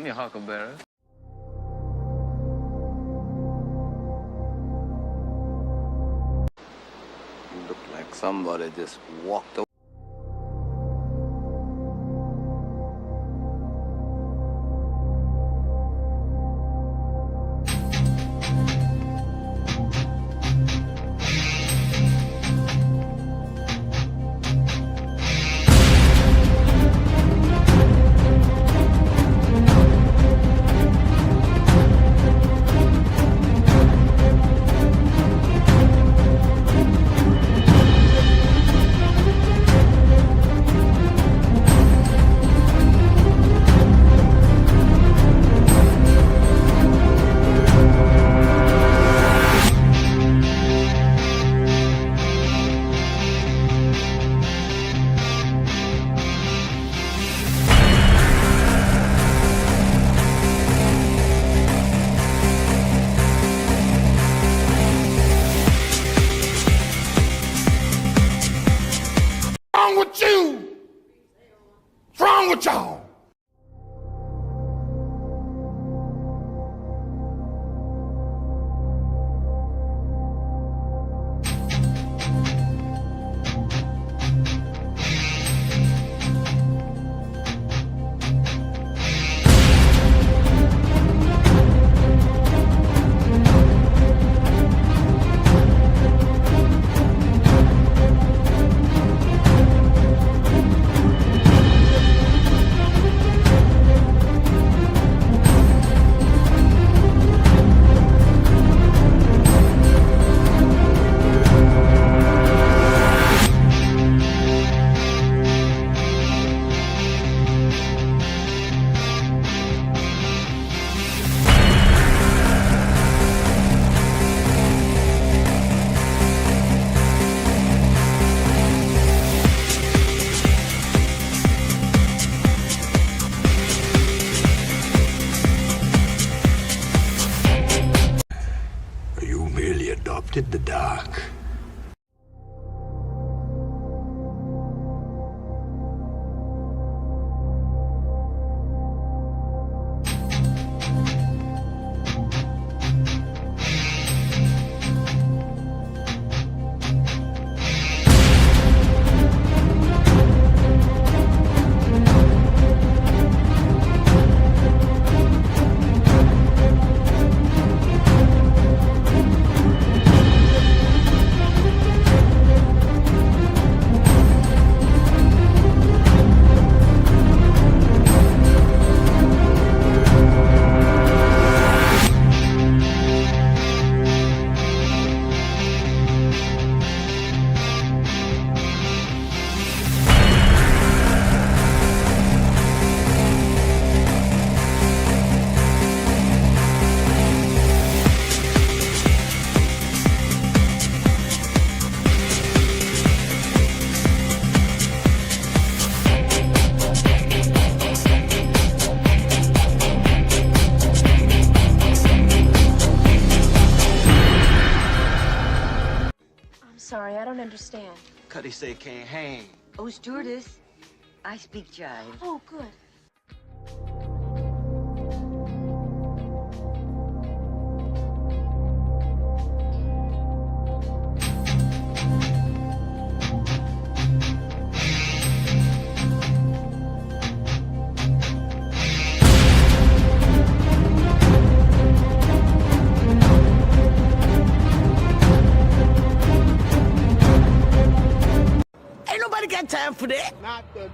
I'm your huckleberry. You look like somebody just walked away. With you? What's wrong with y'all? You merely adopted the dark. Sorry, I don't understand. Cuddy say can't hang. Oh, stewardess, I speak jive. Oh, good. Ain't nobody got time for that. Not the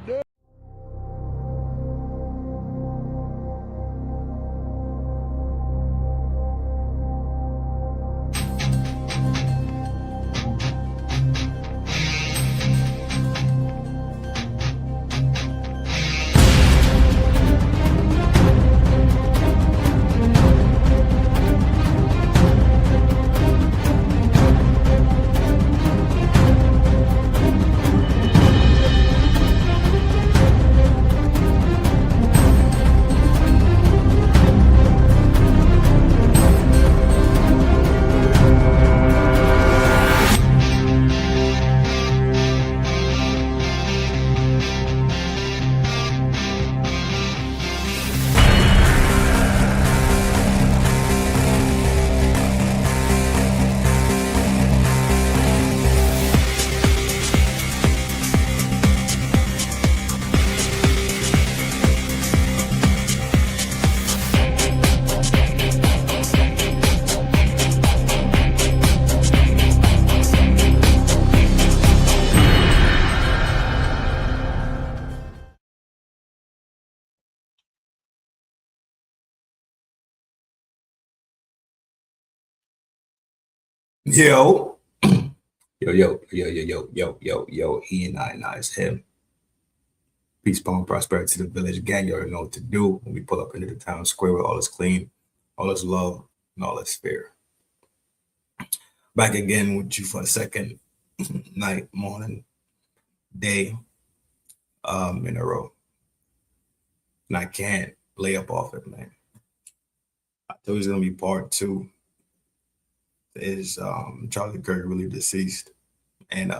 Yo. Yo. He and I is him. Peace, power, and prosperity to the village gang. You already know what to do when we pull up into the town square where all is clean, all is love, and all is fair. Back again with you for a second night, morning, day, in a row. And I can't lay up off it, man. I told you it's gonna be part two. Is Charlie Kirk really deceased? And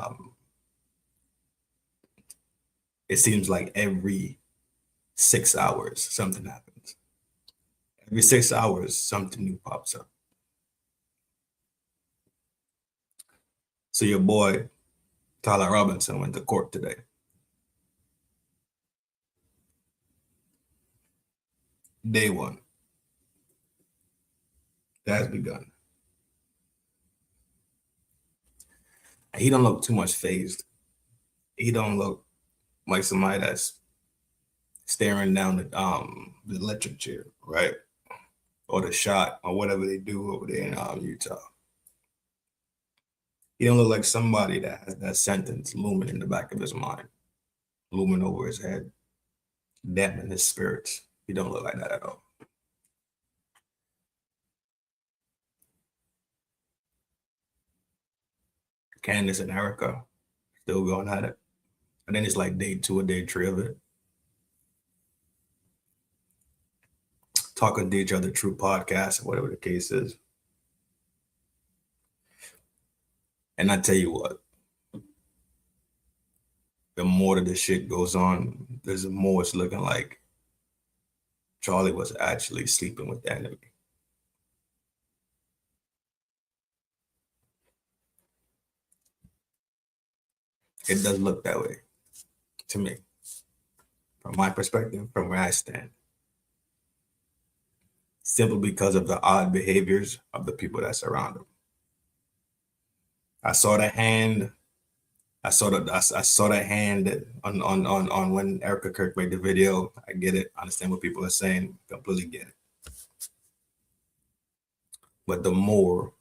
it seems like every 6 hours something happens. Every 6 hours something new pops up. So your boy Tyler Robinson went to court today. Day one. That has begun. He don't look too much phased. He don't look like somebody that's staring down the electric chair, right? Or the shot, or whatever they do over there in Utah. He don't look like somebody that has that sentence looming in the back of his mind, looming over his head, dampening his spirits. He don't look like that at all. Candace and Erica still going at it. And then it's like day 2 or day 3 of it. Talking to each other through podcasts or whatever the case is. And I tell you what, the more that this shit goes on, there's more it's looking like Charlie was actually sleeping with the enemy. It does look that way to me, from my perspective, from where I stand. Simply because of the odd behaviors of the people that surround him. I saw the hand. I saw the hand on when Erica Kirk made the video. I get it. I understand what people are saying. Completely get it. But the more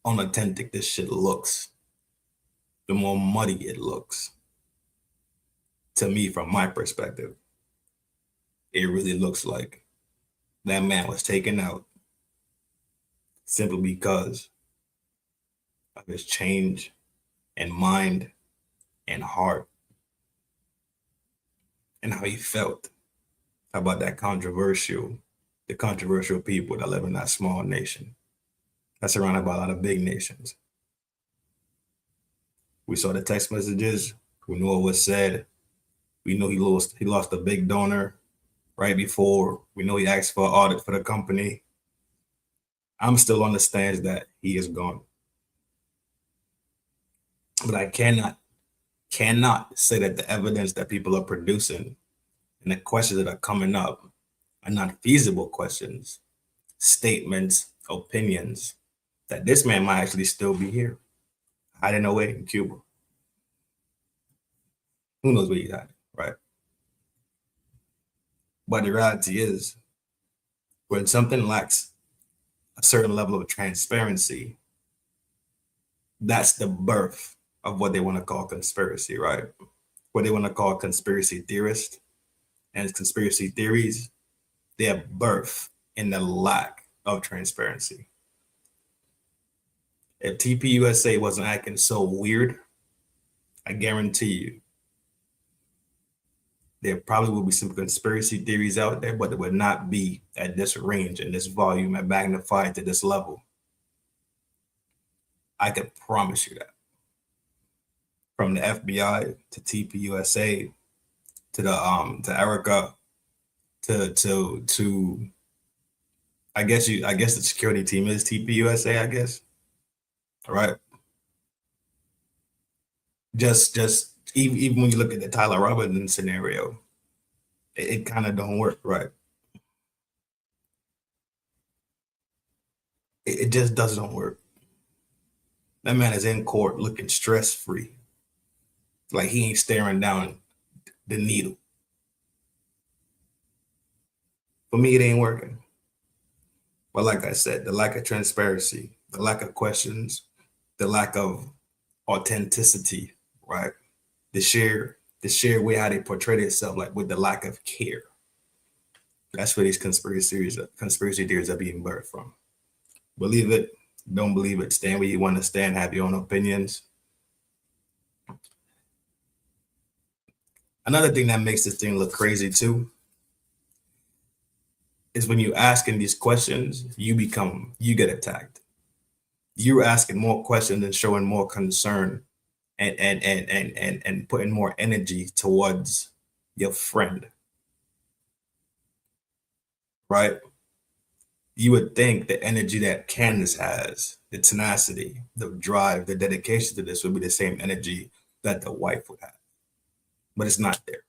unauthentic this shit looks, the more muddy it looks. To me, from my perspective, it really looks like that man was taken out simply because of his change in mind and heart and how he felt about the controversial people that live in that small nation that's surrounded by a lot of big nations. We saw the text messages. We knew what was said. We knew he lost a big donor right before. We know he asked for an audit for the company. I'm still on the stance that he is gone. But I cannot say that the evidence that people are producing and the questions that are coming up are not feasible questions, statements, opinions, that this man might actually still be here, hiding away in Cuba. Who knows where he's at, right? But the reality is, when something lacks a certain level of transparency, that's the birth of what they want to call conspiracy, right? What they want to call conspiracy theorists and conspiracy theories, they have birth in the lack of transparency. If TPUSA wasn't acting so weird, I guarantee you, there probably would be some conspiracy theories out there, but it would not be at this range and this volume and magnified to this level. I could promise you that. From the FBI to TPUSA to the to Erica to I guess the security team is TPUSA, I guess. All right. Just even when you look at the Tyler Robinson scenario, it kind of don't work, right? It just doesn't work. That man is in court looking stress-free, like he ain't staring down the needle. For me, it ain't working. But like I said, the lack of transparency, the lack of questions, the lack of authenticity, right? The sheer way how they portray themselves, like with the lack of care. That's where these conspiracy theories are being birthed from. Believe it, don't believe it, stand where you want to stand, have your own opinions. Another thing that makes this thing look crazy too is when you asking these questions, you get attacked. You're asking more questions and showing more concern and putting more energy towards your friend. Right? You would think the energy that Candace has, the tenacity, the drive, the dedication to this would be the same energy that the wife would have. But it's not there.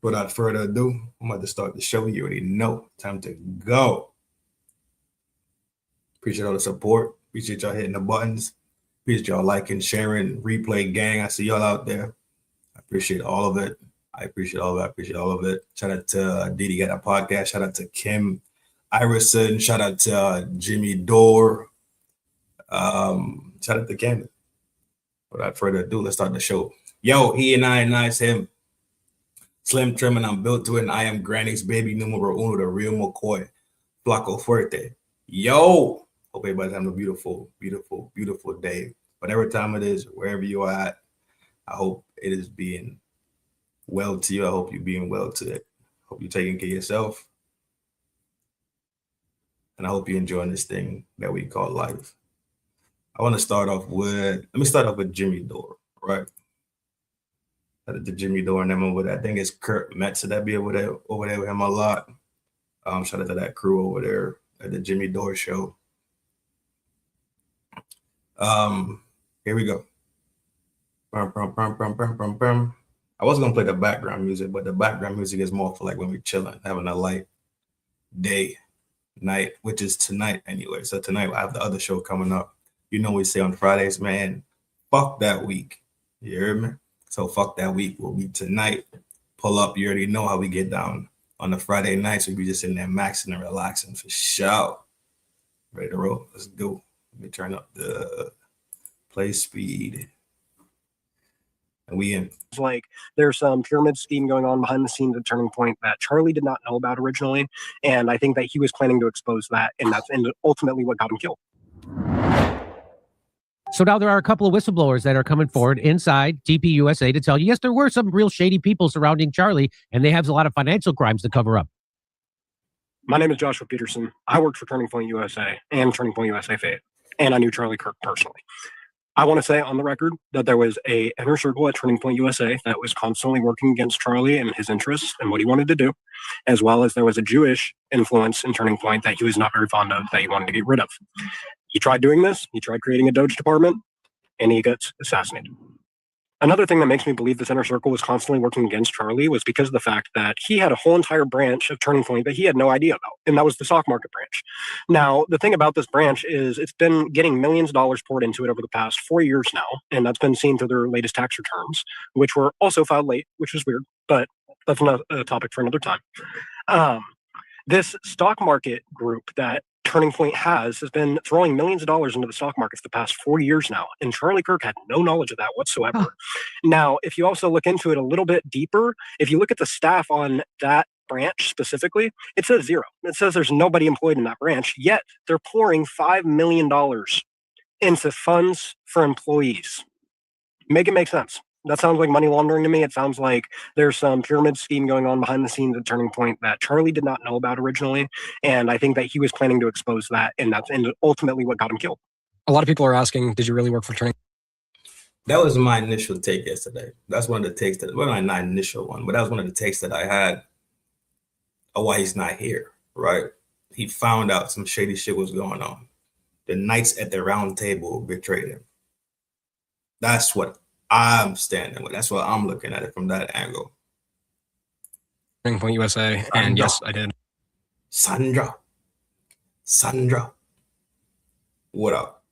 Without further ado, I'm about to start the show. You already know. Time to go. Appreciate all the support. Appreciate y'all hitting the buttons. Appreciate y'all liking, sharing, replay gang. I see y'all out there. I appreciate all of it. I appreciate all of it. Shout out to Didi Got a Podcast. Shout out to Kim Iverson. Shout out to Jimmy Dore. Shout out to Camden. Without further ado, let's start the show. Yo, he and I is him. Slim, trim, and I'm built to it. And I am Granny's baby numero uno, the real McCoy. Flaco Fuerte. Yo! Hope everybody's having a beautiful, beautiful, beautiful day. Whatever time it is, wherever you are at, I hope it is being well to you. I hope you're being well to it. Hope you're taking care of yourself. And I hope you're enjoying this thing that we call life. I want to start off with, Jimmy Dore, right? The Jimmy Dore and them over there. I think it's Kirk Metz that be over there with him a lot. Shout out to that crew over there at the Jimmy Dore show. Here we go. I was gonna play the background music, but the background music is more for like when we're chilling, having a light day, night, which is tonight anyway. So tonight I have the other show coming up. You know we say on Fridays, man, fuck that week. You hear me? So fuck that week will be tonight. Pull up. You already know how we get down on the Friday nights. We be just sitting there maxing and relaxing for sure. Ready to roll? Let's go. Let me turn up the play speed. And we in. It's like there's some pyramid scheme going on behind the scenes at Turning Point that Charlie did not know about originally. And I think that he was planning to expose that. And that's ultimately what got him killed. So now there are a couple of whistleblowers that are coming forward inside TPUSA to tell you, yes, there were some real shady people surrounding Charlie, and they have a lot of financial crimes to cover up. My name is Joshua Peterson. I worked for Turning Point USA and Turning Point USA Fate, and I knew Charlie Kirk personally. I want to say on the record that there was a inner circle at Turning Point USA that was constantly working against Charlie and his interests and what he wanted to do, as well as there was a Jewish influence in Turning Point that he was not very fond of, that he wanted to get rid of. He tried doing this. He tried creating a Doge department, and he gets assassinated. Another thing that makes me believe this inner circle was constantly working against Charlie was because of the fact that he had a whole entire branch of Turning Point that he had no idea about, and that was the stock market branch. Now, the thing about this branch is it's been getting millions of dollars poured into it over the past 4 years now, and that's been seen through their latest tax returns, which were also filed late, which is weird, but that's not a topic for another time. This stock market group that Turning Point has been throwing millions of dollars into the stock market for the past 4 years now, and Charlie Kirk had no knowledge of that whatsoever. Now, if you also look into it a little bit deeper, if you look at the staff on that branch specifically, it says zero. It says there's nobody employed in that branch, yet they're pouring $5 million into funds for employees. Make it make sense. That sounds like money laundering to me. It sounds like there's some pyramid scheme going on behind the scenes at Turning Point that Charlie did not know about originally. And I think that he was planning to expose that. And that's ultimately what got him killed. A lot of people are asking, did you really work for Turning? That was my initial take yesterday. That's one of the takes that, well, not initial one, but that was one of the takes that I had of why he's not here, right? He found out some shady shit was going on. The knights at the round table betrayed him. That's what I'm standing with. That's what I'm looking at it from that angle. Turning Point USA, and yes, I did. Sandra. What up?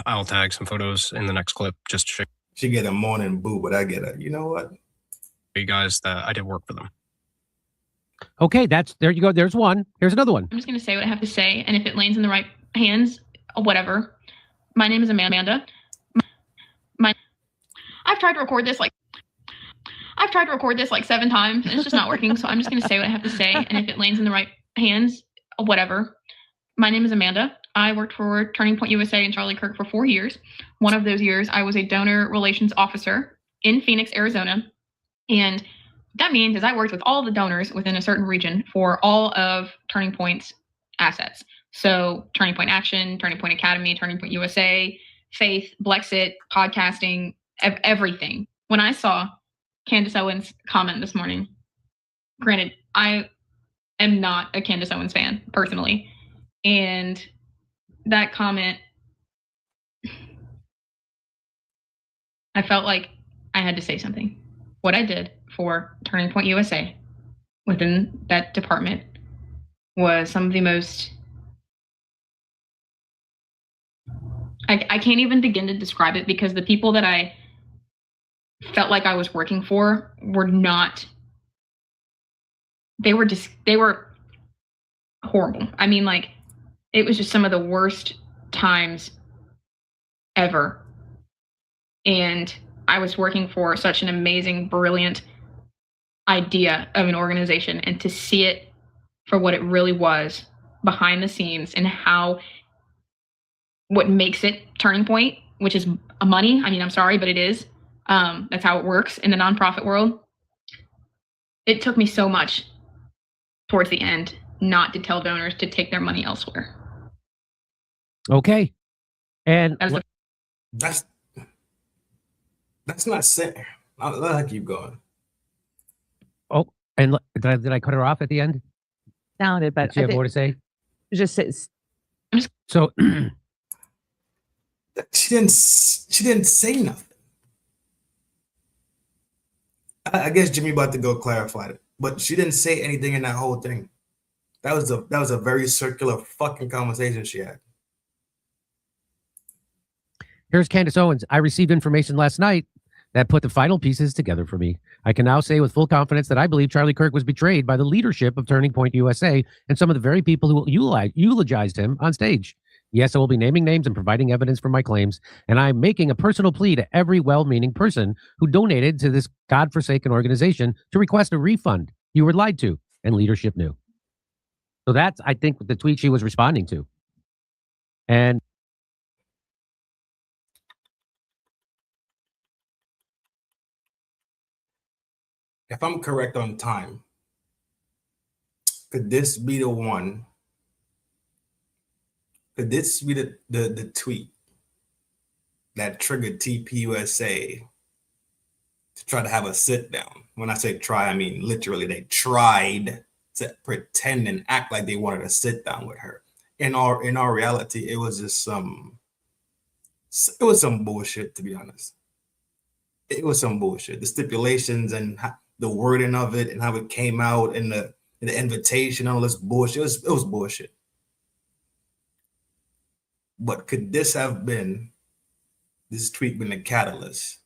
I'll tag some photos in the next clip just to show She get a morning boo, but I get a, you know what? you guys that I did work for them. Okay, there you go. There's one. Here's another one. I'm just going to say what I have to say, and if it lands in the right hands, whatever. My name is Amanda. I've tried to record this like 7 times, and it's just not working. So I'm just going to say what I have to say, and if it lands in the right hands, whatever. My name is Amanda. I worked for Turning Point USA and Charlie Kirk for 4 years. One of those years, I was a donor relations officer in Phoenix, Arizona, and that means is I worked with all the donors within a certain region for all of Turning Point's assets. So Turning Point Action, Turning Point Academy, Turning Point USA, Faith, Blexit, podcasting, everything. When I saw Candace Owens' comment this morning, granted, I am not a Candace Owens fan personally, and that comment, I felt like I had to say something. What I did for Turning Point USA within that department was some of the most, I can't even begin to describe it, because the people that I felt like I was working for were not, they were horrible. I mean, like, it was just some of the worst times ever. And I was working for such an amazing, brilliant idea of an organization, and to see it for what it really was behind the scenes, and what makes it Turning Point, which is money. I mean, I'm sorry, but it is. That's how it works in the nonprofit world. It took me so much towards the end not to tell donors to take their money elsewhere. Okay. And That's not saying. I'll keep going. Oh, and did I cut her off at the end? Sounded, but Did you have more to say? Just So she didn't say nothing. I guess Jimmy about to go clarify it, but she didn't say anything in that whole thing. That was a very circular fucking conversation she had. here's Candace Owens. I received information last night that put the final pieces together for me. I can now say with full confidence that I believe Charlie Kirk was betrayed by the leadership of Turning Point USA and some of the very people who eulogized him on stage. Yes, I will be naming names and providing evidence for my claims, and I'm making a personal plea to every well-meaning person who donated to this godforsaken organization to request a refund. You were lied to, and leadership knew. So that's, I think, the tweet she was responding to. And if I'm correct on time, could this be the one? Could this be the tweet that triggered TPUSA to try to have a sit down? When I say try, I mean literally they tried to pretend and act like they wanted to sit down with her. In our reality, it was just some bullshit, to be honest. It was some bullshit. The stipulations and the wording of it and how it came out and the invitation, all this bullshit. It was bullshit. But could this have been, this tweet been the catalyst?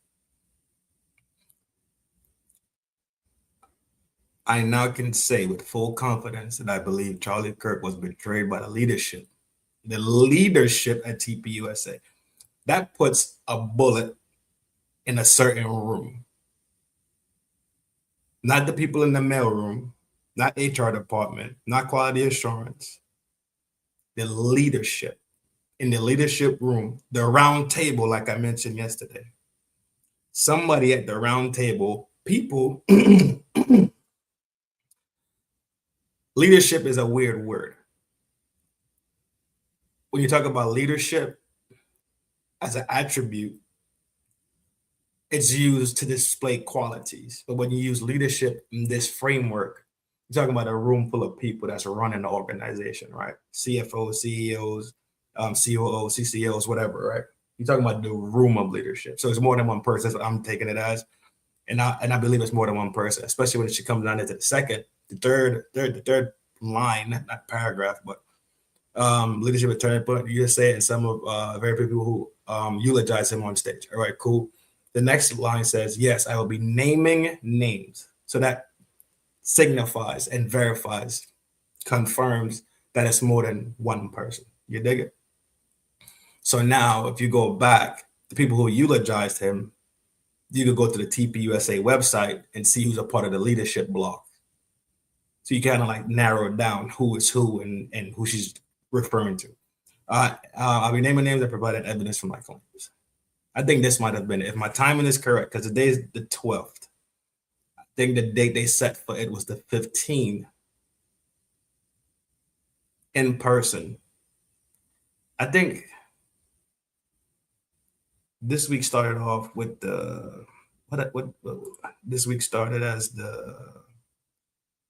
I now can say with full confidence that I believe Charlie Kirk was betrayed by the leadership at TPUSA. That puts a bullet in a certain room. Not the people in the mailroom, not HR department, not quality assurance. The leadership. In the leadership room, the round table, like I mentioned yesterday. Somebody at the round table, people, leadership is a weird word. When you talk about leadership as an attribute, it's used to display qualities. But when you use leadership in this framework, you're talking about a room full of people that's running the organization, right? CFOs, CEOs, COOs, CCOs, whatever, right? You're talking about the room of leadership. So it's more than one person. That's what I'm taking it as. And I believe it's more than one person, especially when it comes down into the third line, not paragraph, but leadership at Turning Point USA and some of very people who eulogize him on stage. All right, cool. The next line says, yes, I will be naming names. So that signifies and verifies, confirms that it's more than one person. You dig it? So now, if you go back, the people who eulogized him, you could go to the TPUSA website and see who's a part of the leadership block. So you kind of like narrow it down who is who and who she's referring to. I'll be naming names that provided evidence for my claims. I think this might have been it. If my timing is correct, because today is the 12th. I think the date they set for it was the 15th in person. I think this week started off with the what this week started as the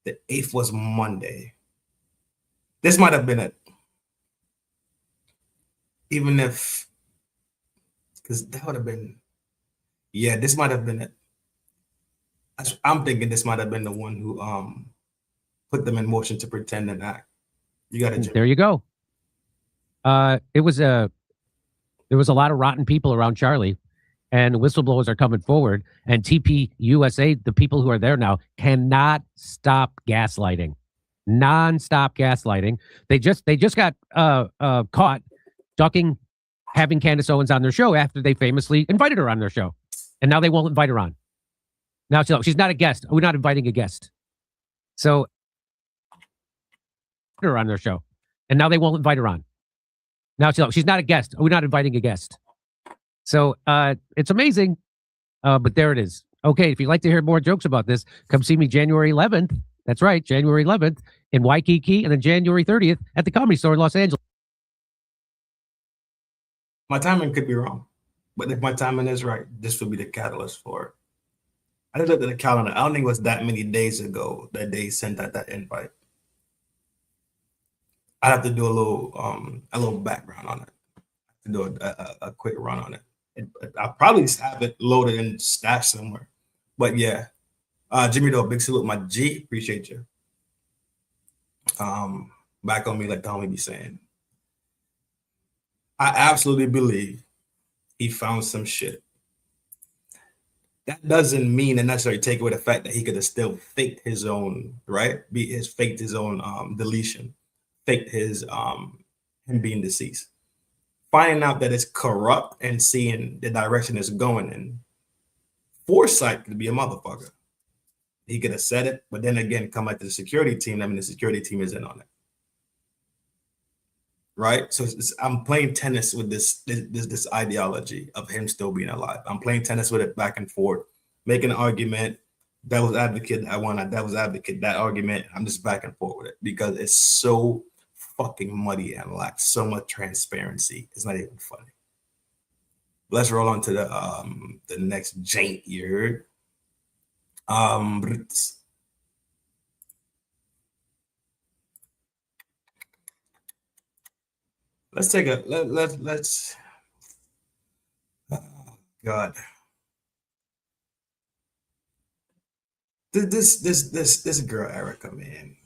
8th was Monday. This might have been it. Even if, because that would have been, yeah, this might have been it. I'm thinking this might have been the one who put them in motion to pretend and act. You got it. There you go. There was a lot of rotten people around Charlie, and whistleblowers are coming forward. And TPUSA, the people who are there now, cannot stop gaslighting, non-stop gaslighting. They just got caught ducking having Candace Owens on their show after they famously invited her on their show, and now they won't invite her on. Now she's not a guest. We're not inviting a guest. So her on their show, and now they won't invite her on. Now she's not a guest. We're not inviting a guest. So it's amazing, but there it is. Okay, if you'd like to hear more jokes about this, come see me January 11th. That's right, January 11th in Waikiki, and then January 30th at the Comedy Store in Los Angeles. My timing could be wrong, but if my timing is right, this will be the catalyst for it. I just looked at the calendar. I don't think it was that many days ago that they sent out that invite. I have to do a little background on it. To do a quick run on it. I'll probably have it loaded and stashed somewhere. But yeah, Jimmy Doe, big salute, my G. Appreciate you. Back on me like the homie be saying. I absolutely believe he found some shit. That doesn't mean and necessarily take away the fact that he could have still faked his own, right? Faked his own deletion, faked his him being deceased. Finding out that it's corrupt and seeing the direction it's going in, foresight could be a motherfucker. He could have said it, but then again, come back to the security team. I mean, the security team is in on it, right? So I'm playing tennis with this ideology of him still being alive. I'm playing tennis with it back and forth, making an argument. Devil's advocate, I want a devil's advocate. That argument, I'm just back and forth with it because it's so fucking muddy and lacks so much transparency. It's not even funny. Let's roll on to the next jank you heard. Let's take a let's oh God. This girl Erica, man.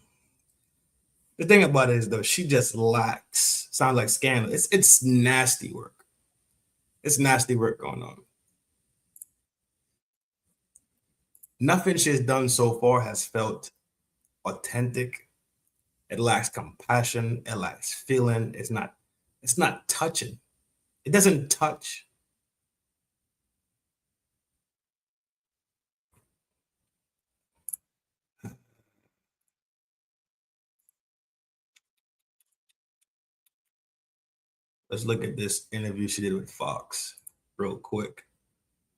The thing about it is though, she just lacks, sounds like scandal. It's nasty work. It's nasty work going on. Nothing she's done so far has felt authentic. It lacks compassion. It lacks feeling. It's not touching. It doesn't touch. Let's look at this interview she did with Fox real quick.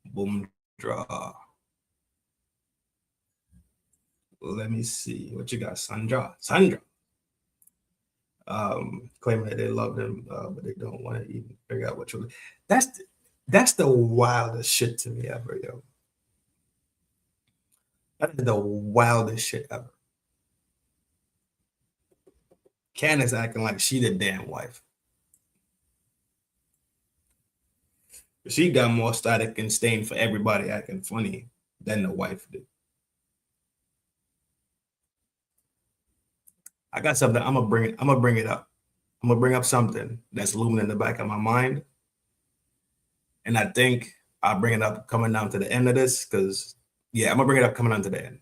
Boom, draw. Let me see what you got, Sandra. Claiming that they love him, but they don't want to even figure out what you're. That's the wildest shit to me ever, yo. That is the wildest shit ever. Candace acting like she the damn wife. She got more static and stain for everybody acting funny than the wife did. I got something. I'm gonna bring it up. I'm gonna bring up something that's looming in the back of my mind. And I think I'll bring it up coming down to the end of this, because yeah, I'm gonna bring it up coming down to the end.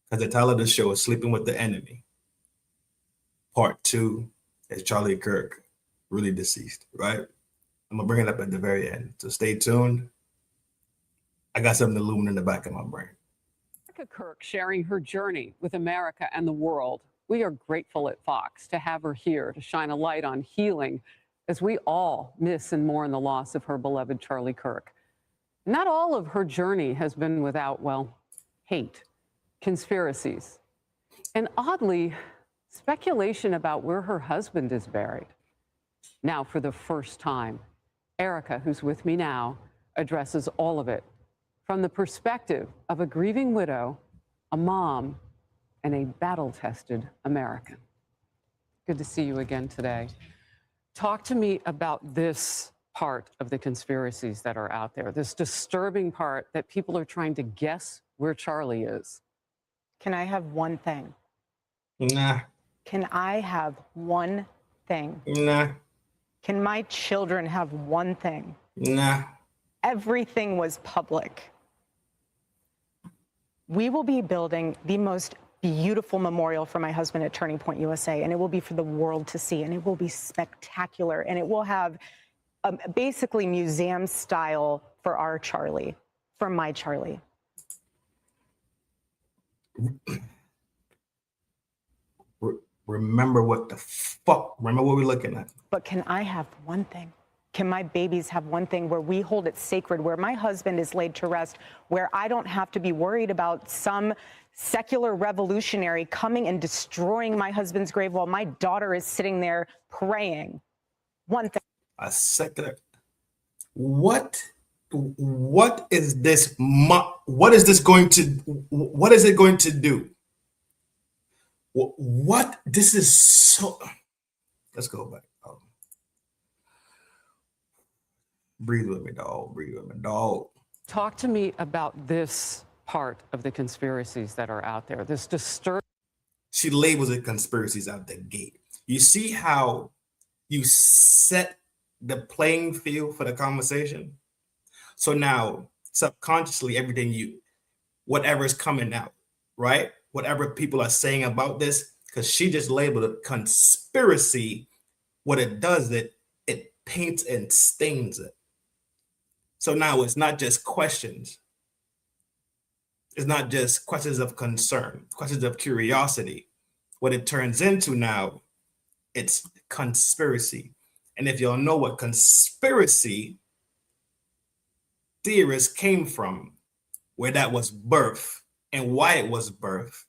Because the title of the show is Sleeping with the Enemy. Part 2 is Charlie Kirk, really deceased, right? I'm going to bring it up at the very end. So stay tuned. I got something illuminating in the back of my brain. Kirk sharing her journey with America and the world. We are grateful at Fox to have her here to shine a light on healing as we all miss and mourn the loss of her beloved Charlie Kirk. Not all of her journey has been without, well, hate, conspiracies, and oddly, speculation about where her husband is buried. Now, for the first time, Erica, who's with me now, addresses all of it from the perspective of a grieving widow, a mom, and a battle-tested American. Good to see you again today. Talk to me about this part of the conspiracies that are out there, this disturbing part that people are trying to guess where Charlie is. Can I have one thing? Nah. Can I have one thing? Nah. Can my children have one thing? Nah. Everything was public. We will be building the most beautiful memorial for my husband at Turning Point USA, and it will be for the world to see, and it will be spectacular, and it will have basically museum style for our Charlie, for my Charlie. Remember what the fuck, remember what we're looking at. But can I have one thing? Can my babies have one thing where we hold it sacred, where my husband is laid to rest, where I don't have to be worried about some secular revolutionary coming and destroying my husband's grave while my daughter is sitting there praying? One thing. A secular. What is this? What is this going to? What is it going to do? What? This is so. Let's go back. Breathe with me, dog. Breathe with me, dog. Talk to me about this part of the conspiracies that are out there, this disturbing. She labels it conspiracies out the gate. You see how you set the playing field for the conversation? So now, subconsciously, whatever is coming out, right? Whatever people are saying about this, because she just labeled it conspiracy, what it does, it paints and stains it. So now it's not just questions. It's not just questions of concern, questions of curiosity. What it turns into now, it's conspiracy. And if y'all know what conspiracy theorists came from, where that was birthed and why it was birthed,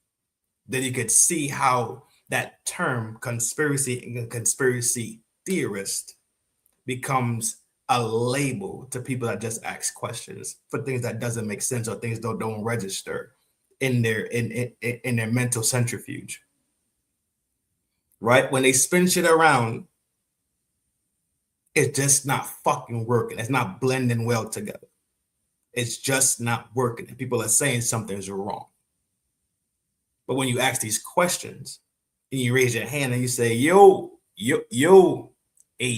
then you could see how that term conspiracy and conspiracy theorist becomes a label to people that just ask questions for things that doesn't make sense or things that don't register in their mental centrifuge. Right? When they spin shit around, it's just not fucking working. It's not blending well together. It's just not working. And people are saying something's wrong. But when you ask these questions and you raise your hand and you say, yo, hey,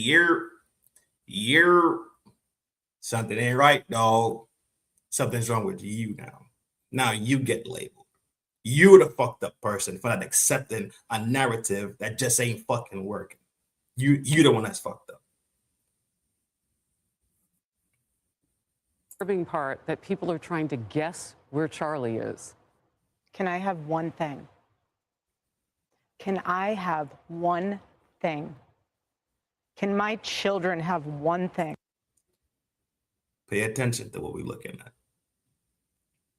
you're something ain't right, dog. Something's wrong with you now. Now you get labeled. You're the fucked up person for not accepting a narrative that just ain't fucking working. You the one that's fucked up. Disturbing part that people are trying to guess where Charlie is. Can I have one thing? Can I have one thing? Can my children have one thing? Pay attention to what we're looking at.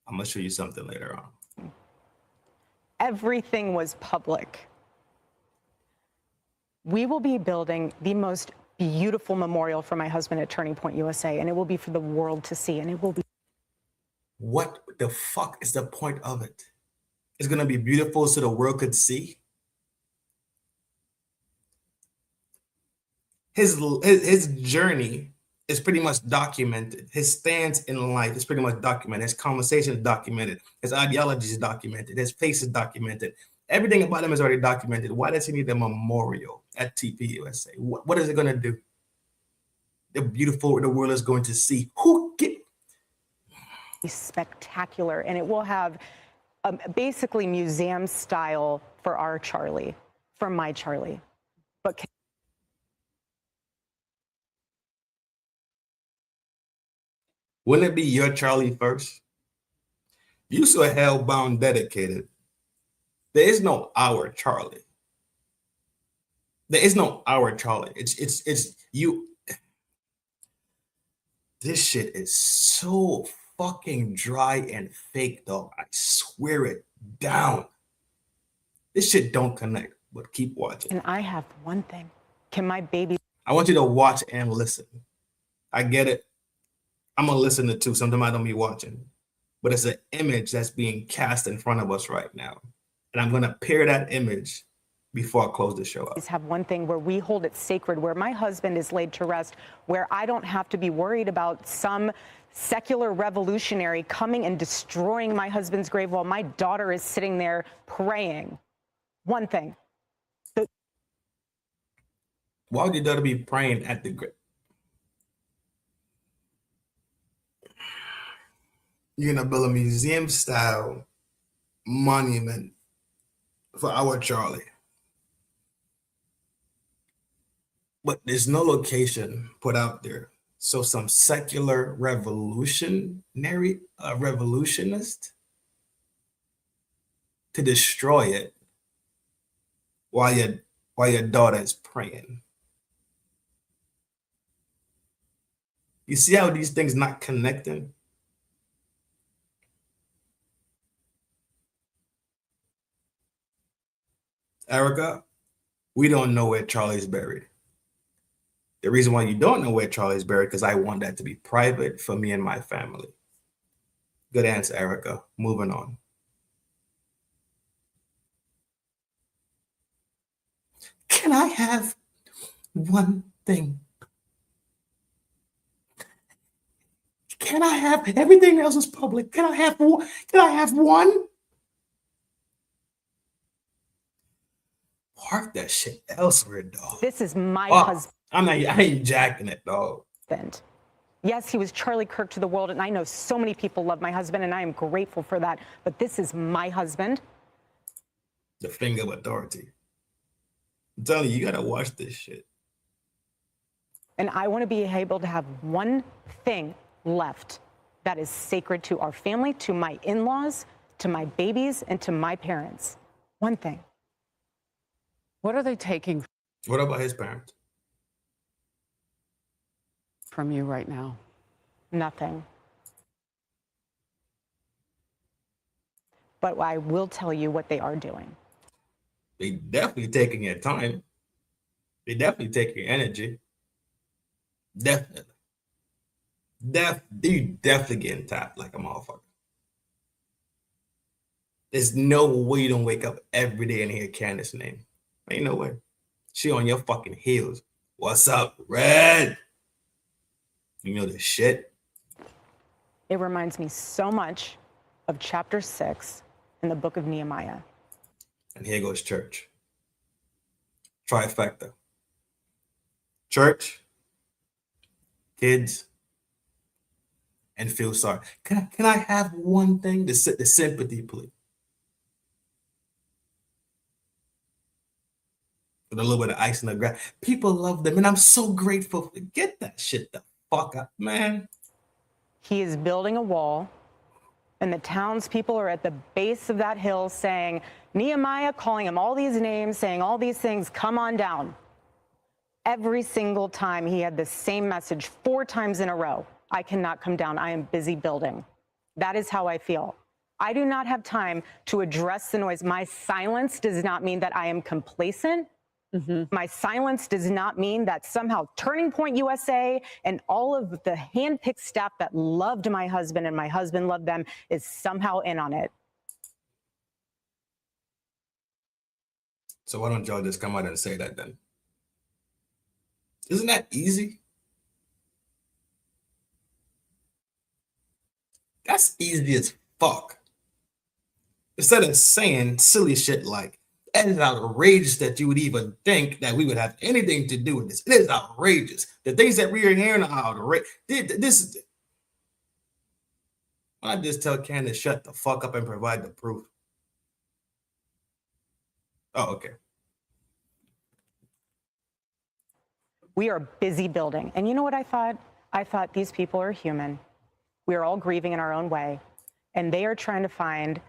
I'm going to show you something later on. Everything was public. We will be building the most beautiful memorial for my husband at Turning Point USA, and it will be for the world to see, and it will be. What the fuck is the point of it? It's going to be beautiful so the world could see. His journey is pretty much documented. His stance in life is pretty much documented. His conversation is documented. His ideology is documented. His face is documented. Everything about him is already documented. Why does he need a memorial at TPUSA? What is it going to do? The world is going to see. Spectacular, and it will have basically museum style for our Charlie, for my Charlie. But wouldn't it be your Charlie first? You so hellbound dedicated. There is no our Charlie. There is no our Charlie. It's you. This shit is so fucking dry and fake, dog. I swear it down. This shit don't connect, but keep watching. And I have one thing. Can my baby? I want you to watch and listen. I get it. I'm gonna listen to too. Sometimes I don't be watching, but it's an image that's being cast in front of us right now, and I'm gonna pair that image before I close the show up. Have one thing where we hold it sacred, where my husband is laid to rest, where I don't have to be worried about some secular revolutionary coming and destroying my husband's grave while my daughter is sitting there praying. One thing. Why would your daughter be praying at the grave? You're gonna build a museum-style monument for our Charlie. But there's no location put out there. So some secular revolutionist to destroy it while your daughter is praying. You see how these things not connecting? Erica, we don't know where Charlie's buried. The reason why you don't know where Charlie's buried, because I want that to be private for me and my family. Good answer, Erica. Moving on. Can I have one thing? Can I have everything else is public? Can I have one? Can I have one? Park that shit elsewhere, dog. This is my husband. I ain't jacking it, dog. Yes, he was Charlie Kirk to the world, and I know so many people love my husband, and I am grateful for that. But this is my husband. The finger of authority. I'm telling you, you gotta watch this shit. And I want to be able to have one thing left that is sacred to our family, to my in-laws, to my babies, and to my parents. One thing. What are they taking What about his parents? from you right now? Nothing. But I will tell you what they are doing. They definitely taking your time. They definitely take your energy. Definitely. You definitely getting tapped like a motherfucker. There's no way you don't wake up every day and hear Candace's name. Ain't no way. She on your fucking heels. What's up, Red? You know the shit. It reminds me so much of chapter 6 in the book of Nehemiah. And here goes church. Trifecta. Church, kids, and feel sorry. Can I have one thing? The sympathy plea. With a little bit of ice in the grass. People love them, and I'm so grateful. Get that shit the fuck up, man. He is building a wall, and the townspeople are at the base of that hill saying, Nehemiah, calling him all these names, saying all these things, come on down. Every single time he had the same message 4 times in a row. I cannot come down. I am busy building. That is how I feel. I do not have time to address the noise. My silence does not mean that I am complacent. My silence does not mean that somehow Turning Point USA and all of the handpicked staff that loved my husband and my husband loved them is somehow in on it. So why don't y'all just come out and say that then? Isn't that easy? That's easy as fuck. Instead of saying silly shit like, it is outrageous that you would even think that we would have anything to do with this. It is outrageous. The things that we are hearing are outrageous. This is I just tell Candace shut the fuck up and provide the proof. Oh, okay. We are busy building. And you know what I thought? I thought these people are human. We are all grieving in our own way. And they are trying to find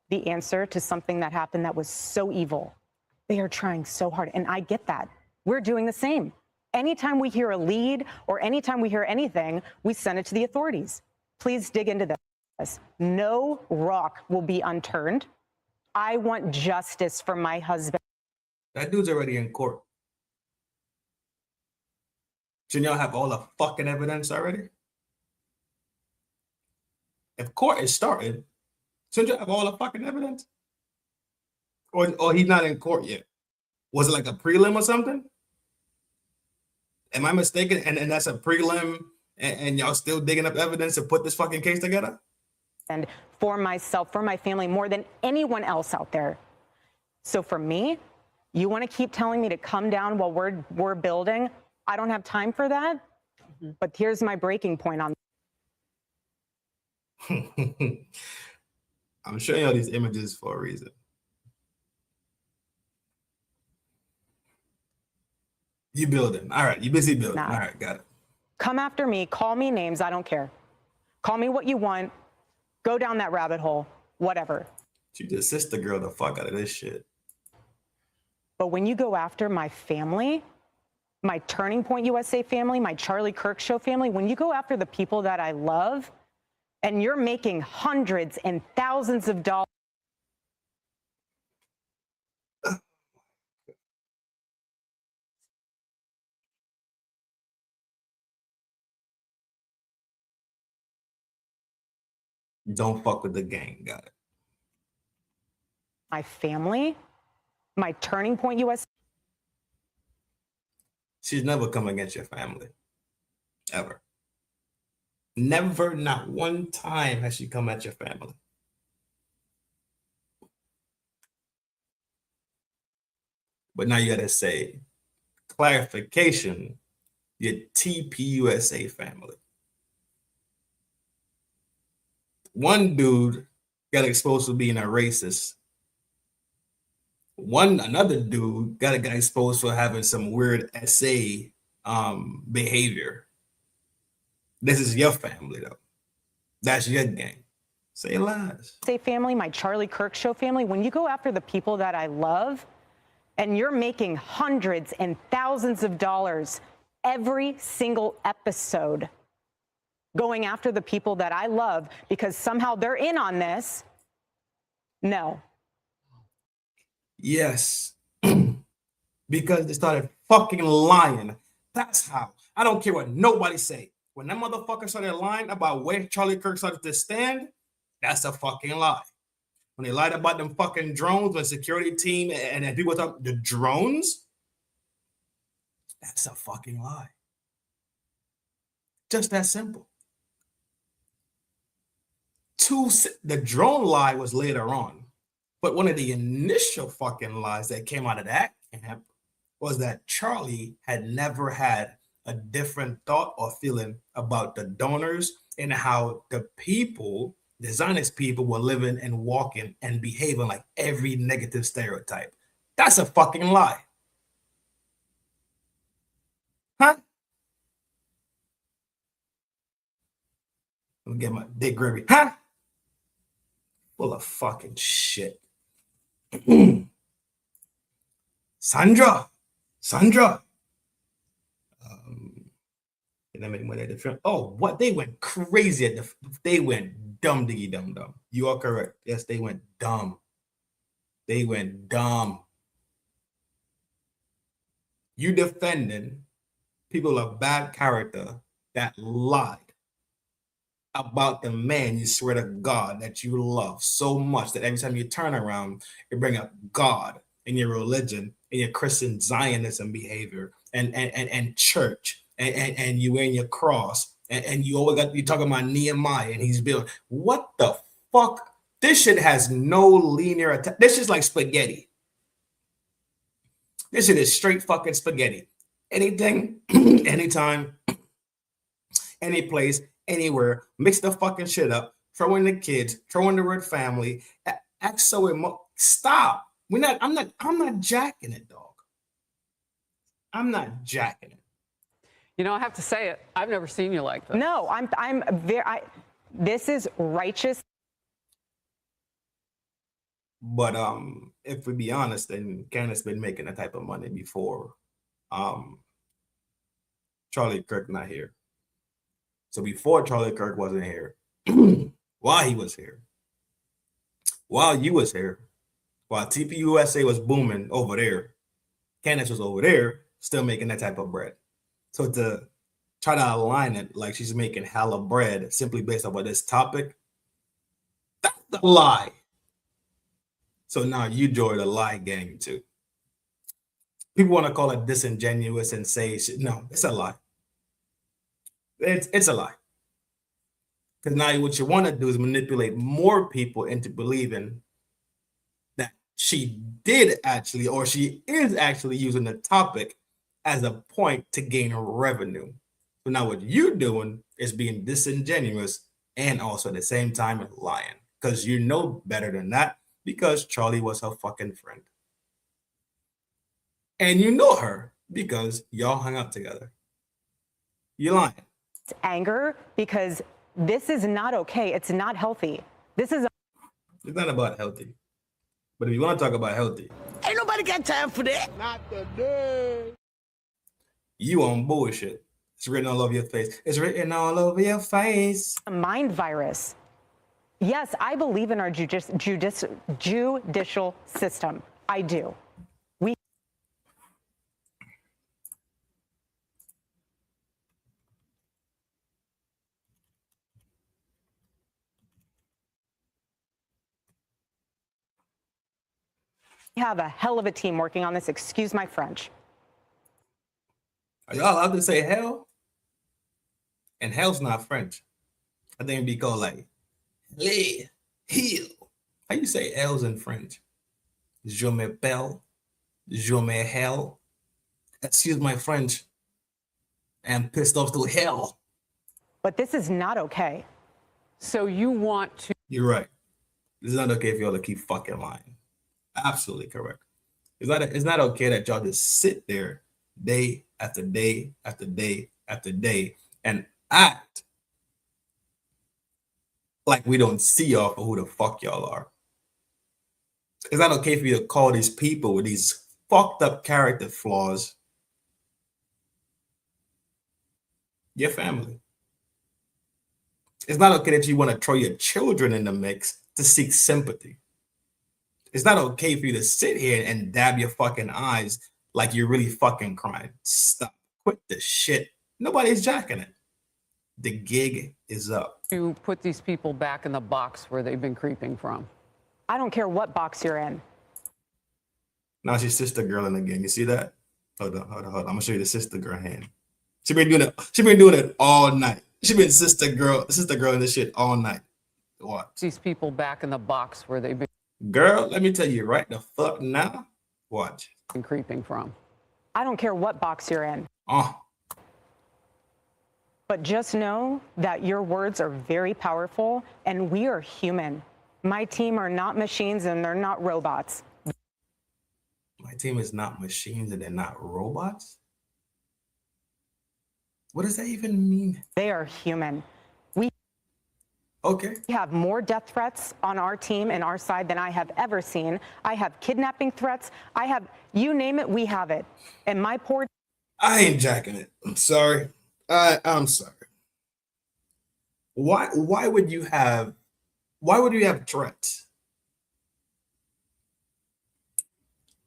the answer to something that happened that was so evil. They are trying so hard. And I get that. We're doing the same. Anytime we hear a lead or anytime we hear anything, we send it to the authorities. Please dig into this. No rock will be unturned. I want justice for my husband. That dude's already in court. Shouldn't y'all have all the fucking evidence already? If court is started, shouldn't y'all have all the fucking evidence? Or he's not in court yet? Was it like a prelim or something? Am I mistaken? And that's a prelim and y'all still digging up evidence to put this fucking case together? And for myself, for my family, more than anyone else out there. So for me, you want to keep telling me to come down while we're building? I don't have time for that. But here's my breaking point on. I'm showing you all these images for a reason. You building. All right. You busy building. Nah. All right. Got it. Come after me. Call me names. I don't care. Call me what you want. Go down that rabbit hole. Whatever. You just sister girl the fuck out of this shit. But when you go after my family, my Turning Point USA family, my Charlie Kirk Show family, when you go after the people that I love, and you're making hundreds and thousands of dollars. Don't fuck with the gang. Got it. My family, my Turning Point USA. She's never come against your family. Ever. Never, not one time has she come at your family. But now you gotta say, clarification, your TPUSA family. One dude got exposed for being a racist. Another dude got exposed for having some weird SA behavior. This is your family, though. That's your gang. Say lies. Say family, my Charlie Kirk Show family, when you go after the people that I love, and you're making hundreds and thousands of dollars every single episode, going after the people that I love because somehow they're in on this, no. Yes. Because they started fucking lying. That's how. I don't care what nobody say. When that motherfucker started lying about where Charlie Kirk started to stand, that's a fucking lie. When they lied about them fucking drones, when security team and people talk the drones, that's a fucking lie. Just that simple. The drone lie was later on, but one of the initial fucking lies that came out of that camp was that Charlie had never had a different thought or feeling about the donors and how the people, the Zionist people, were living and walking and behaving like every negative stereotype. That's a fucking lie. Huh? Let me get my dick gravy. Huh? Full of fucking shit. Sandra. Oh, what? They went crazy they went dumb diggy dumb. You are correct. Yes, they went dumb. They went dumb. You defending people of bad character that lied about the man you swear to God that you love so much that every time you turn around, you bring up God and your religion and your Christian Zionism behavior and church and you wearing your cross and you always got you talking about Nehemiah and he's built. What the fuck? This shit has no linear attack. This is like spaghetti. This shit is straight fucking spaghetti. Anything, anytime, any place, anywhere, mix the fucking shit up, throw in the kids, throw in the word family, act so stop. I'm not jacking it, dog. I'm not jacking it. You know, I have to say it. I've never seen you like this. No, this is righteous. But if we be honest, then Candace been making that type of money before. Charlie Kirk not here. So before Charlie Kirk wasn't here, while he was here, while you was here, while TPUSA was booming over there, Candace was over there still making that type of bread. So to try to align it like she's making hella bread simply based on this topic, that's a lie. So now you join the lie gang too. People want to call it disingenuous and say, no, it's a lie. It's a lie. Because now what you want to do is manipulate more people into believing that she did actually, or she is actually using the topic as a point to gain revenue. So now what you're doing is being disingenuous and also at the same time lying. Because you know better than that, because Charlie was her fucking friend. And you know her because y'all hung out together. You're lying. It's anger because this is not okay. It's not healthy. It's not about healthy. But if you want to talk about healthy, Ain't nobody got time for that. Not today. You on bullshit. It's written all over your face. It's written all over your face. A mind virus. Yes, I believe in our judicial system. I do. We have a hell of a team working on this. Excuse my French. Are y'all allowed to say hell? And hell's not French. I think it'd be called like lay, heel. How you say L's in French? Je m'appelle, je m'hell. Excuse my French. I'm pissed off to hell. But this is not okay. So you want to... You're right. It's not okay for y'all to keep fucking lying. Absolutely correct. It's not okay that y'all just sit there day after day after day after day and act like we don't see y'all for who the fuck y'all are. It's not okay for you to call these people with these fucked up character flaws your family. It's not okay that you want to throw your children in the mix to seek sympathy. It's not okay for you to sit here and dab your fucking eyes like you're really fucking crying. Stop. Quit the shit. Nobody's jacking it. The gig is up. You put these people back in the box where they've been creeping from. I don't care what box you're in. Now she's sister girling again. You see that? Hold on. I'm gonna show you the sister girl hand. She been doing it all night. She been sister girl in this shit all night. What? These people back in the box where they've been. Girl, let me tell you right the fuck now. Watch. Been creeping from. I don't care what box you're in. Oh. But just know that your words are very powerful and we are human. My team are not machines and they're not robots. My team is not machines and they're not robots? What does that even mean? They are human. We have more death threats on our team and our side than I have ever seen. I have kidnapping threats. I have, you name it, we have it. And my poor... I ain't jacking it. I'm sorry. I'm sorry. Why would you have threats?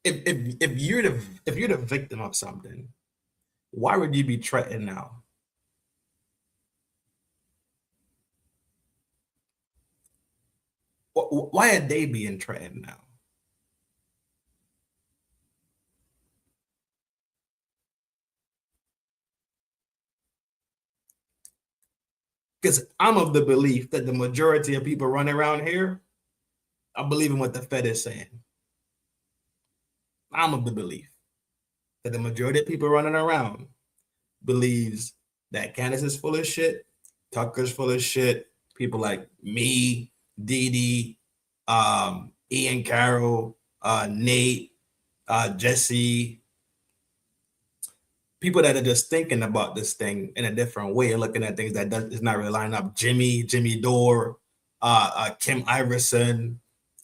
If you're the victim of something, why would you be threatened now? Why are they being threatened now? Because I'm of the belief that the majority of people running around here are believing what the Fed is saying. I'm of the belief that the majority of people running around believes that Candace is full of shit, Tucker's full of shit, people like me, Dee, Ian Carroll, Nate, Jesse, people that are just thinking about this thing in a different way and looking at things that is not really lining up. Jimmy Dore, Kim Iverson,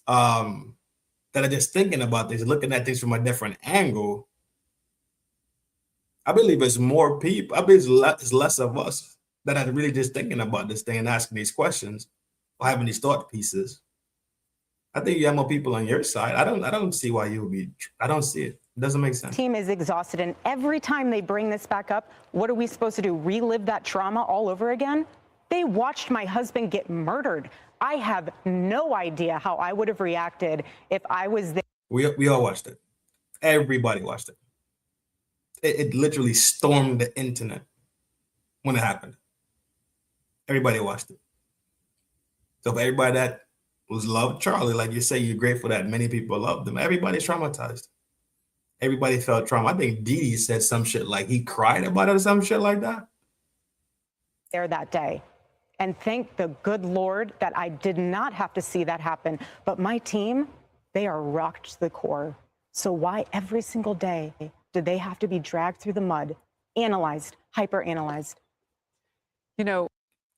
that are just thinking about this, looking at things from a different angle. I believe it's more people. I believe it's less of us that are really just thinking about this thing and asking these questions or having these thought pieces. I think you have more people on your side. I don't see why you would be. I don't see it. It doesn't make sense. Team is exhausted, and every time they bring this back up, what are we supposed to do? Relive that trauma all over again? They watched my husband get murdered. I have no idea how I would have reacted if I was there. We all watched it. Everybody watched it. It literally stormed the internet when it happened. Everybody watched it. So for everybody that was loved Charlie, like you say, you're grateful that many people loved him. Everybody's traumatized. Everybody felt trauma. I think Dee said some shit like he cried about it or some shit like that. There that day. And thank the good Lord that I did not have to see that happen. But my team, they are rocked to the core. So why every single day do they have to be dragged through the mud, analyzed, hyper-analyzed? You know,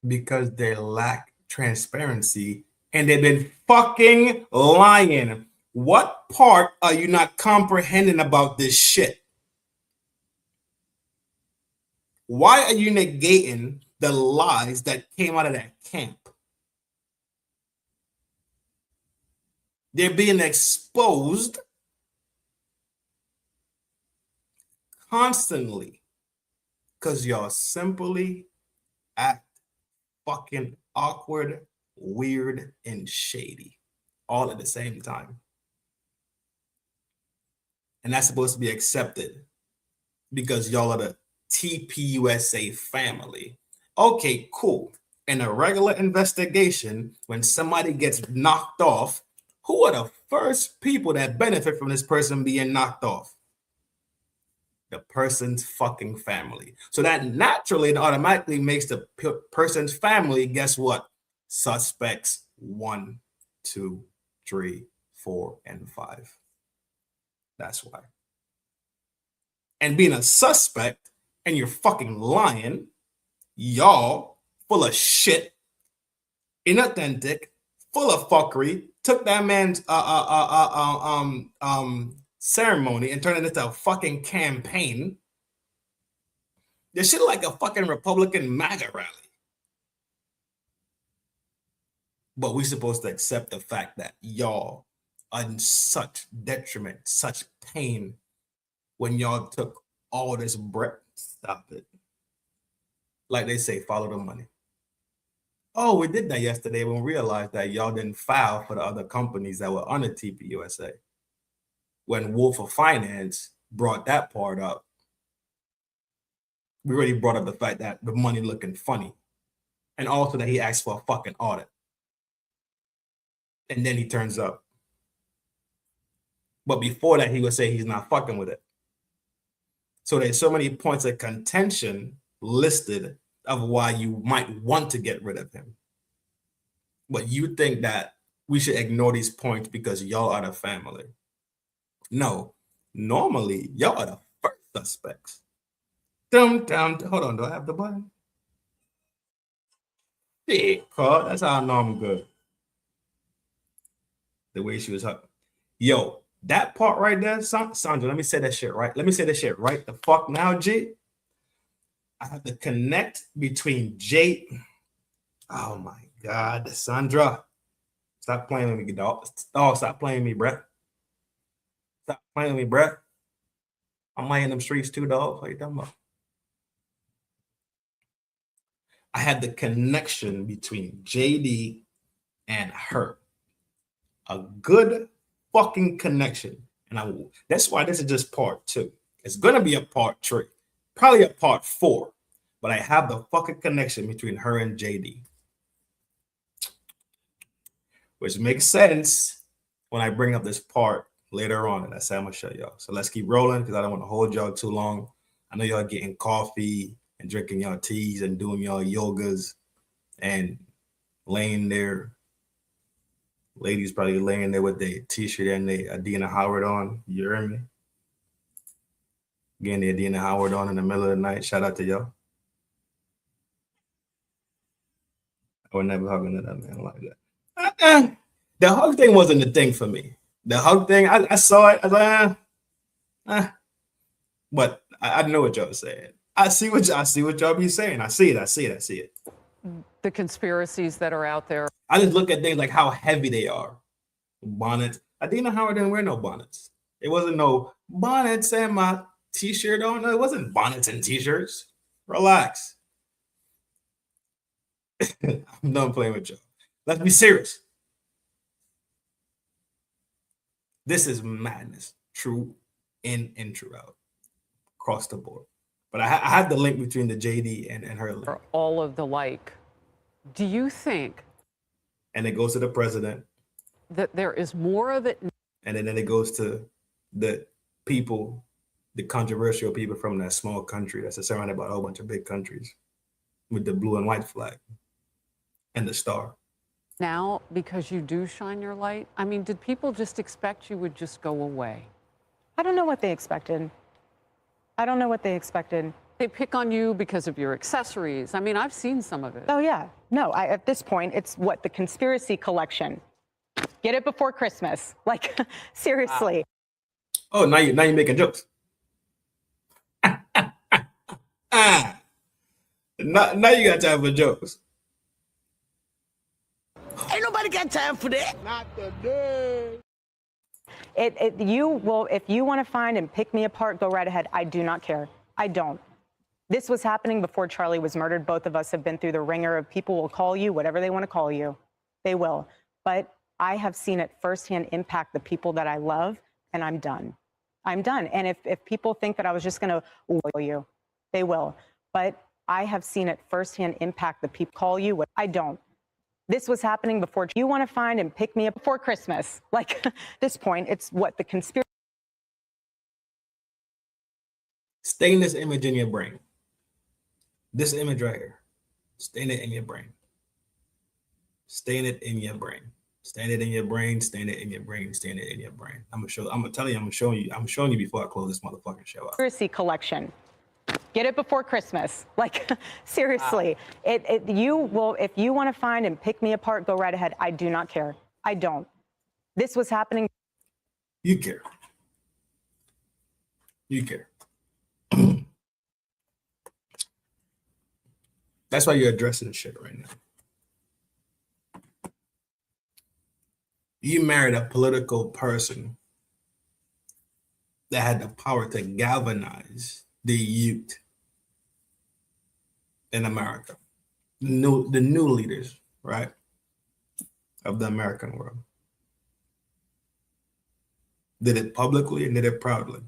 because they lack transparency and they've been fucking lying. What part are you not comprehending about this shit? Why are you negating the lies that came out of that camp? They're being exposed constantly because y'all simply act fucking awkward, weird, and shady all at the same time. And that's supposed to be accepted because y'all are the TPUSA family. Okay, cool. In a regular investigation, when somebody gets knocked off, who are the first people that benefit from this person being knocked off? The person's fucking family. So that naturally and automatically makes the person's family, guess what? Suspects 1, 2, 3, 4, and 5. That's why. And being a suspect and you're fucking lying, y'all full of shit, inauthentic, full of fuckery, took that man's ceremony and turned it into a fucking campaign. This shit like a fucking Republican MAGA rally. But we're supposed to accept the fact that y'all are in such detriment, such pain when y'all took all this bread. Stop it. Like they say, follow the money. Oh, we did that yesterday when we realized that y'all didn't file for the other companies that were under TPUSA. When Wolf of Finance brought that part up, we already brought up the fact that the money looking funny. And also that he asked for a fucking audit. And then he turns up. But before that, he would say he's not fucking with it. So there's so many points of contention listed of why you might want to get rid of him. But you think that we should ignore these points because y'all are the family. No, normally y'all are the first suspects. Hold on, do I have the button? Yeah, Carl, that's how I know I'm good. The way she was up. Yo, that part right there, Sandra, let me say that shit right. Let me say that shit right the fuck now, G. I have to connect between Jay. Oh my God, Sandra. Stop playing with me, dog. Oh, stop playing with me, bruh. Stop playing with me, bruh. I'm out in them streets too, dog. What you talking about? I had the connection between JD and her. A good fucking connection. And that's why this is just part 2. It's going to be a part 3. Probably a part 4. But I have the fucking connection between her and JD. Which makes sense when I bring up this part later on. And that's how I'm going to show y'all. So let's keep rolling because I don't want to hold y'all too long. I know y'all getting coffee and drinking y'all teas and doing y'all yogas and laying there. Ladies probably laying there with their t-shirt and their Adina Howard on. You hear me? Getting the Adina Howard on in the middle of the night. Shout out to y'all. I would never hug another man like that. The hug thing wasn't the thing for me. The hug thing, I saw it. I was like, but I know what y'all saying. I see what y'all be saying. I see it. The conspiracies that are out there. I just look at things like how heavy they are. Bonnets. Adina Howard didn't wear no bonnets. It wasn't no bonnets and my t-shirt on. No, it wasn't bonnets and t-shirts. Relax. I'm done playing with y'all. Let's be serious. This is madness. True in and true out. Across the board. But I had the link between the JD and her link. For all of the like. Do you think? And it goes to the president. That there is more of it. And then it goes to the people, the controversial people from that small country that's surrounded by a whole bunch of big countries with the blue and white flag and the star. Now, because you do shine your light? I mean, did people just expect you would just go away? I don't know what they expected. They pick on you because of your accessories. I mean, I've seen some of it. Oh, yeah. No, at this point, it's what? The conspiracy collection. Get it before Christmas. Like, seriously. Oh, now you're making jokes. Now you got time for jokes. Ain't nobody got time for that. Not today. If you want to find and pick me apart, go right ahead. I do not care. I don't. This was happening before Charlie was murdered. Both of us have been through the ringer of people will call you whatever they want to call you. They will. But I have seen it firsthand impact the people that I love, and I'm done. I'm done. And if people think that I was just going to will you, they will. But I have seen it firsthand impact the people call you what I don't. This was happening before you want to find and pick me up before Christmas. Like, at this point, it's what? The conspiracy. Stain this image in your brain. This image right here. Stain it in your brain. Stain it in your brain. Stain it in your brain. Stain it in your brain. Stain it in your brain. I'm showing you before I close this motherfucking show out. Conspiracy collection. Get it before Christmas. Like, seriously. If you want to find and pick me apart, go right ahead. I do not care. I don't. This was happening. You care. You care. That's why you're addressing shit right now. You married a political person that had the power to galvanize the youth in America, the new leaders, right, of the American world. Did it publicly and did it proudly.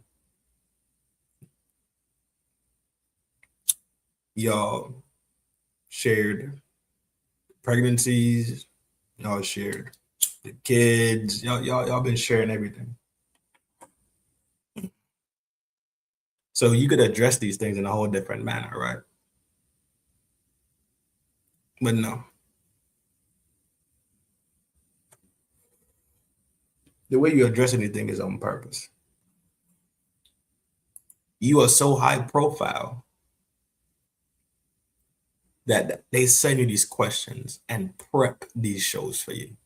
Y'all shared pregnancies, y'all shared the kids, y'all been sharing everything. So you could address these things in a whole different manner, right? But no. The way you address anything is on purpose. You are so high profile that they send you these questions and prep these shows for you.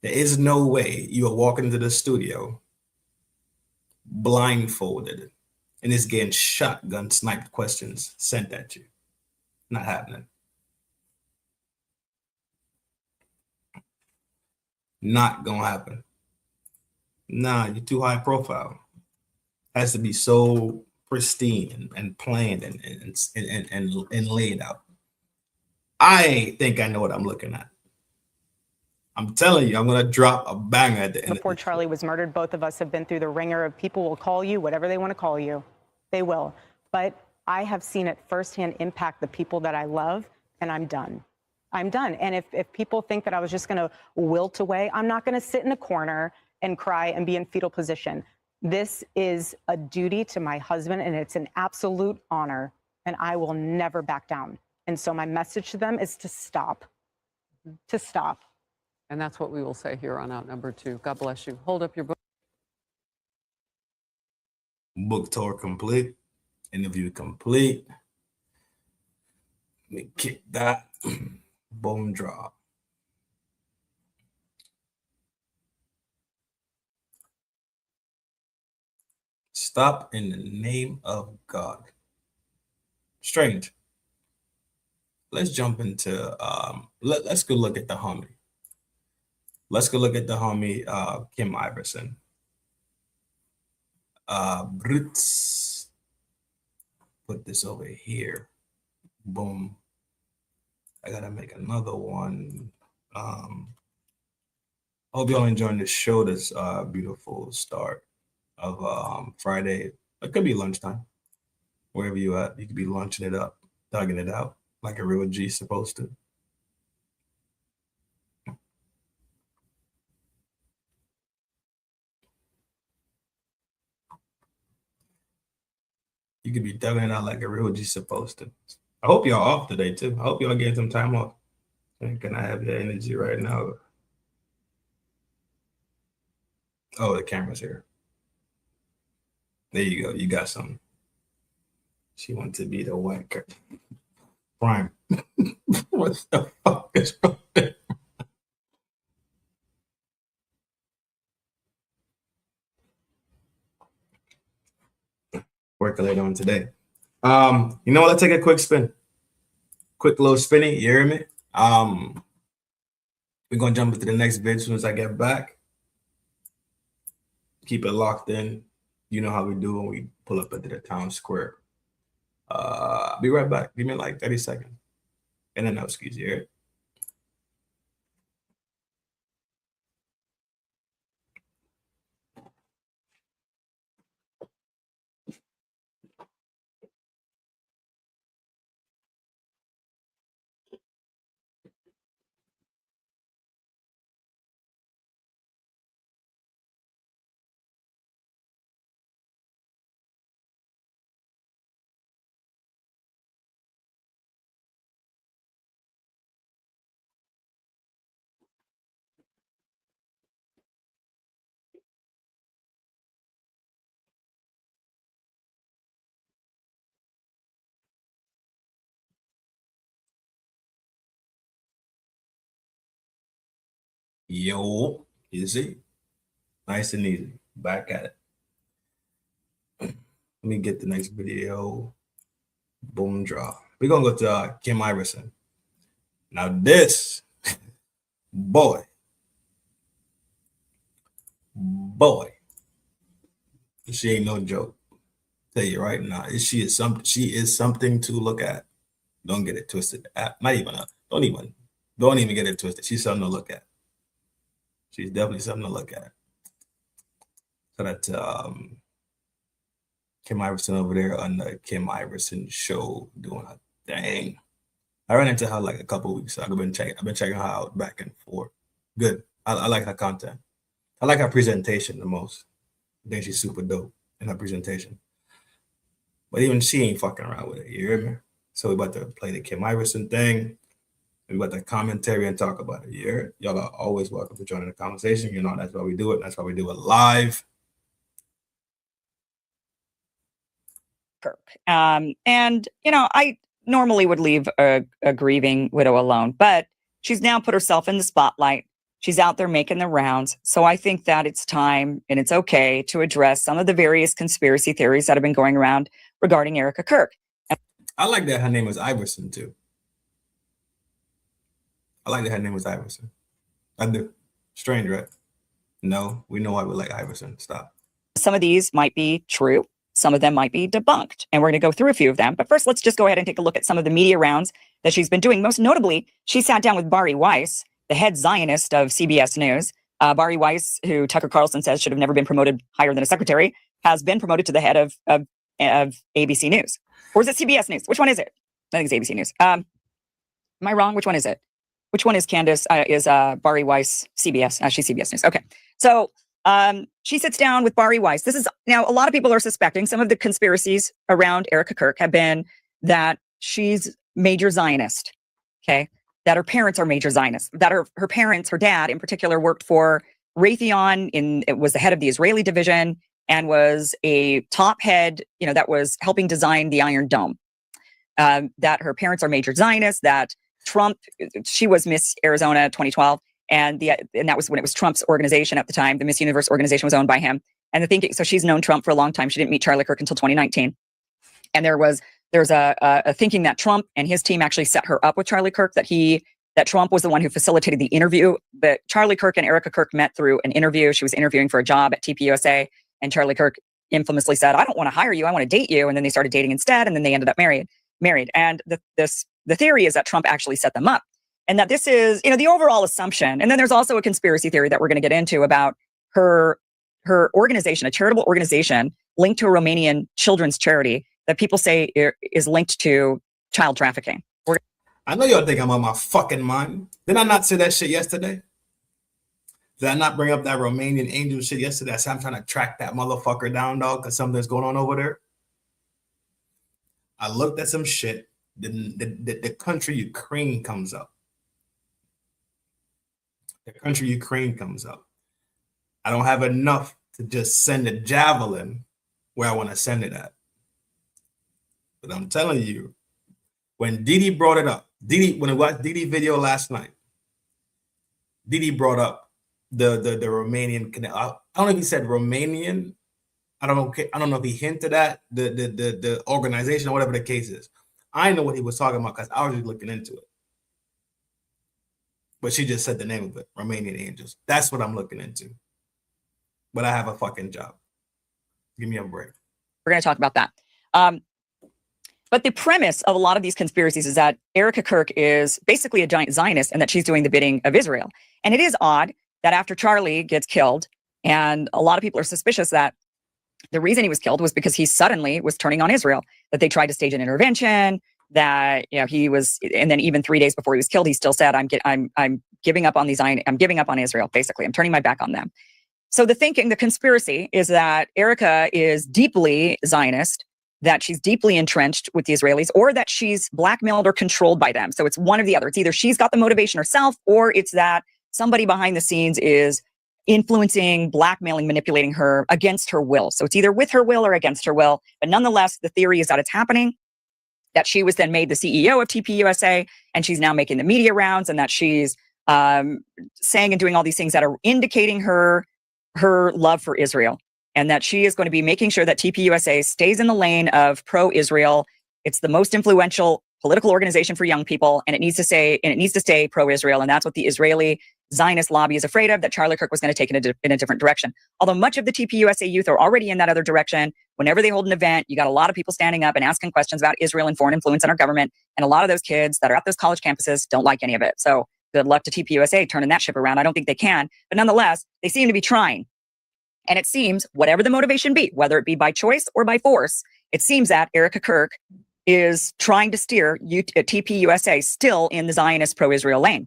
There is no way you are walking into the studio blindfolded and it's getting shotgun sniped questions sent at you. Not happening. Not gonna happen. Nah, you're too high profile. Has to be so pristine and planned and laid out. I think I know what I'm looking at. I'm telling you, I'm going to drop a banger at the end. Before Charlie was murdered, both of us have been through the ringer of people will call you whatever they want to call you. They will. But I have seen it firsthand impact the people that I love, and I'm done. I'm done. And if people think that I was just going to wilt away, I'm not going to sit in a corner and cry and be in fetal position. This is a duty to my husband, and it's an absolute honor, and I will never back down. And so my message to them is to stop. to stop. And that's what we will say here on Outnumbered 2. God bless you. Hold up your book. Book tour complete. Interview complete. Let me kick that. Boom drop. Stop in the name of God. Strange. Let's jump into let's go look at the homie. Let's go look at the homie Kim Iverson. Brutes. Put this over here. Boom. I gotta make another one. Hope y'all enjoying this show, this beautiful start of Friday. It could be lunchtime. Wherever you at, you could be launching it up, thugging it out like a real G supposed to. You could be thugging it out like a real G supposed to. I hope y'all off today too. I hope y'all get some time off. And can I have your energy right now? Oh, the camera's here. There you go. You got something. She wants to be the white girl. Prime. What the fuck is wrong there? Working later on today. You know what? Let's take a quick spin. Quick little spinny. You hear me? We're gonna jump into the next vid as soon as I get back. Keep it locked in. You know how we do when we pull up into the town square. I'll be right back. Give me like 30 seconds. And then excuse you. Here. Yo, you see? Nice and easy. Back at it. Let me get the next video. Boom drop. We're gonna go to Kim Iverson. Now this boy, she ain't no joke. Tell you right now, she is something to look at. Don't get it twisted. Don't even get it twisted. She's something to look at. She's definitely something to look at. So that's Kim Iverson over there on the Kim Iverson show doing her thing. I ran into her like a couple weeks. I've been checking her out back and forth. Good. I like her content. I like her presentation the most. I think she's super dope in her presentation. But even she ain't fucking around with it. You hear me? So we're about to play the Kim Iverson thing. We're about to commentary and talk about it. You hear it? Y'all are always welcome to join the conversation. You know, that's why we do it. That's why we do it live. Kirk. And, you know, I normally would leave a grieving widow alone, but she's now put herself in the spotlight. She's out there making the rounds. So I think that it's time and it's okay to address some of the various conspiracy theories that have been going around regarding Erica Kirk. I like that her name was Iverson, too. I like that her name was Iverson. I do. Strange, right? No, we know why we like Iverson. Stop. Some of these might be true. Some of them might be debunked. And we're going to go through a few of them. But first, let's just go ahead and take a look at some of the media rounds that she's been doing. Most notably, she sat down with Bari Weiss, the head Zionist of CBS News. Bari Weiss, who Tucker Carlson says should have never been promoted higher than a secretary, has been promoted to the head of ABC News. Or is it CBS News? Which one is it? I think it's ABC News. Am I wrong? Which one is it? Which one is Candace? Is Bari Weiss CBS? She's CBS News. Okay. So she sits down with Bari Weiss. This is now a lot of people are suspecting some of the conspiracies around Erica Kirk have been that she's major Zionist. Okay. that her parents are major Zionists, that her parents, her dad in particular, worked for Raytheon, it was the head of the Israeli division and was a top head, that was helping design the Iron Dome. That her parents are major Zionists, that Trump, she was Miss Arizona 2012, and that was when it was Trump's organization at the time. The Miss Universe organization was owned by him. And so she's known Trump for a long time. She didn't meet Charlie Kirk until 2019. And there's a thinking that Trump and his team actually set her up with Charlie Kirk, that Trump was the one who facilitated the interview. But Charlie Kirk and Erica Kirk met through an interview. She was interviewing for a job at TPUSA, and Charlie Kirk infamously said, "I don't want to hire you, I want to date you." And then they started dating instead, and then they ended up married. And the theory is that Trump actually set them up. And that this is, the overall assumption. And then there's also a conspiracy theory that we're going to get into about her organization, a charitable organization linked to a Romanian children's charity that people say is linked to child trafficking. I know y'all think I'm on my fucking mind. Did I not say that shit yesterday? Did I not bring up that Romanian angel shit yesterday? I said I'm trying to track that motherfucker down, dog, because something's going on over there. I looked at some shit. The country Ukraine comes up. The country Ukraine comes up. I don't have enough to just send a javelin where I want to send it at. But I'm telling you, when Didi brought it up, when I watched Didi video last night, Didi brought up the Romanian. I don't know if he said Romanian. I don't know if he hinted at the organization or whatever the case is. I know what he was talking about because I was just looking into it. But she just said the name of it, Romanian Angels. That's what I'm looking into. But I have a fucking job. Give me a break. We're going to talk about that. But the premise of a lot of these conspiracies is that Erica Kirk is basically a giant Zionist and that she's doing the bidding of Israel. And it is odd that after Charlie gets killed, and a lot of people are suspicious that the reason he was killed was because he suddenly was turning on Israel, that they tried to stage an intervention, that he was, and then even 3 days before he was killed, he still said, I'm giving up on I'm giving up on Israel, basically. I'm turning my back on them. So the conspiracy is that Erica is deeply Zionist, that she's deeply entrenched with the Israelis, or that she's blackmailed or controlled by them. So it's one or the other. It's either she's got the motivation herself, or it's that somebody behind the scenes is influencing, blackmailing, manipulating her against her will. So it's either with her will or against her will. But nonetheless, the theory is that it's happening, that she was then made the CEO of TPUSA, and she's now making the media rounds, and that she's saying and doing all these things that are indicating her love for Israel, and that she is going to be making sure that TPUSA stays in the lane of pro-Israel. It's the most influential political organization for young people, and it needs to stay pro-Israel. And that's what the Israeli Zionist lobby is afraid of, that Charlie Kirk was going to take in a different direction. Although much of the TPUSA youth are already in that other direction. Whenever they hold an event, you got a lot of people standing up and asking questions about Israel and foreign influence in our government. And a lot of those kids that are at those college campuses don't like any of it. So good luck to TPUSA turning that ship around. I don't think they can. But nonetheless, they seem to be trying. And it seems, whatever the motivation be, whether it be by choice or by force, it seems that Erica Kirk is trying to steer TPUSA still in the Zionist pro-Israel lane.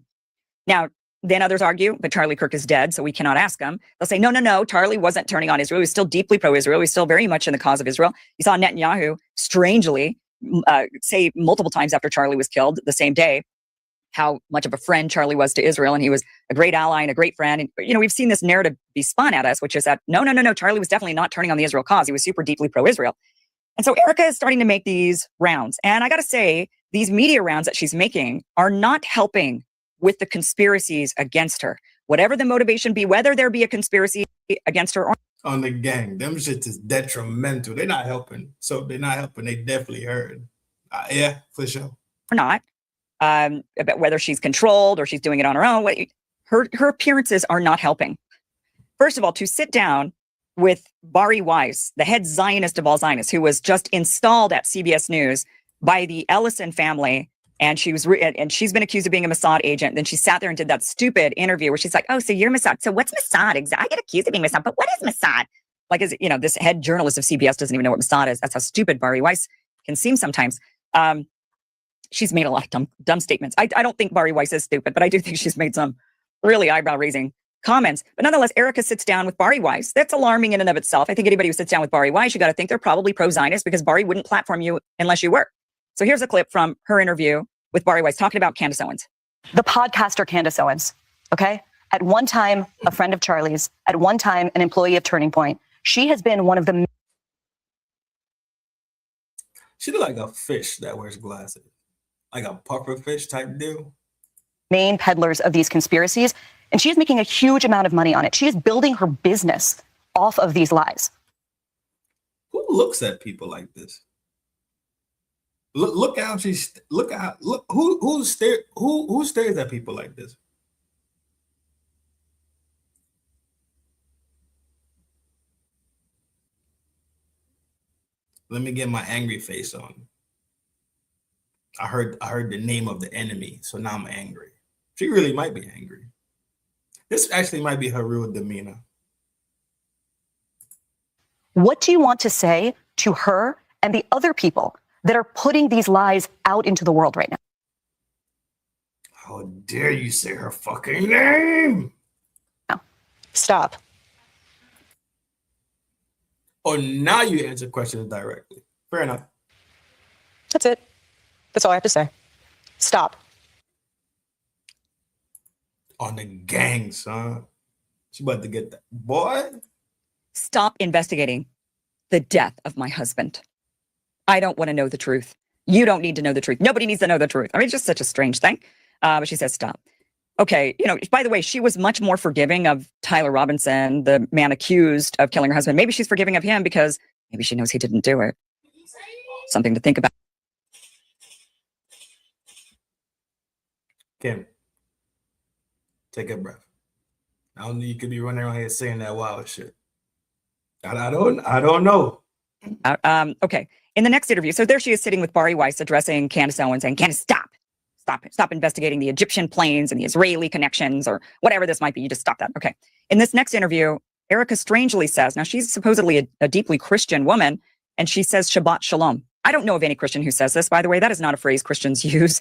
Now, then others argue, but Charlie Kirk is dead, so we cannot ask him. They'll say, no, Charlie wasn't turning on Israel. He was still deeply pro-Israel. He was still very much in the cause of Israel. You saw Netanyahu strangely say multiple times after Charlie was killed the same day how much of a friend Charlie was to Israel, and he was a great ally and a great friend. And, we've seen this narrative be spun at us, which is that, no, Charlie was definitely not turning on the Israel cause. He was super deeply pro-Israel. And so Erica is starting to make these rounds. And I got to say, these media rounds that she's making are not helping with the conspiracies against her. Whatever the motivation be, whether there be a conspiracy against her or on the gang, them shit is detrimental. They're not helping. So they're not helping. They definitely heard. Yeah, for sure. Or not. About whether she's controlled or she's doing it on her own. Her appearances are not helping. First of all, to sit down with Bari Weiss, the head Zionist of all Zionists, who was just installed at CBS News by the Ellison family, and she's been accused of being a Mossad agent. Then she sat there and did that stupid interview where she's like, "Oh, so you're Mossad? So what's Mossad? Exactly? I get accused of being Mossad, but what is Mossad?" Like, this head journalist of CBS doesn't even know what Mossad is. That's how stupid Bari Weiss can seem sometimes. She's made a lot of dumb statements. I don't think Bari Weiss is stupid, but I do think she's made some really eyebrow-raising comments. But nonetheless, Erica sits down with Bari Weiss. That's alarming in and of itself. I think anybody who sits down with Bari Weiss, you got to think they're probably pro-Zionist, because Bari wouldn't platform you unless you were. So here's a clip from her interview with Bari Weiss talking about Candace Owens. The podcaster Candace Owens, okay? At one time, a friend of Charlie's, at one time, an employee of Turning Point. She has been one of the... She look like a fish that wears glasses. Like a puffer fish type deal. Main peddlers of these conspiracies, and she is making a huge amount of money on it. She is building her business off of these lies. Who looks at people like this? Look how she's who stares at people like this? Let me get my angry face on. I heard the name of the enemy, so now I'm angry. She really might be angry. This actually might be her real demeanor. What do you want to say to her and the other people that are putting these lies out into the world right now? How dare you say her fucking name? No. Stop. Oh, now you answer questions directly. Fair enough. That's it. That's all I have to say. Stop. On the gang, son. She about to get that. Boy. Stop investigating the death of my husband. I don't want to know the truth. You don't need to know the truth. Nobody needs to know the truth. I mean, it's just such a strange thing. But she says, stop. Okay, by the way, she was much more forgiving of Tyler Robinson, the man accused of killing her husband. Maybe she's forgiving of him because maybe she knows he didn't do it. Something to think about. Kim, take a breath. I don't know, you could be running around here saying that wild shit. I don't know. Okay. In the next interview, so there she is sitting with Bari Weiss addressing Candace Owens saying, Candace, stop investigating the Egyptian planes and the Israeli connections or whatever this might be. You just stop that. Okay. In this next interview, Erica strangely says, now she's supposedly a deeply Christian woman, and she says Shabbat Shalom. I don't know of any Christian who says this, by the way. That is not a phrase Christians use,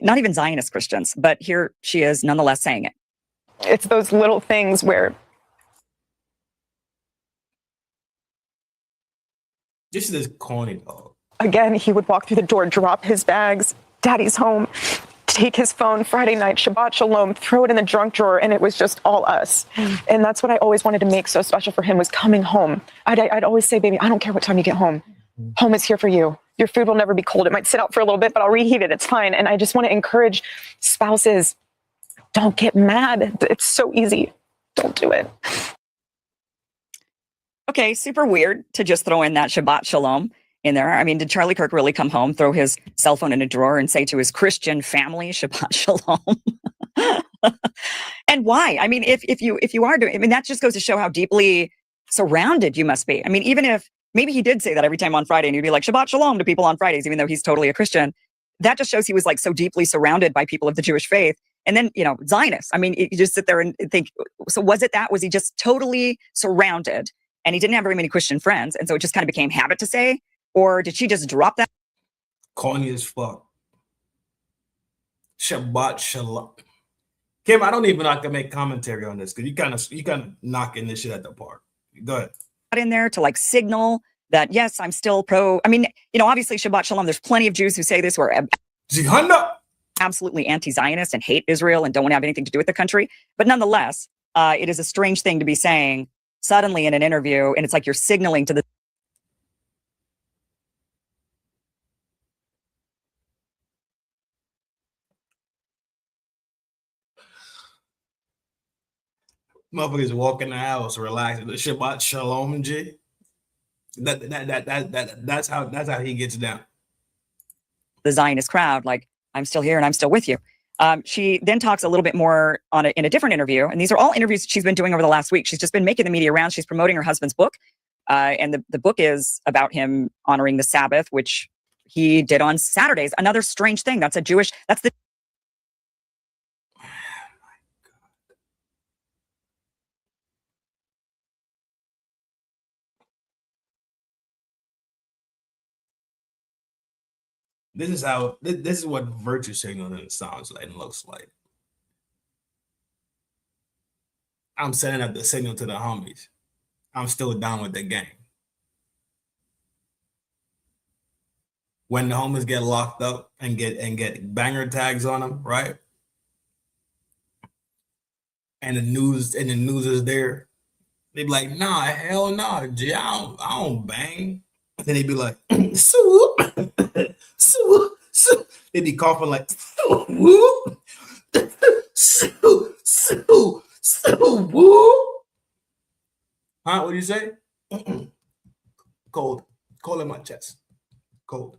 not even Zionist Christians, but here she is nonetheless saying it. It's those little things where... This is corny, dog. Again, he would walk through the door, drop his bags, daddy's home, take his phone Friday night, Shabbat Shalom, throw it in the junk drawer, and it was just all us. And that's what I always wanted to make so special for him, was coming home. I'd always say, baby, I don't care what time you get home. Home is here for you. Your food will never be cold. It might sit out for a little bit, but I'll reheat it. It's fine. And I just want to encourage spouses, don't get mad. It's so easy. Don't do it. Okay, super weird to just throw in that Shabbat Shalom in there. I mean, did Charlie Kirk really come home, throw his cell phone in a drawer and say to his Christian family, Shabbat Shalom? And why? I mean, if you are doing, I mean, that just goes to show how deeply surrounded you must be. I mean, even if maybe he did say that every time on Friday and he'd be like Shabbat Shalom to people on Fridays, even though he's totally a Christian, that just shows he was like so deeply surrounded by people of the Jewish faith. And then, Zionists. I mean, you just sit there and think, so was it that? Was he just totally surrounded and he didn't have very many Christian friends? And so it just kind of became habit to say, or did she just drop that? Corny as fuck. Shabbat Shalom. Kim, I don't even have to make commentary on this because you kind of knocking this shit at the park. Go ahead. In there to like signal that, yes, I'm still pro. I mean, obviously Shabbat Shalom, there's plenty of Jews who say this who are absolutely anti-Zionist and hate Israel and don't want to have anything to do with the country. But nonetheless, it is a strange thing to be saying suddenly in an interview, and it's like you're signaling to the motherfuckers walk in the house, relax, Shabbat Shalom, G. That's how he gets down. The Zionist crowd, like, I'm still here and I'm still with you. She then talks a little bit more in a different interview, and these are all interviews she's been doing over the last week. She's just been making the media rounds. She's promoting her husband's book, and the book is about him honoring the Sabbath, which he did on Saturdays. Another strange thing. That's the This is what virtue signaling sounds like and looks like. I'm sending up the signal to the homies. I'm still down with the gang. When the homies get locked up and get banger tags on them, right? and the news is there, they be like, nah, hell nah, G, I don't bang. And then they be like, swoop, swoop, swoop. They be coughing like, swoop, swoop, swoop, swoop. Huh? What do you say? Cold in my chest, cold.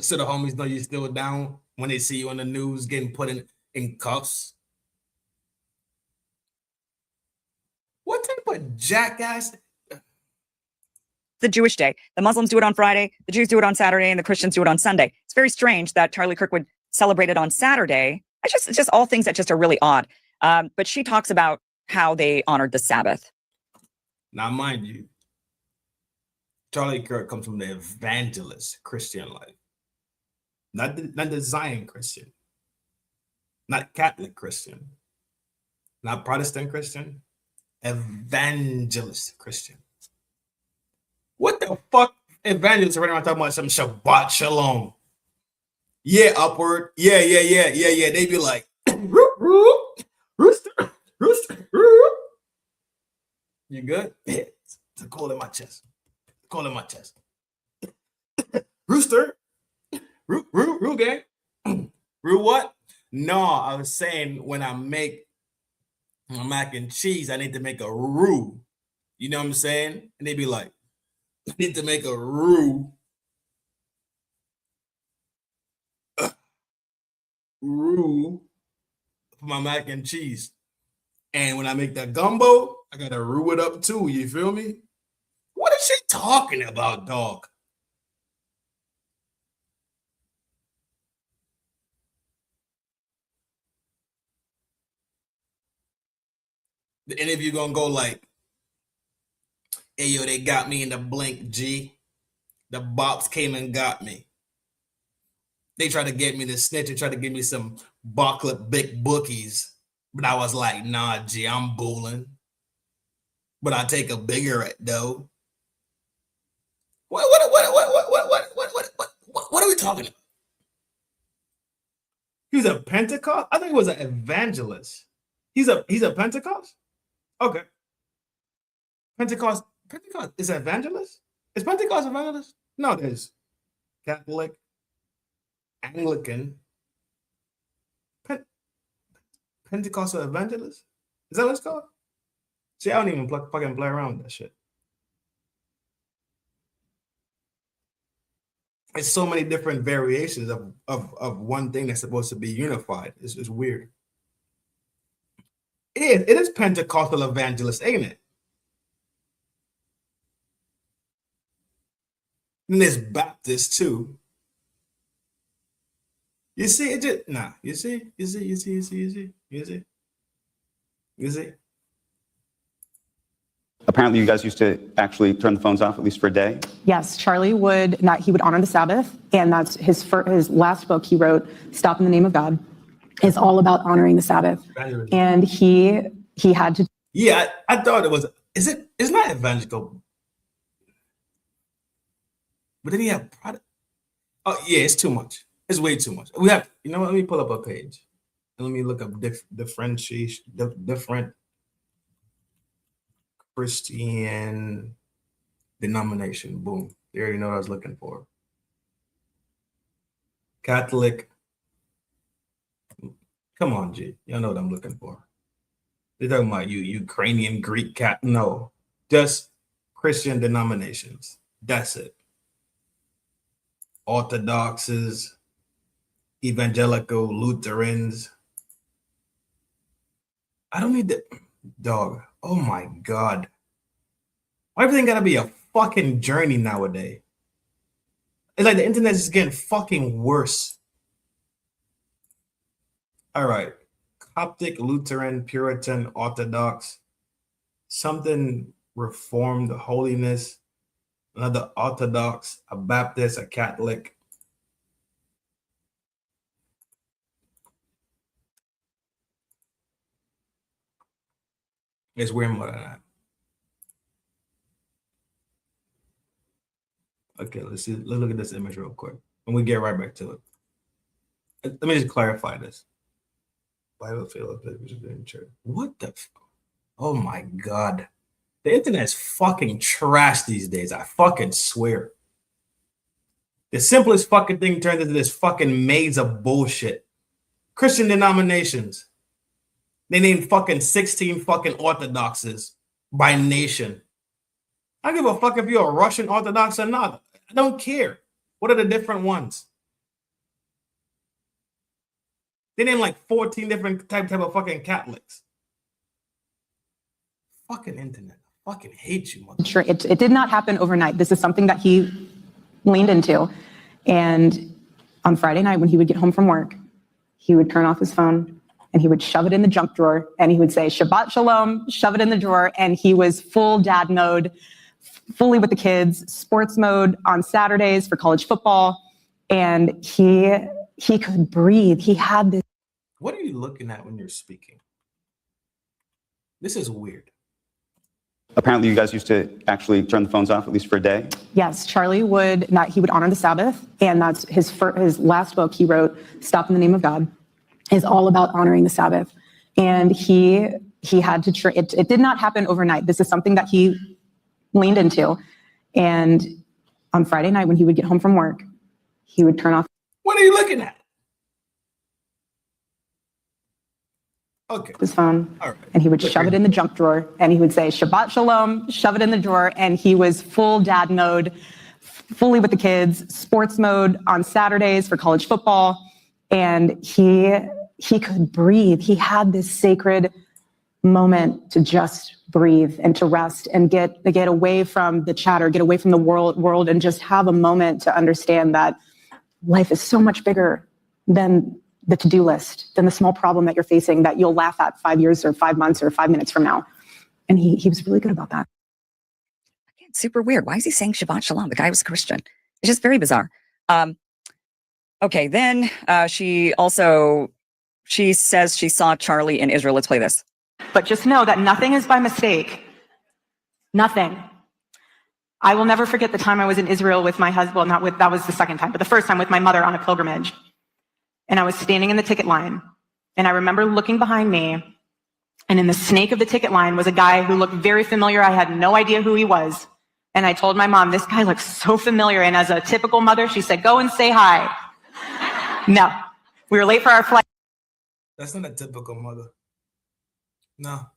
So the homies know you're still down when they see you on the news getting put in cuffs. What type of jackass? The Jewish day. The Muslims do it on Friday, the Jews do it on Saturday, and the Christians do it on Sunday. It's very strange that Charlie Kirk would celebrate it on Saturday. It's just all things that just are really odd. But she talks about how they honored the Sabbath. Now, mind you, Charlie Kirk comes from the evangelist Christian life. Not the Zion Christian, not Catholic Christian, not Protestant Christian, evangelist Christian. What the fuck? Evangelists are running around talking about some Shabbat Shalom. Yeah, upward. Yeah. They be like, rooster. You good? Yeah. It's a cold in my chest. Rooster. Roo gang. Roo what? No, I was saying when I make my mac and cheese, I need to make a roux. You know what I'm saying? And they be like, I need to make a roux. Roux for my mac and cheese. And when I make that gumbo, I gotta roux it up too. You feel me? What is she talking about, dog? The interview gonna go like, hey yo, they got me in the blink, G. The bops came and got me. They tried to get me to snitch and tried to give me some bocklet big bookies. But I was like, nah, G, I'm bulling. But I take a bigger though. What are we talking about? He's a Pentecost? I think he was an evangelist. He's a Pentecost? Okay. Pentecost is an evangelist? Is Pentecost evangelist? No, it is. Catholic, Anglican, Pentecostal evangelist? Is that what it's called? See, I don't even fucking play around with that shit. It's so many different variations of one thing that's supposed to be unified. It's weird. It is Pentecostal evangelist, ain't it? And there's Baptist too. You see, it just nah. You see. Apparently, you guys used to actually turn the phones off, at least for a day. Yes, Charlie would not. He would honor the Sabbath, and that's his last book he wrote, "Stop in the Name of God," is all about honoring the Sabbath. And he had to. Yeah, I thought it was. It's not evangelical. But then he have product. Oh yeah, it's too much. It's way too much. We have. You know what? Let me pull up a page and let me look up different Christian denomination. Boom. You already know what I was looking for. Catholic. Come on, G. Y'all know what I'm looking for. They're talking about Ukrainian Greek cat. No, just Christian denominations. That's it. Orthodoxes, evangelical, Lutherans. I don't need the dog. Oh my God. Why everything gotta be a fucking journey nowadays? It's like the internet is getting fucking worse. All right. Coptic, Lutheran, Puritan, Orthodox, something Reformed, holiness, another Orthodox, a Baptist, a Catholic. It's way more than that. Okay, let's look at this image real quick, and we get right back to it. Let me just clarify this. Bible field in church. What the? Oh my God. The internet is fucking trash these days. I fucking swear. The simplest fucking thing turned into this fucking maze of bullshit. Christian denominations. They named fucking 16 fucking Orthodoxes by nation. I don't give a fuck if you're a Russian Orthodox or not. I don't care. What are the different ones? They named like 14 different type of fucking Catholics. Fucking internet. I fucking hate you, mother. Sure, it did not happen overnight. This is something that he leaned into. And on Friday night, when he would get home from work, he would turn off his phone and he would shove it in the junk drawer and he would say, Shabbat Shalom, shove it in the drawer. And he was full dad mode, fully with the kids, sports mode on Saturdays for college football. And he could breathe. He had this. What are you looking at when you're speaking? This is weird. Apparently, you guys used to actually turn the phones off, at least for a day. Yes, Charlie would not. He would honor the Sabbath, and that's his last book he wrote, "Stop in the Name of God," is all about honoring the Sabbath. And he had to. It did not happen overnight. This is something that he leaned into. And on Friday night, when he would get home from work, he would turn off. What are you looking at? Okay. His phone, all right. And he would shove it in the junk drawer, and he would say, Shabbat Shalom, shove it in the drawer, and he was full dad mode, fully with the kids, sports mode on Saturdays for college football, and he could breathe. He had this sacred moment to just breathe and to rest and get away from the chatter, get away from the world, and just have a moment to understand that life is so much bigger than the to-do list, than the small problem that you're facing that you'll laugh at 5 years or 5 months or 5 minutes from now. And he was really good about that. Again, super weird. Why is he saying Shabbat Shalom? The guy was a Christian. It's just very bizarre. Okay, then she says she saw Charlie in Israel. Let's play this. But just know that nothing is by mistake. Nothing. I will never forget the time I was in Israel with my husband. That was the second time, but the first time with my mother on a pilgrimage. And I was standing in the ticket line, and I remember looking behind me, and in the snake of the ticket line was a guy who looked very familiar. I had no idea who he was. And I told my mom, this guy looks so familiar. And as a typical mother, she said, go and say hi. No, we were late for our flight. That's not a typical mother. No.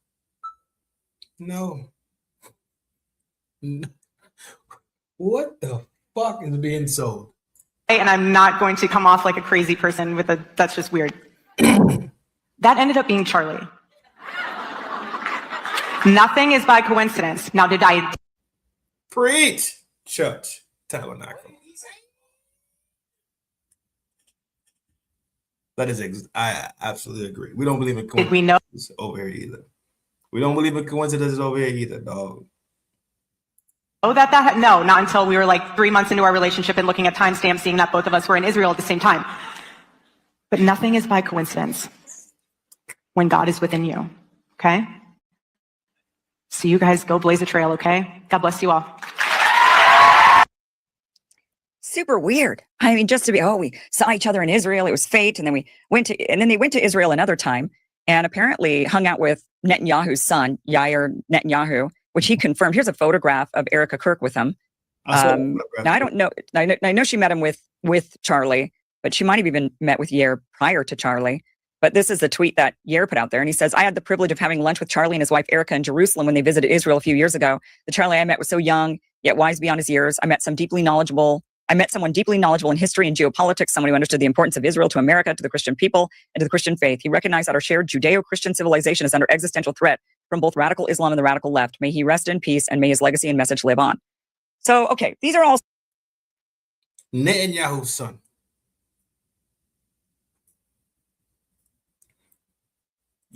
No. What the fuck is being sold? And I'm not going to come off like a crazy person that's just weird. That ended up being Charlie. Nothing is by coincidence. Now, did I preach? Church, tabernacle. That is, I absolutely agree. We don't believe in coincidences. We know over here either. We don't believe in coincidences over here either, dog. Oh, no, not until we were like 3 months into our relationship and looking at timestamps, seeing that both of us were in Israel at the same time. But nothing is by coincidence when God is within you, okay? So you guys go blaze a trail, okay? God bless you all. Super weird. I mean, just to be, we saw each other in Israel. It was fate. And then they went to Israel another time and apparently hung out with Netanyahu's son, Yair Netanyahu, which he confirmed. Here's a photograph of Erica Kirk with him. Now I don't know. I know she met him with Charlie, but she might have even met with Yair prior to Charlie. But this is the tweet that Yair put out there. And he says, I had the privilege of having lunch with Charlie and his wife, Erica, in Jerusalem when they visited Israel a few years ago. The Charlie I met was so young, yet wise beyond his years. I met someone deeply knowledgeable in history and geopolitics, someone who understood the importance of Israel to America, to the Christian people, and to the Christian faith. He recognized that our shared Judeo-Christian civilization is under existential threat from both radical Islam and the radical left. May he rest in peace and may his legacy and message live on. So, okay, these are all Netanyahu's son.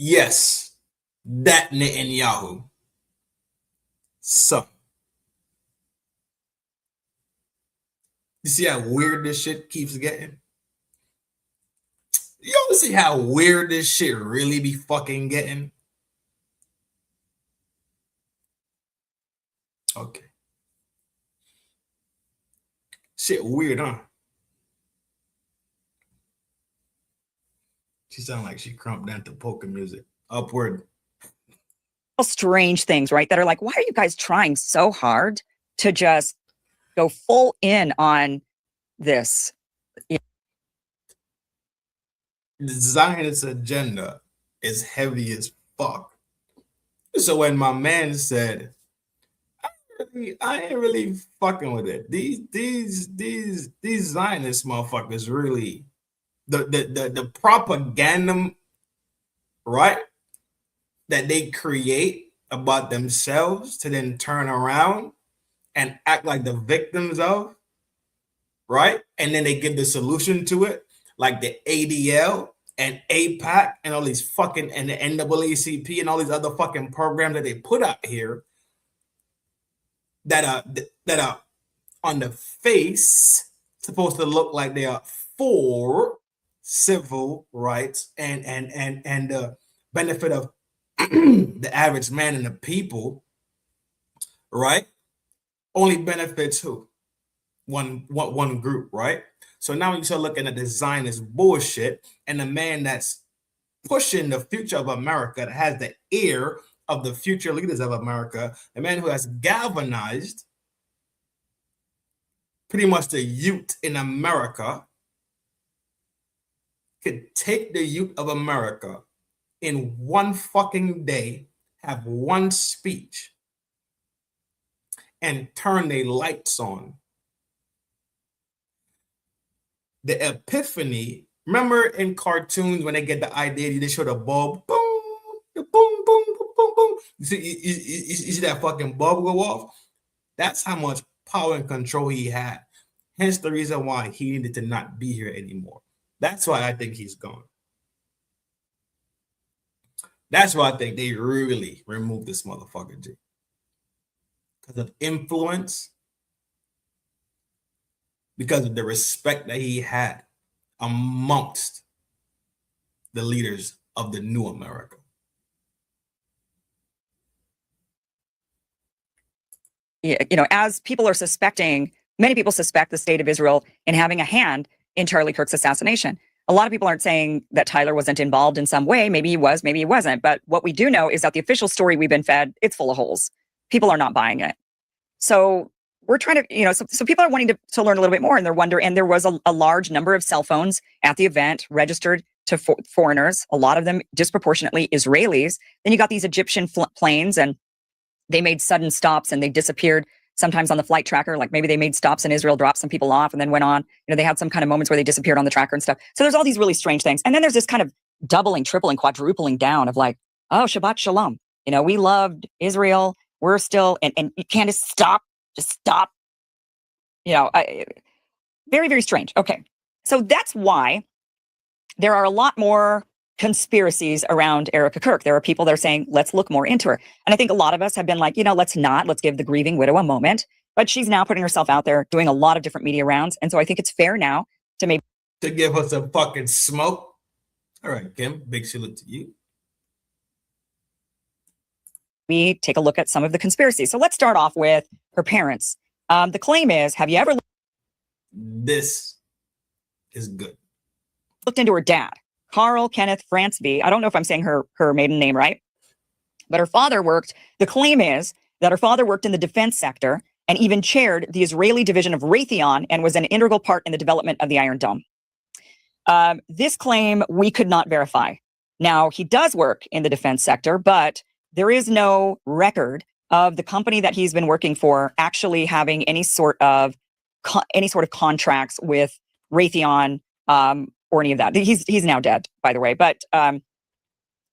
Yes, that Netanyahu son. You see how weird this shit keeps getting? You ever see how weird this shit really be fucking getting? Okay. Shit weird, huh? She sounded like she crumped down to polka music. Upward. Strange things, right? That are like, why are you guys trying so hard to just go full in on this? The Zionist agenda is heavy as fuck. So when my man said, I ain't really fucking with it. These Zionist motherfuckers really the propaganda, right, that they create about themselves to then turn around and act like the victims of, right? And then they give the solution to it, like the ADL and APAC and all these fucking, and the NAACP and all these other fucking programs that they put out here that are on the face supposed to look like they are for civil rights and the benefit of the average man and the people, right? Only benefits who? One group, right? So now you start looking at the Zionist bullshit and the man that's pushing the future of America, that has the ear of the future leaders of America, the man who has galvanized pretty much the youth in America, could take the youth of America in one fucking day, have one speech, and turn their lights on. The epiphany, remember in cartoons when they get the idea, they show the bulb, boom, boom, boom, boom, boom, boom. You see that fucking bulb go off? That's how much power and control he had. Hence the reason why he needed to not be here anymore. That's why I think he's gone. That's why I think they really removed this motherfucker, G. Because of influence, because of the respect that he had amongst the leaders of the new America. You know, as people are suspecting, many people suspect the state of Israel in having a hand in Charlie Kirk's assassination. A lot of people aren't saying that Tyler wasn't involved in some way. Maybe he was, maybe he wasn't. But what we do know is that the official story we've been fed, it's full of holes. People are not buying it. So we're trying to, you know, so people are wanting to learn a little bit more, and they're wondering, and there was a large number of cell phones at the event registered to foreigners, a lot of them disproportionately Israelis. Then you got these Egyptian planes, and they made sudden stops and they disappeared sometimes on the flight tracker. Like maybe they made stops in Israel, dropped some people off, and then went on. You know, they had some kind of moments where they disappeared on the tracker and stuff. So there's all these really strange things. And then there's this kind of doubling, tripling, quadrupling down of like, oh, Shabbat Shalom. You know, we loved Israel. We're still, and you can't just stop. Just stop. You know, very, very strange. Okay. So that's why there are a lot more conspiracies around Erica Kirk. There are people that are saying, let's look more into her. And I think a lot of us have been like, you know, let's give the grieving widow a moment. But she's now putting herself out there, doing a lot of different media rounds. And so I think it's fair now to maybe to give us some fucking smoke. All right, Kim, big salute to you. We take a look at some of the conspiracies. So let's start off with her parents. The claim is, have you ever this is good. Looked into her dad, Carl Kenneth Franceby? I don't know if I'm saying her maiden name right, but her father worked. The claim is that her father worked in the defense sector and even chaired the Israeli division of Raytheon and was an integral part in the development of the Iron Dome. This claim we could not verify. Now, he does work in the defense sector, but there is no record of the company that he's been working for actually having any sort of contracts with Raytheon or any of that. He's now dead, by the way. But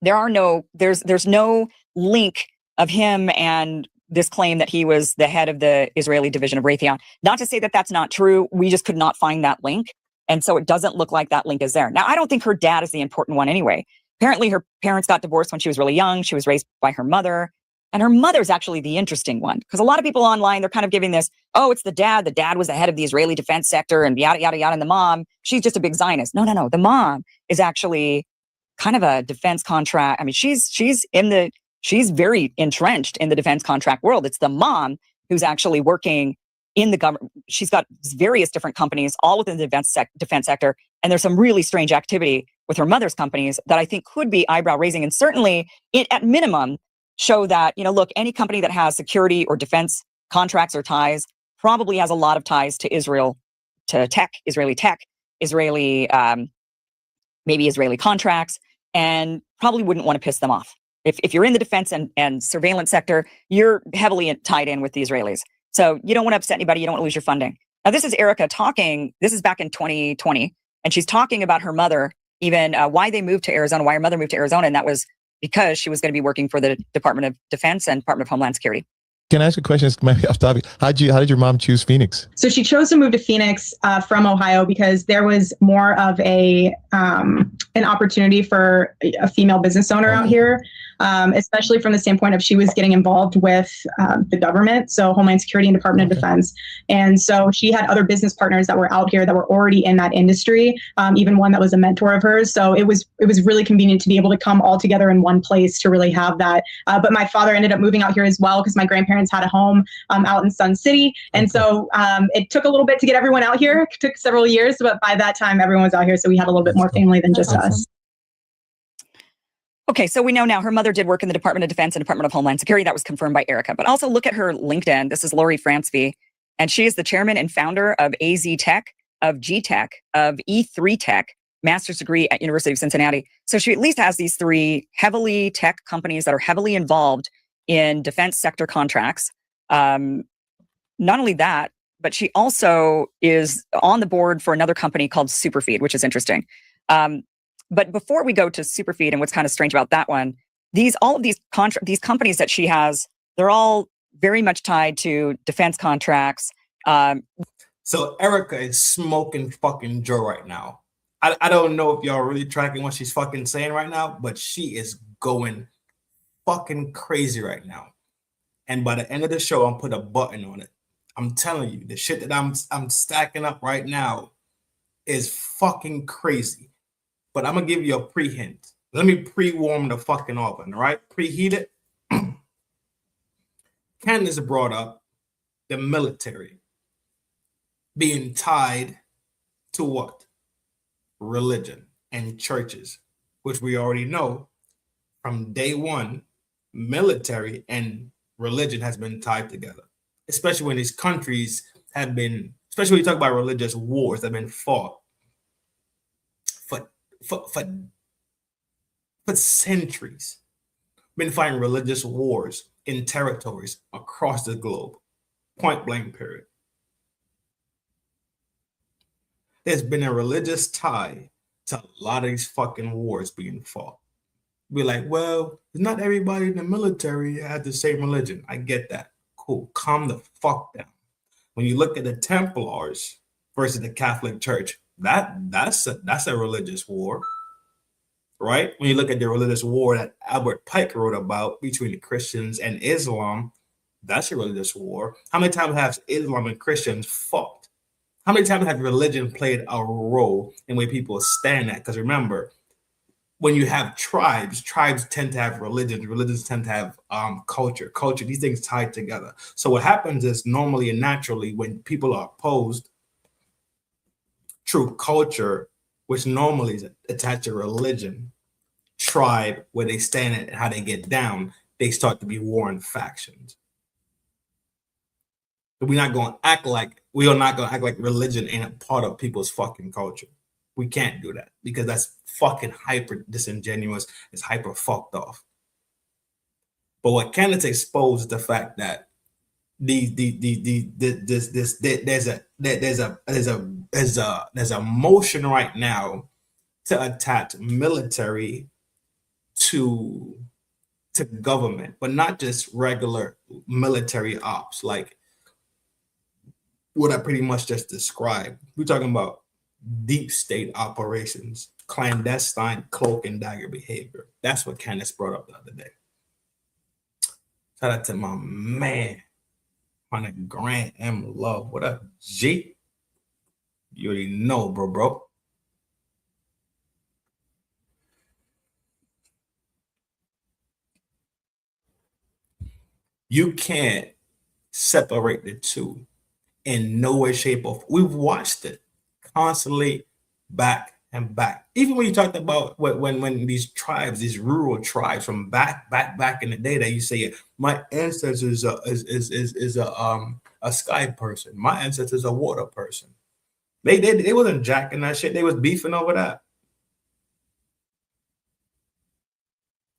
there's no link of him and this claim that he was the head of the Israeli division of Raytheon. Not to say that that's not true. We just could not find that link. And so it doesn't look like that link is there. Now, I don't think her dad is the important one anyway. Apparently, her parents got divorced when she was really young. She was raised by her mother. And her mother's actually the interesting one. Because a lot of people online, they're kind of giving this, oh, it's the dad. The dad was the head of the Israeli defense sector and yada, yada, yada. And the mom, she's just a big Zionist. No. The mom is actually kind of a defense contract. I mean, she's very entrenched in the defense contract world. It's the mom who's actually working in the government. She's got various different companies, all within the defense sector. And there's some really strange activity with her mother's companies that I think could be eyebrow raising. And certainly, it at minimum, show that, look, any company that has security or defense contracts or ties probably has a lot of ties to Israel, to Israeli tech, Israeli, maybe Israeli contracts, and probably wouldn't want to piss them off. If you're in the defense and surveillance sector, you're heavily tied in with the Israelis. So you don't want to upset anybody. You don't want to lose your funding. Now, this is Erica talking. This is back in 2020. And she's talking about her mother, even why they moved to Arizona, why her mother moved to Arizona. And that was because she was going to be working for the Department of Defense and Department of Homeland Security. Can I ask a question? It's maybe off topic. How did your mom choose Phoenix? So she chose to move to Phoenix from Ohio because there was more of an opportunity for a female business owner out here, especially from the standpoint of she was getting involved with the government, so Homeland Security and Department of Defense. And so she had other business partners that were out here that were already in that industry, even one that was a mentor of hers. So it was really convenient to be able to come all together in one place to really have that. But my father ended up moving out here as well because my grandparents had a home out in Sun City. And so it took a little bit to get everyone out here. It took several years, but by that time, everyone was out here. So we had a little bit more family than just us. Okay, so we know now her mother did work in the Department of Defense and Department of Homeland Security. That was confirmed by Erica. But also look at her LinkedIn. This is Lori Franceby, and she is the chairman and founder of AZ Tech, of G Tech, of E3 Tech, master's degree at University of Cincinnati. So she at least has these three heavily tech companies that are heavily involved in defense sector contracts. Not only that, but she also is on the board for another company called Superfeed, which is interesting. But before we go to Superfeed and what's kind of strange about that one, all of these companies that she has, they're all very much tied to defense contracts. So Erica is smoking fucking Joe right now. I don't know if y'all are really tracking what she's fucking saying right now, but she is going fucking crazy right now. And by the end of the show, I'm put a button on it. I'm telling you, the shit that I'm stacking up right now is fucking crazy. But I'm gonna give you a pre-hint. Let me pre-warm the fucking oven, all right? Preheat it. Candace brought up the military being tied to what? Religion and churches, which we already know from day one, military and religion has been tied together, especially when these countries have been, especially when you talk about religious wars that have been fought for centuries, been fighting religious wars in territories across the globe, point blank period. There's been a religious tie to a lot of these fucking wars being fought. Be like, well, not everybody in the military has the same religion. I get that. Cool. Calm the fuck down. When you look at the Templars versus the Catholic Church, that's a religious war, right? When you look at the religious war that Albert Pike wrote about between the Christians and Islam, that's a religious war. How many times have Islam and Christians fought? How many times have religion played a role in the way people stand at? Because remember, when you have tribes tend to have religions tend to have culture, these things tied together. So what happens is normally and naturally when people are opposed, true culture, which normally is attached to religion, tribe, where they stand and how they get down, they start to be warring factions. But we're not going to act like religion ain't a part of people's fucking culture. We can't do that because that's fucking hyper disingenuous. It's hyper fucked off. But what Candace exposed is the fact that there's a motion right now to attach military to government, but not just regular military ops like what I pretty much just described. We're talking about deep state operations, clandestine cloak and dagger behavior. That's what Candace brought up the other day. Shout out to my man, my Grant M. Love. What up, G? You already know, bro. You can't separate the two. in no way, shape, or form. We've watched it constantly back and back. Even when you talked about when these tribes, these rural tribes from back in the day, that you say, my ancestors is a sky person, my ancestors a water person. They wasn't jacking that shit. They was beefing over that.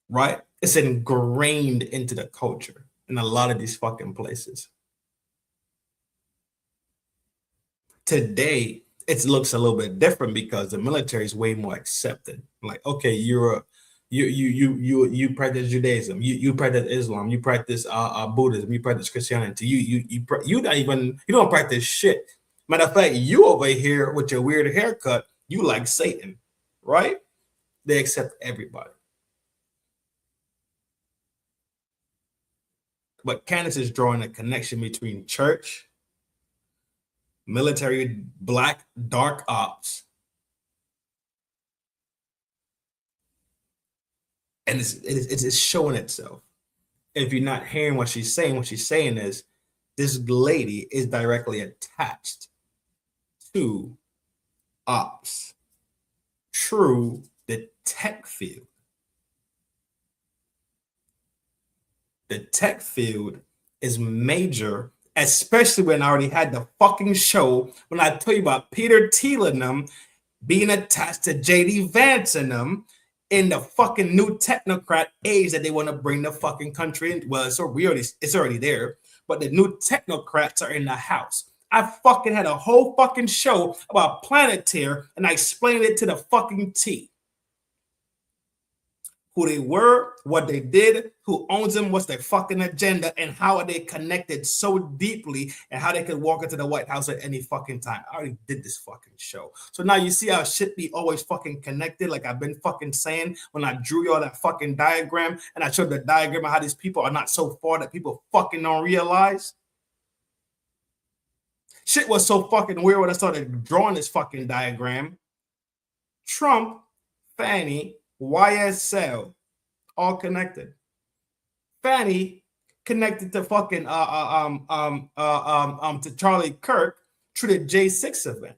Right? It's ingrained into the culture in a lot of these fucking places. Today, it looks a little bit different because the military is way more accepted. Like, okay, you practice Judaism, you practice Islam, you practice Buddhism, you practice Christianity, you don't practice shit. Matter of fact, you over here with your weird haircut, you like Satan, right? They accept everybody. But Candace is drawing a connection between church, military, black, dark ops, and it's showing itself. If you're not hearing what she's saying is this lady is directly attached to ops through the tech field. The tech field is major, especially when I already had the fucking show when I tell you about Peter Thiel and them being attached to JD Vance and them in the fucking new technocrat age that they want to bring the fucking country in. Well, it's already there, but the new technocrats are in the house. I fucking had a whole fucking show about Planeteer and I explained it to the fucking T. Who they were, what they did, who owns them, what's their fucking agenda, and how are they connected so deeply, and how they could walk into the White House at any fucking time. I already did this fucking show. So now you see how shit be always fucking connected, like I've been fucking saying when I drew y'all that fucking diagram, and I showed the diagram of how these people are not so far that people fucking don't realize. Shit was so fucking weird when I started drawing this fucking diagram. Trump, Fannie, YSL, all connected. Fannie connected to fucking to Charlie Kirk through the J6 event.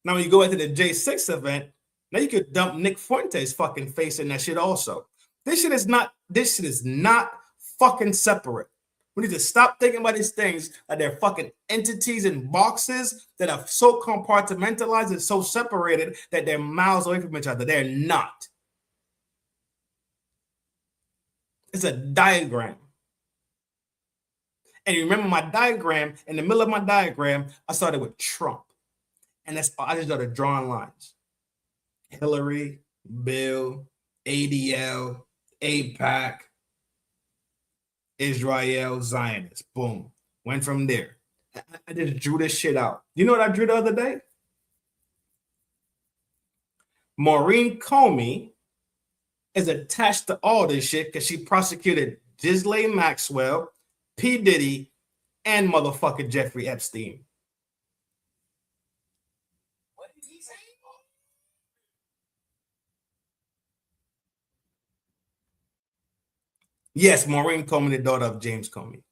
Now when you go into the J6 event, now you could dump Nick Fuentes' fucking face in that shit also. This shit is not fucking separate. We need to stop thinking about these things like they're fucking entities in boxes that are so compartmentalized and so separated that they're miles away from each other. They're not. It's a diagram. And you remember my diagram, in the middle of my diagram, I started with Trump. And I just started drawing lines. Hillary, Bill, ADL, AIPAC, Israel, Zionist. Boom. Went from there. I just drew this shit out. You know what I drew the other day? Maureen Comey is attached to all this shit because she prosecuted Ghislaine Maxwell, P. Diddy, and motherfucking Jeffrey Epstein. What did he say? Yes, Maureen Comey, the daughter of James Comey.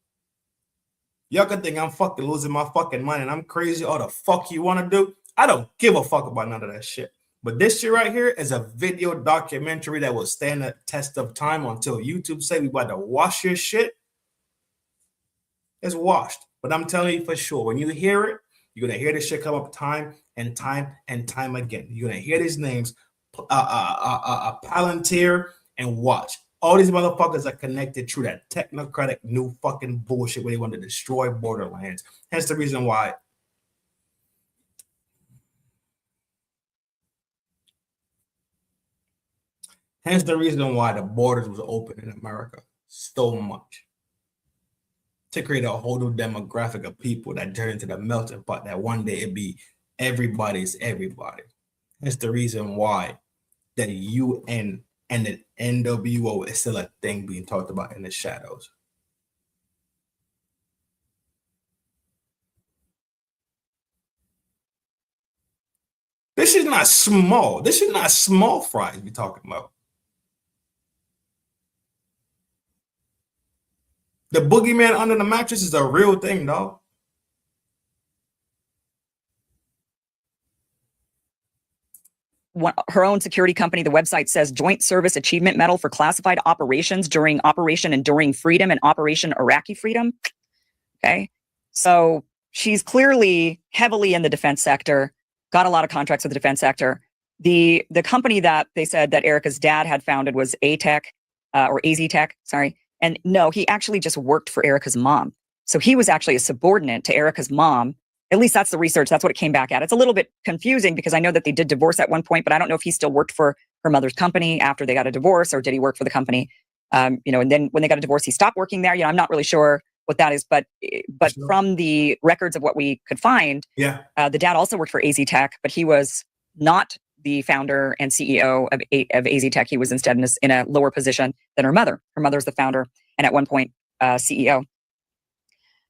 Y'all can think I'm fucking losing my fucking mind and I'm crazy. All the fuck you want to do? I don't give a fuck about none of that shit. But this shit right here is a video documentary that will stand the test of time until YouTube say we about to wash your shit. It's washed. But I'm telling you for sure, when you hear it, you're going to hear this shit come up time and time and time again. You're going to hear these names, Palantir and Watch. All these motherfuckers are connected through that technocratic new fucking bullshit where they want to destroy borderlands. Hence the reason why. Hence the reason why the borders was open in America so much. To create a whole new demographic of people that turn into the melting pot that one day it'd be everybody's everybody. Hence the reason why the UN and the NWO is still a thing being talked about in the shadows. This is not small. This is not small fries we're talking about. The boogeyman under the mattress is a real thing, dog. Her own security company, the website says Joint Service Achievement Medal for classified operations during Operation Enduring Freedom and Operation Iraqi Freedom. Okay. So she's clearly heavily in the defense sector, got a lot of contracts with the defense sector. The company that they said that Erica's dad had founded was ATech, or AZ Tech, sorry. And no, he actually just worked for Erica's mom. So he was actually a subordinate to Erica's mom. At least that's the research. That's what it came back at. It's a little bit confusing because I know that they did divorce at one point, but I don't know if he still worked for her mother's company after they got a divorce, or did he work for the company? And then when they got a divorce, he stopped working there. I'm not really sure what that is, but from the records of what we could find, the dad also worked for AZ Tech, but he was not the founder and CEO of AZ Tech. He was instead in a lower position than her mother. Her mother's the founder and at one point CEO.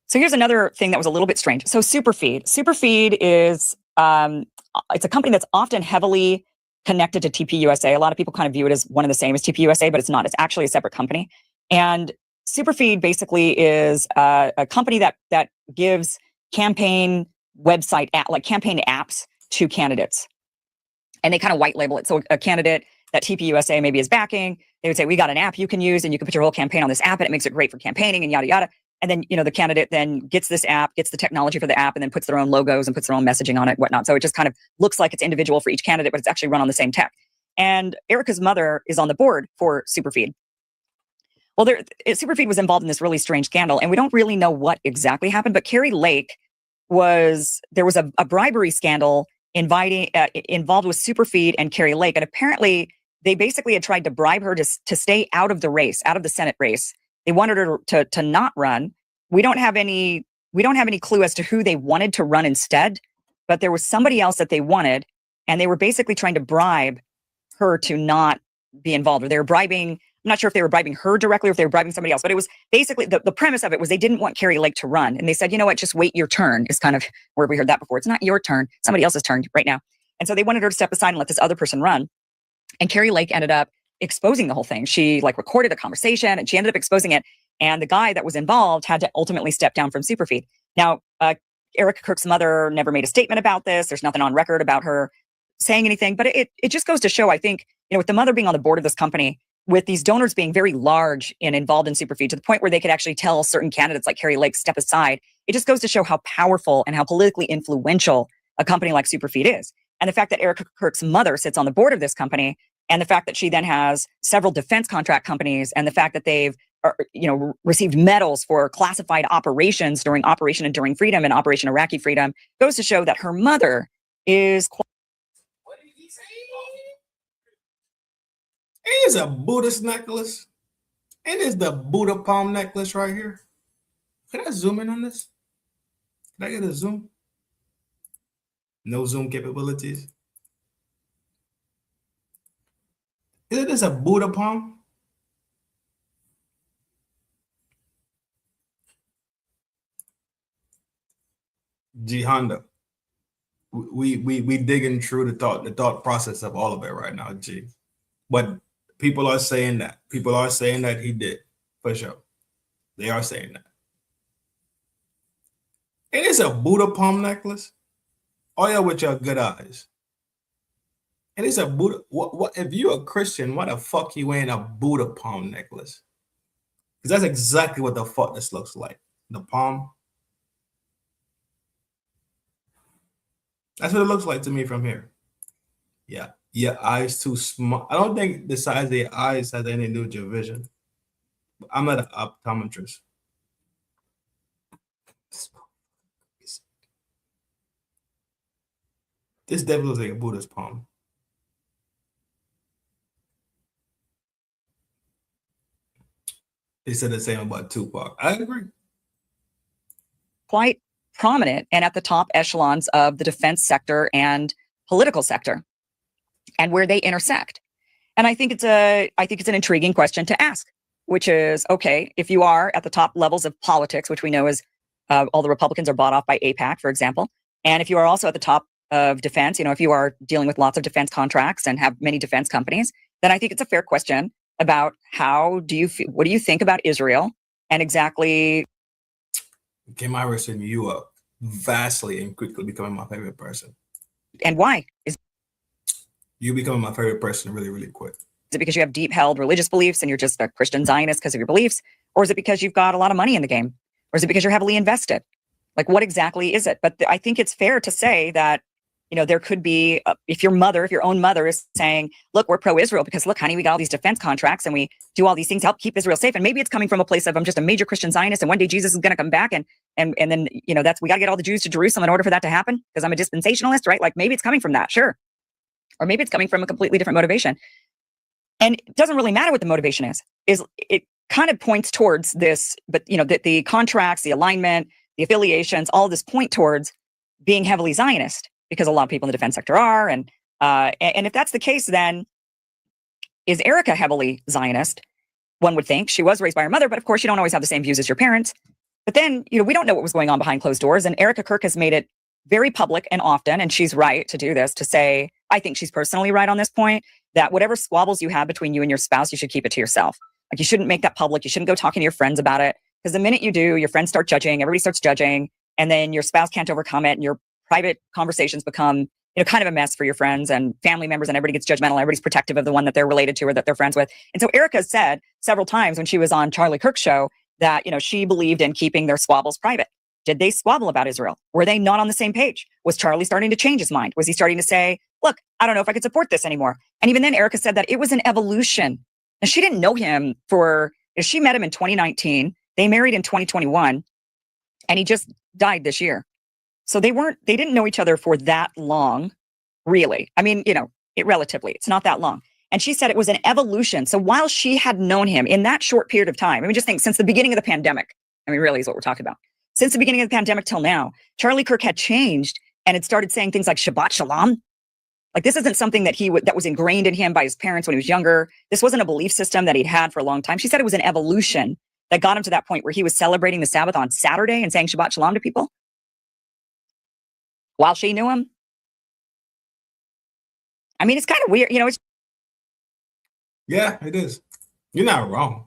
So here's another thing that was a little bit strange. So Superfeed is it's a company that's often heavily connected to TPUSA. A lot of people kind of view it as one and the same as TPUSA, but it's not. It's actually a separate company. And Superfeed basically is a company that gives campaign campaign apps to candidates. And they kind of white label it. So a candidate that TPUSA maybe is backing, they would say, we got an app you can use and you can put your whole campaign on this app and it makes it great for campaigning and yada, yada. And then, the candidate then gets this app, gets the technology for the app, and then puts their own logos and puts their own messaging on it, whatnot. So it just kind of looks like it's individual for each candidate, but it's actually run on the same tech. And Erica's mother is on the board for Superfeed. Well, Superfeed was involved in this really strange scandal, and we don't really know what exactly happened, but Carrie Lake there was a bribery scandal involved with Superfeed and Carrie Lake. And apparently they basically had tried to bribe her to stay out of the race, out of the Senate race. They wanted her to not run. We don't have any clue as to who they wanted to run instead, but there was somebody else that they wanted, and they were basically trying to bribe her to not be involved. Or they were bribing, I'm not sure if they were bribing her directly or if they were bribing somebody else, but it was basically the premise of it was they didn't want Carrie Lake to run. And they said, you know what, just wait your turn is kind of where we heard that before. It's not your turn, somebody else's turn right now. And so they wanted her to step aside and let this other person run. And Carrie Lake ended up exposing the whole thing. She recorded a conversation and she ended up exposing it. And the guy that was involved had to ultimately step down from Superfeed. Now, Erica Kirk's mother never made a statement about this. There's nothing on record about her saying anything, but it just goes to show, I think, with the mother being on the board of this company, with these donors being very large and involved in Superfeed to the point where they could actually tell certain candidates like Carrie Lake step aside, it just goes to show how powerful and how politically influential a company like Superfeed is. And the fact that Erica Kirk's mother sits on the board of this company, and the fact that she then has several defense contract companies, and the fact that they've received medals for classified operations during Operation Enduring Freedom and Operation Iraqi Freedom, goes to show that her mother is quite. What did he say? It is a Buddhist necklace. It is the Buddha palm necklace right here. Can I zoom in on this? Can I get a zoom? No zoom capabilities. Is this a Buddha palm? G Honda. We digging through the thought process of all of it right now, G. But people are saying that. People are saying that he did, for sure. They are saying that. It is a Buddha palm necklace. Oh yeah, with your good eyes. And it's a Buddha. What if you're a Christian, why the fuck you wearing a Buddha palm necklace? Because that's exactly what the fuck this looks like. The palm. That's what it looks like to me from here. Yeah. Your eyes too small. I don't think the size of your eyes has anything to do with your vision. I'm not an optometrist. This definitely looks like a Buddha's palm. They said the same about Tupac. I agree. Quite prominent and at the top echelons of the defense sector and political sector, and where they intersect. And I think it's an intriguing question to ask, which is, okay, if you are at the top levels of politics, which we know is all the Republicans are bought off by AIPAC, for example, and if you are also at the top of defense, if you are dealing with lots of defense contracts and have many defense companies, then I think it's a fair question about what do you think about Israel and exactly. Kim Iverson, you up vastly and quickly becoming my favorite person. And why? Is you becoming my favorite person really, really quick? Is it because you have deep held religious beliefs and you're just a Christian Zionist because of your beliefs? Or is it because you've got a lot of money in the game? Or is it because you're heavily invested? Like, what exactly is it? But I think it's fair to say that, you know, there could be, if your own mother is saying, look, we're pro-Israel because look, honey, we got all these defense contracts and we do all these things to help keep Israel safe. And maybe it's coming from a place of, I'm just a major Christian Zionist and one day Jesus is going to come back. And then, you know, we got to get all the Jews to Jerusalem in order for that to happen because I'm a dispensationalist, right? Like maybe it's coming from that, sure. Or maybe it's coming from a completely different motivation. And it doesn't really matter what the motivation is it kind of points towards this, but you know, the contracts, the alignment, the affiliations, all this point towards being heavily Zionist because a lot of people in the defense sector are. And if that's the case, then is Erica heavily Zionist? One would think. She was raised by her mother, but of course you don't always have the same views as your parents. But then, you know, we don't know what was going on behind closed doors. And Erica Kirk has made it very public and often, and she's right to do this, to say, I think she's personally right on this point, that whatever squabbles you have between you and your spouse, you should keep it to yourself. Like you shouldn't make that public. You shouldn't go talking to your friends about it. Because the minute you do, your friends start judging, everybody starts judging, and then your spouse can't overcome it, and your private conversations become, you know, kind of a mess for your friends and family members, and everybody gets judgmental. Everybody's protective of the one that they're related to or that they're friends with. And so Erica said several times when she was on Charlie Kirk's show that, you know, she believed in keeping their squabbles private. Did they squabble about Israel? Were they not on the same page? Was Charlie starting to change his mind? Was he starting to say, look, I don't know if I could support this anymore? And even then, Erica said that it was an evolution. And she didn't know him she met him in 2019. They married in 2021. And he just died this year. So they didn't know each other for that long, really. I mean, you know, it's not that long. And she said it was an evolution. So while she had known him in that short period of time, I mean, just think since the beginning of the pandemic, I mean, really is what we're talking about. Since the beginning of the pandemic till now, Charlie Kirk had changed and had started saying things like Shabbat Shalom. Like this isn't something that was ingrained in him by his parents when he was younger. This wasn't a belief system that he'd had for a long time. She said it was an evolution that got him to that point where he was celebrating the Sabbath on Saturday and saying Shabbat Shalom to people while she knew him. I mean, it's kind of weird, you know. Yeah, it is. You're not wrong.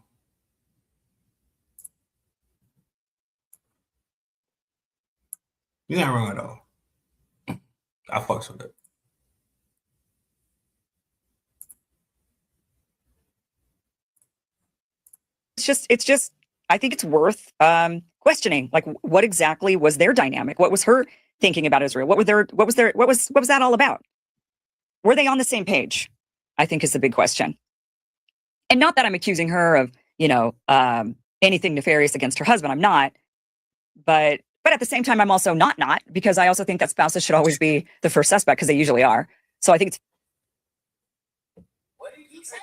You're not wrong at all. I fucks with it. It's just, I think it's worth questioning. Like, what exactly was their dynamic? What was her thinking about Israel? What was that all about? Were they on the same page? I think is the big question. And not that I'm accusing her of, you know, anything nefarious against her husband. I'm not. But at the same time, I'm also not, because I also think that spouses should always be the first suspect because they usually are. So I think it's. What did you say?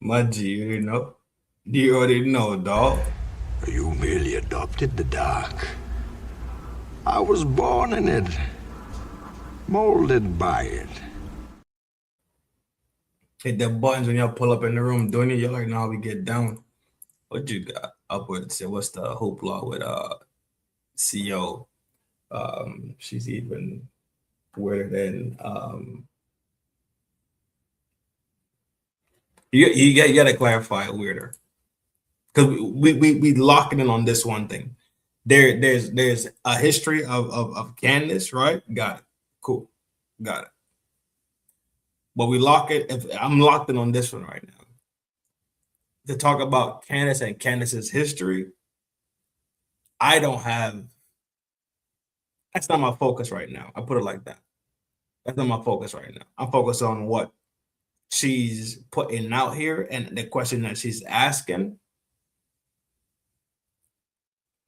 My G, you already know. You already know, dog. You merely adopted the dark. I was born in it, molded by it. Hit the buttons when y'all pull up in the room doing it. Y'all like, now we get down. What you got upwards? What's the hoopla with CO? She's even weirder than you gotta clarify weirder. Because we locking in on this one thing. There's a history of Candace, right? Got it. Cool. Got it. But we lock it. If I'm locked in on this one right now. To talk about Candace and Candace's history, I don't have. That's not my focus right now. I put it like that. That's not my focus right now. I'm focused on what she's putting out here and the question that she's asking,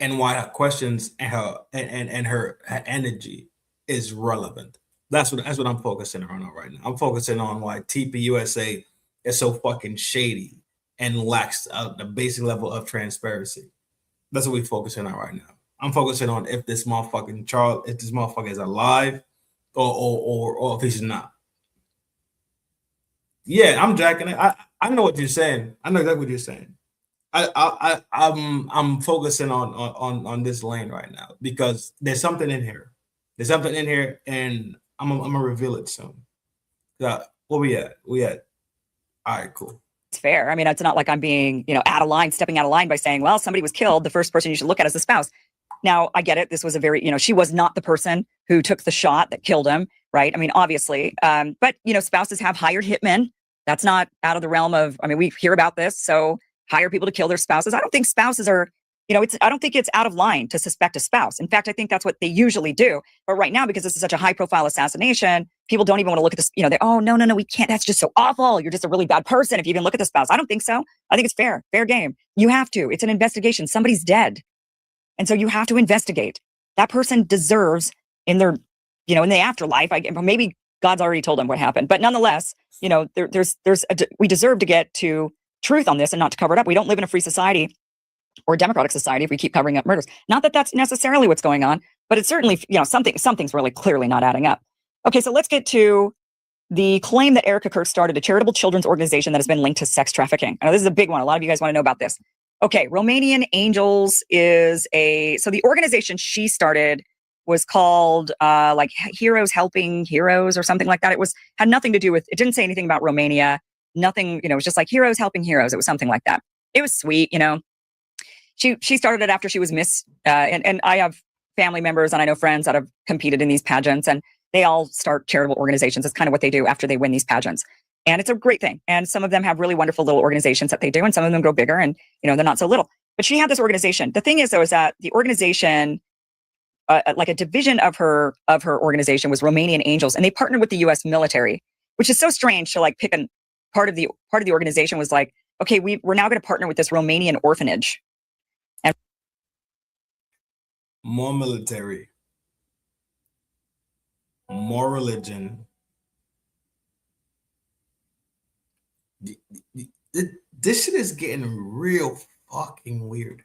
and why her questions and her energy is relevant. That's what I'm focusing on right now. I'm focusing on why TPUSA is so fucking shady and lacks the basic level of transparency. That's what we're focusing on right now. I'm focusing on if this motherfucker is alive or if he's not. Yeah, I'm jacking it. I know what you're saying. I know exactly what you're saying. I'm focusing on this lane right now because there's something in here. There's something in here, and I'm gonna reveal it soon. Yeah, where we at? All right, cool. It's fair. I mean, it's not like I'm being, out of line, stepping out of line by saying, well, somebody was killed. The first person you should look at is the spouse. Now, I get it. This was a very, she was not the person who took the shot that killed him, right? I mean, obviously. But, spouses have hired hitmen. That's not out of the realm of, we hear about this. So hire people to kill their spouses. I don't think spouses are, I don't think it's out of line to suspect a spouse. In fact, I think that's what they usually do. But right now, because this is such a high profile assassination, people don't even want to look at this. Oh, no, we can't. That's just so awful. You're just a really bad person if you even look at the spouse. I don't think so. I think it's fair game. You have to. It's an investigation. Somebody's dead. And so you have to investigate. That person deserves in their, in the afterlife, maybe God's already told them what happened. But nonetheless, we deserve to get to truth on this and not to cover it up. We don't live in a free society or a democratic society if we keep covering up murders. Not that that's necessarily what's going on, but it's certainly, something's really clearly not adding up. Okay, so let's get to the claim that Erica Kirk started a charitable children's organization that has been linked to sex trafficking. I know this is a big one. A lot of you guys want to know about this. Okay, Romanian Angels is so the organization she started was called like Heroes Helping Heroes or something like that. Had nothing to do with, it didn't say anything about Romania. Nothing, it was just like Heroes Helping Heroes. It was something like that. It was sweet, She started it after she was Miss, and I have family members and I know friends that have competed in these pageants, and they all start charitable organizations. It's kind of what they do after they win these pageants. And it's a great thing. And some of them have really wonderful little organizations that they do, and some of them grow bigger and, they're not so little. But she had this organization. The thing is, though, is that the organization, like a division of her organization was Romanian Angels, and they partnered with the U.S. military, which is so strange to like pick a part of the organization was like, okay, we're now going to partner with this Romanian orphanage. And more military, more religion. This shit is getting real fucking weird.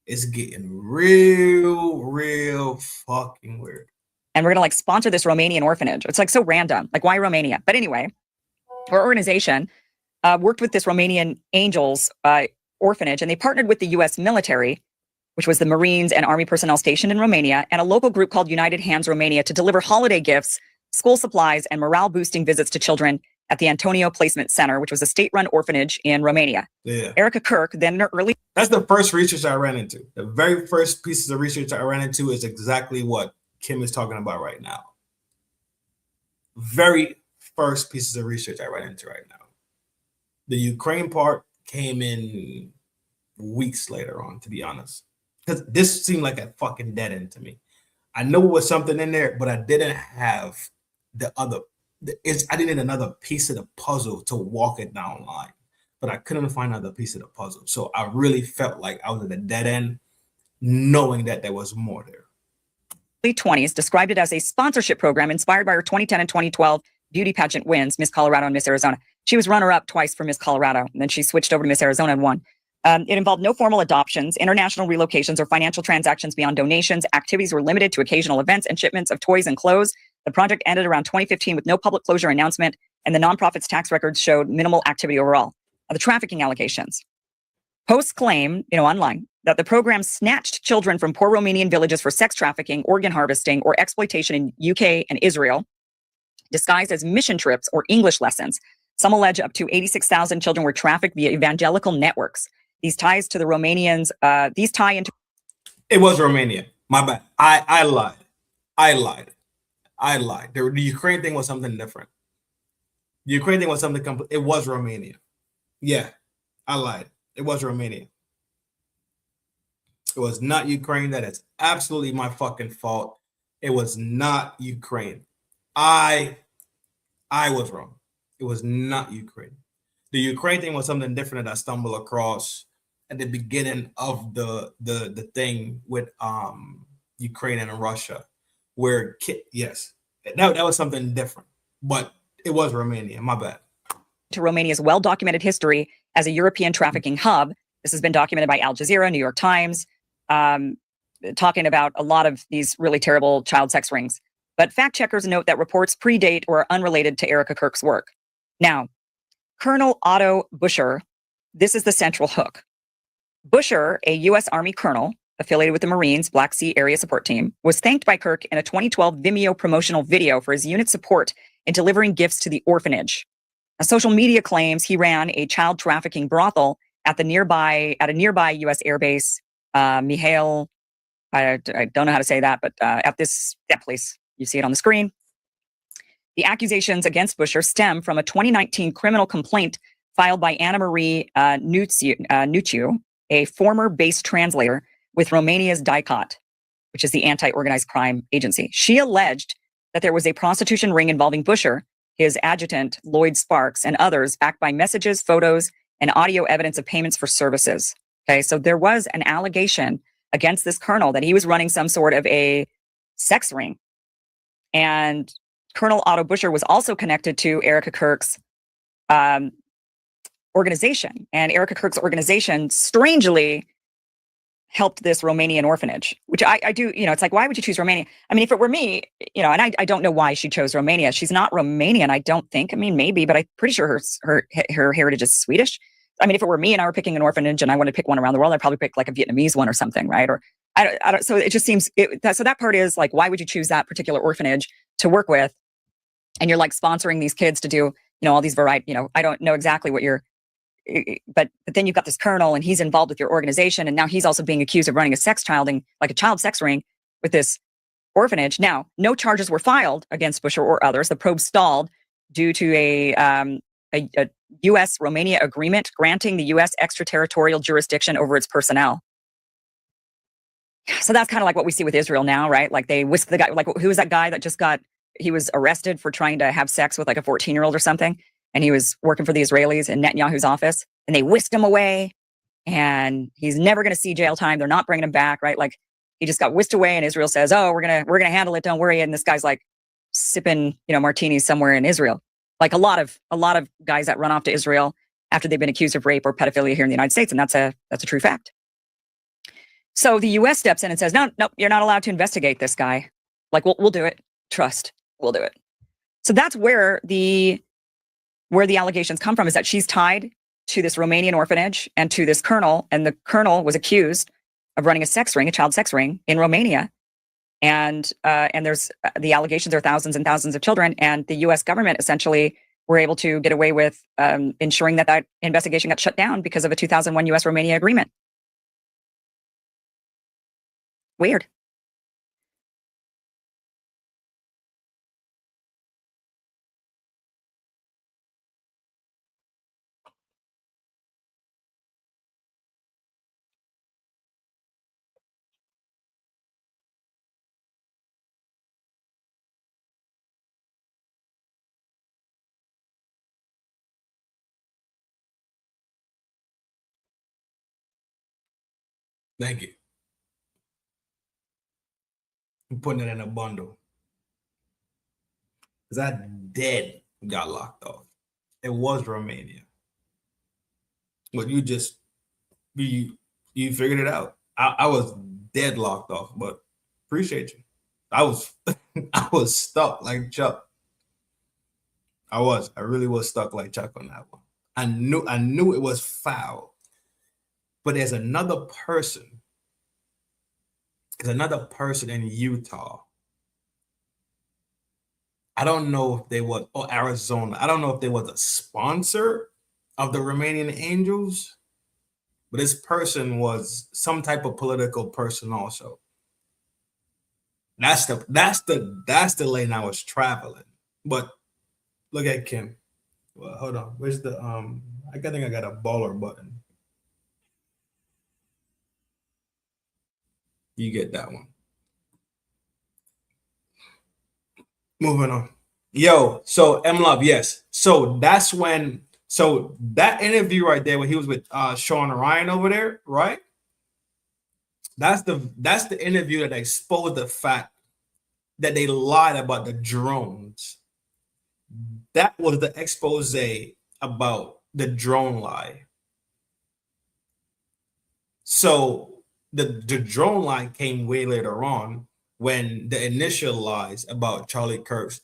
It's getting real fucking weird. And we're going to like sponsor this Romanian orphanage. It's like so random. Like, why Romania? But anyway, our organization worked with this Romanian Angels orphanage, and they partnered with the U.S. military, which was the Marines and Army personnel stationed in Romania, and a local group called United Hands Romania to deliver holiday gifts, school supplies, and morale-boosting visits to children at the Antonio Placement Center, which was a state-run orphanage in Romania. Yeah. Erica Kirk, then in her early... That's the first research I ran into. The very first pieces of research I ran into is exactly what Kim is talking about right now. Very first pieces of research I ran into right now. The Ukraine part came in weeks later on, to be honest. Because this seemed like a fucking dead end to me. I knew it was something in there, but I didn't have I needed another piece of the puzzle to walk it down line. But I couldn't find another piece of the puzzle. So I really felt like I was at a dead end, knowing that there was more there. 20s described it as a sponsorship program inspired by her 2010 and 2012 beauty pageant wins, Miss Colorado and Miss Arizona. She was runner-up twice for Miss Colorado, and then she switched over to Miss Arizona and won. It involved no formal adoptions, international relocations, or financial transactions beyond donations. Activities were limited to occasional events and shipments of toys and clothes. The project ended around 2015 with no public closure announcement, and the nonprofit's tax records showed minimal activity overall. The trafficking allegations. Posts claim, online, that the program snatched children from poor Romanian villages for sex trafficking, organ harvesting, or exploitation in UK and Israel, disguised as mission trips or English lessons. Some allege up to 86,000 children were trafficked via evangelical networks. These ties to the Romanians, these tie into... It was Romania. My bad. I lied. The Ukraine thing was something different. The Ukraine thing was something complete. It was Romania. Yeah, I lied. It was Romania. It was not Ukraine. That is absolutely my fucking fault. It was not Ukraine. I was wrong. It was not Ukraine. The Ukraine thing was something different that I stumbled across at the beginning of the thing with Ukraine and Russia, where yes, that was something different, but it was Romania. My bad. To Romania's well-documented history as a European trafficking hub. This has been documented by Al Jazeera, New York Times, talking about a lot of these really terrible child sex rings. But fact checkers note that reports predate or are unrelated to Erica Kirk's work. Now, Colonel Otto Buscher, this is the central hook. Buscher, a U.S. Army colonel, affiliated with the Marines Black Sea Area Support Team, was thanked by Kirk in a 2012 Vimeo promotional video for his unit's support in delivering gifts to the orphanage. Now, social media claims he ran a child trafficking brothel at a nearby U.S. airbase, Mihail. I don't know how to say that, but at that place, you see it on the screen. The accusations against Busher stem from a 2019 criminal complaint filed by Anna Marie Nuciu, a former base translator with Romania's DICOT, which is the Anti-Organized Crime Agency. She alleged that there was a prostitution ring involving Busher, his adjutant, Lloyd Sparks, and others, backed by messages, photos, and audio evidence of payments for services. Okay, so there was an allegation against this colonel that he was running some sort of a sex ring. And Colonel Otto Busher was also connected to Erica Kirk's organization. And Erica Kirk's organization strangely helped this Romanian orphanage, which I do, it's like, why would you choose Romania? I mean, if it were me, and I don't know why she chose Romania. She's not Romanian, I don't think. I mean, maybe, but I'm pretty sure her heritage is Swedish. I mean, if it were me and I were picking an orphanage and I wanted to pick one around the world, I'd probably pick like a Vietnamese one or something, right? Or I don't. So it just seems so that part is like, why would you choose that particular orphanage to work with? And you're like sponsoring these kids to do, all these variety. I don't know exactly what you're. But then you've got this colonel and he's involved with your organization, and now he's also being accused of running a child sex ring with this orphanage. Now, no charges were filed against Busher or others. The probe stalled due to a U.S.-Romania agreement granting the U.S. extraterritorial jurisdiction over its personnel. So that's kind of like what we see with Israel now, right? Like they whisked the guy, like who was that guy that he was arrested for trying to have sex with like a 14-year-old or something? And he was working for the Israelis in Netanyahu's office, and they whisked him away, and he's never going to see jail time. They're not bringing him back, right? Like he just got whisked away, and Israel says, "Oh, we're gonna handle it. Don't worry." And this guy's like sipping, martinis somewhere in Israel. Like a lot of guys that run off to Israel after they've been accused of rape or pedophilia here in the United States, and that's a true fact. So the U.S. steps in and says, "No, you're not allowed to investigate this guy. Like we'll do it. Trust, we'll do it." So that's where the allegations come from, is that she's tied to this Romanian orphanage and to this colonel, and the colonel was accused of running a child sex ring in Romania. And there's the allegations are thousands and thousands of children, and the U.S. government essentially were able to get away with ensuring that investigation got shut down because of a 2001 U.S.-Romania agreement. Weird. Thank you. I'm putting it in a bundle. Because I got locked off. It was Romania. But you figured it out. I was dead locked off, but appreciate you. I was stuck like Chuck. I really was stuck like Chuck on that one. I knew it was foul. But there's another person in Utah. I don't know if they was, or Arizona. I don't know if they was a sponsor of the Romanian Angels, but this person was some type of political person also. That's the lane I was traveling. But look at Kim. Well, hold on. Where's the I think I got a baller button. You get that one. Moving on. Yo, so M Love, yes. So that's when, so that interview right there when he was with Sean Ryan over there, right? That's the interview that exposed the fact that they lied about the drones. That was the expose about the drone lie. So the drone lie came way later on, when the initial lies about Charlie Kirk's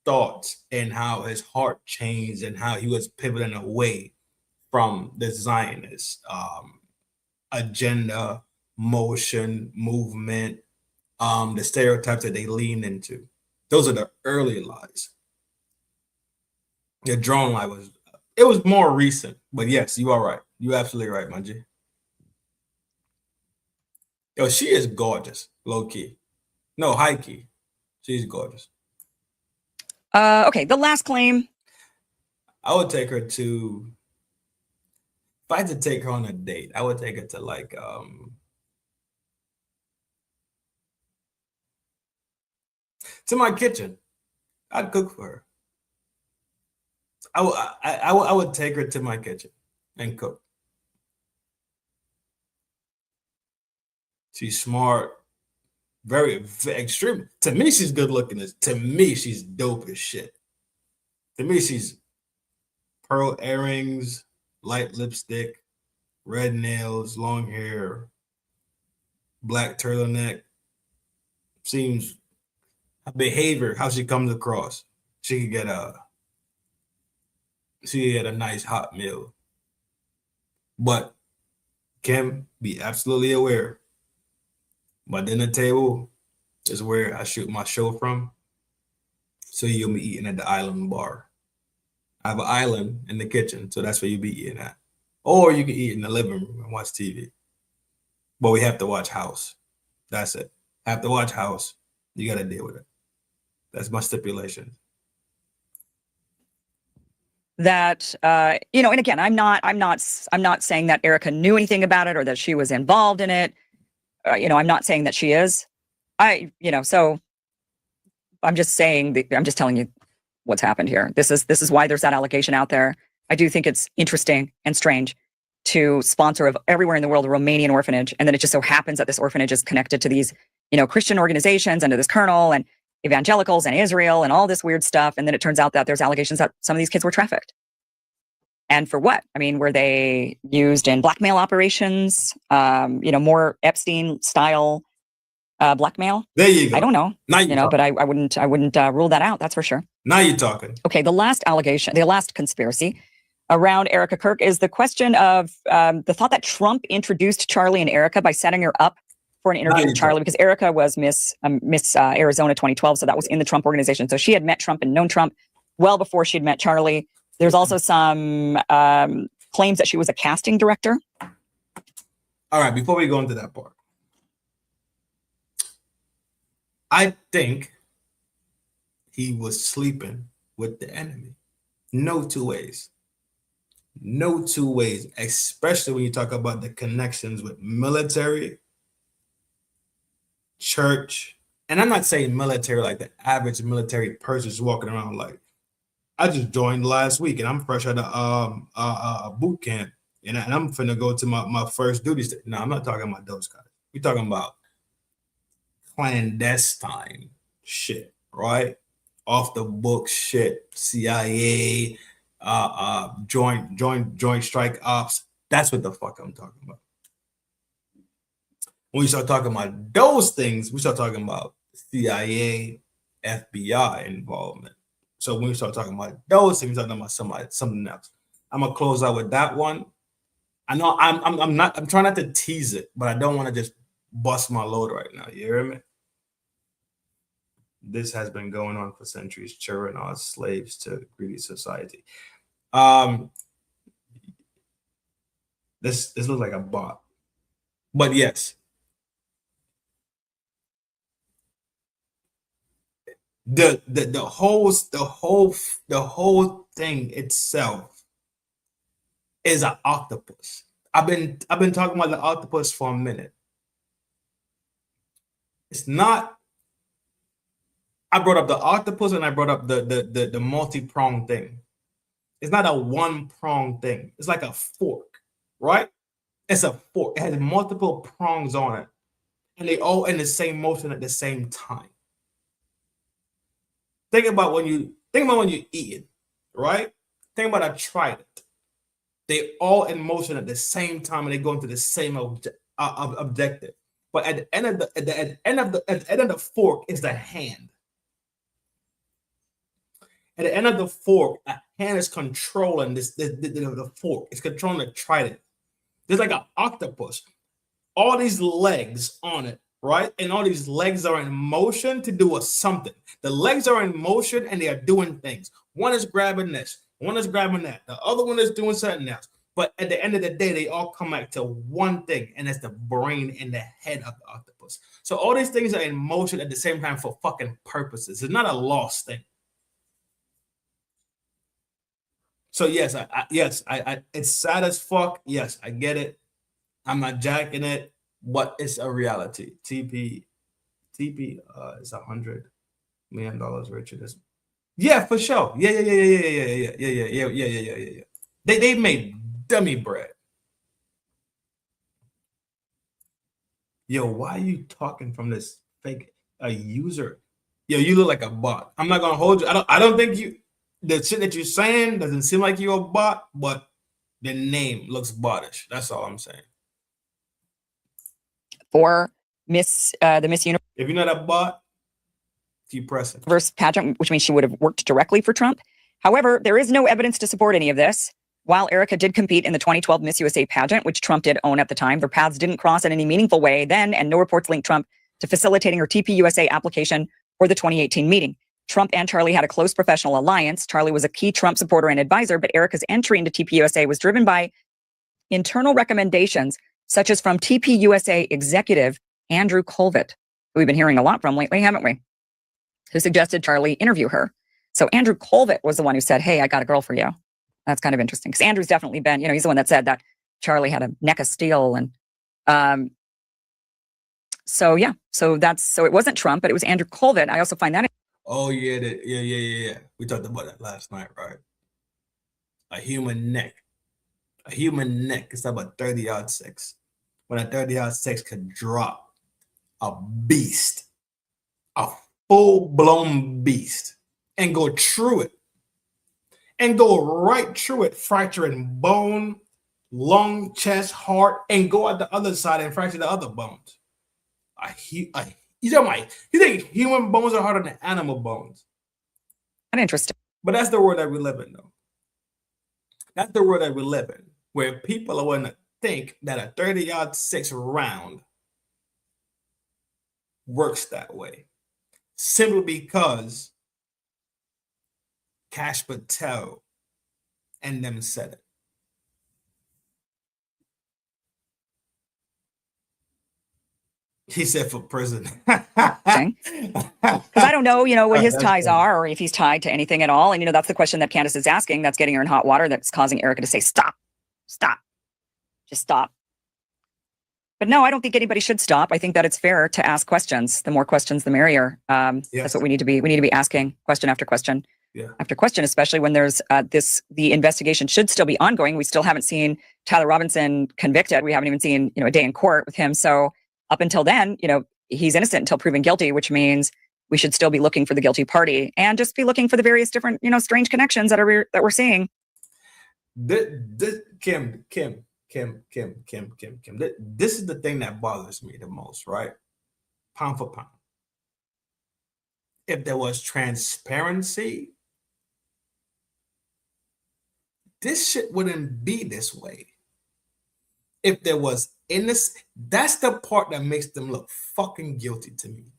thoughts and how his heart changed and how he was pivoting away from the Zionist agenda, motion, movement, the stereotypes that they lean into. Those are the early lies. The drone lie was more recent, but yes, you are right. You're absolutely right, my G. Yo, she is gorgeous, low key. No, high key. She's gorgeous. Okay, the last claim. I would take her to, if I had to take her on a date, I would take her to like to my kitchen. I'd cook for her. I would take her to my kitchen and cook. She's smart, very extreme. To me, she's good looking. To me, she's dope as shit. To me, she's pearl earrings, light lipstick, red nails, long hair, black turtleneck. Seems her behavior, how she comes across. She could get a nice hot meal. But Kim, be absolutely aware. My dinner table is where I shoot my show from. So you'll be eating at the island bar. I have an island in the kitchen, so that's where you'll be eating at. Or you can eat in the living room and watch TV. But we have to watch House. That's it. Have to watch House. You got to deal with it. That's my stipulation. That and again, I'm not saying that Erica knew anything about it or that she was involved in it. I'm not saying that she is. So I'm just saying I'm just telling you what's happened here. This is why there's that allegation out there. I do think it's interesting and strange to sponsor of everywhere in the world a Romanian orphanage, and then it just so happens that this orphanage is connected to these, Christian organizations and to this colonel and evangelicals and Israel and all this weird stuff. And then it turns out that there's allegations that some of these kids were trafficked. And for what? I mean, were they used in blackmail operations? More Epstein style blackmail? There you go. I don't know. Now but I wouldn't rule that out. That's for sure. Now you're talking. Okay, the last allegation, the last conspiracy around Erica Kirk is the question of the thought that Trump introduced Charlie and Erica by setting her up for an interview with Charlie, because Erica was Miss Arizona 2012, so that was in the Trump organization. So she had met Trump and known Trump well before she had met Charlie. There's also some claims that she was a casting director. All right, before we go into that part, I think he was sleeping with the enemy. No two ways. No two ways, especially when you talk about the connections with military, church, and I'm not saying military like the average military person is walking around like, I just joined last week and I'm fresh out of boot camp and I'm finna go to my first duty station. No, I'm not talking about those guys. We're talking about clandestine shit, right? Off the book shit, CIA, joint strike ops. That's what the fuck I'm talking about. When we start talking about those things, we start talking about CIA, FBI involvement. So when we start talking about those things, we're talking about something else. I'm gonna close out with that one. I know I'm trying not to tease it, but I don't want to just bust my load right now. You hear me? This has been going on for centuries, churning our slaves to greedy society. This looks like a bot, but yes. The whole thing itself is an octopus. I've been talking about the octopus for a minute. It's not. I brought up the octopus and I brought up the multi-pronged thing. It's not a one-pronged thing. It's like a fork, right? It's a fork. It has multiple prongs on it, and they all in the same motion at the same time. Think about when you eat it, right? Think about a trident. They all in motion at the same time, and they go into the same objective. But at the end of the fork is the hand. At the end of the fork, a hand is controlling the fork. It's controlling the trident. There's like an octopus. all these legs on it, right? And all these legs are in motion to do something. The legs are in motion and they are doing things. One is grabbing this, one is grabbing that, the other one is doing something else. But at the end of the day, they all come back to one thing, and that's the brain and the head of the octopus. So all these things are in motion at the same time for fucking purposes. It's not a lost thing. So yes, I it's sad as fuck. Yes, I get it. I'm not jacking it, but it's a reality. TP is $100 million richer. Yeah, for sure. Yeah. They made dummy bread. Yo, why are you talking from this fake user? Yo, you look like a bot. I'm not gonna hold you. I don't think you. The shit that you're saying doesn't seem like you're a bot, but the name looks bottish. That's all I'm saying. For the Miss Universe. If you're not a bot, keep pressing. Pageant, which means she would have worked directly for Trump. However, there is no evidence to support any of this. While Erica did compete in the 2012 Miss USA pageant, which Trump did own at the time, their paths didn't cross in any meaningful way then, and no reports linked Trump to facilitating her TPUSA application or the 2018 meeting. Trump and Charlie had a close professional alliance. Charlie was a key Trump supporter and advisor, but Erica's entry into TPUSA was driven by internal recommendations, such as from TPUSA executive Andrew Colvett, who we've been hearing a lot from lately, haven't we? Who suggested Charlie interview her. So Andrew Colvett was the one who said, hey, I got a girl for you. That's kind of interesting because Andrew's definitely been, he's the one that said that Charlie had a neck of steel. And so it wasn't Trump, but it was Andrew Colvett. I also find that. Oh, yeah. We talked about that last night, right? A human neck. A human neck is about 30-06. When a 30-06 could drop a beast, a full-blown beast, and go through it. And go right through it, fracturing bone, lung, chest, heart, and go out the other side and fracture the other bones. You think human bones are harder than animal bones? Interesting. But that's the world that we live in, though. That's the world that we live in, where people are going to think that a 30-06 round works that way. Simply because Cash Patel and them said it. He said for prison. Because I don't know, what his ties are or if he's tied to anything at all. And, that's the question that Candace is asking. That's getting her in hot water. That's causing Erica to say, stop, just stop. But no, I don't think anybody should stop. I think that it's fair to ask questions. The more questions, the merrier. Yes. That's what we need to be. We need to be asking question after question. Yeah. After question, especially when there's the investigation should still be ongoing. We still haven't seen Tyler Robinson convicted. We haven't even seen, a day in court with him. So up until then, he's innocent until proven guilty, which means we should still be looking for the guilty party and just be looking for the various different, strange connections that we're seeing. Kim. This is the thing that bothers me the most, right? Pound for pound. If there was transparency, this shit wouldn't be this way. If there was that's the part that makes them look fucking guilty to me.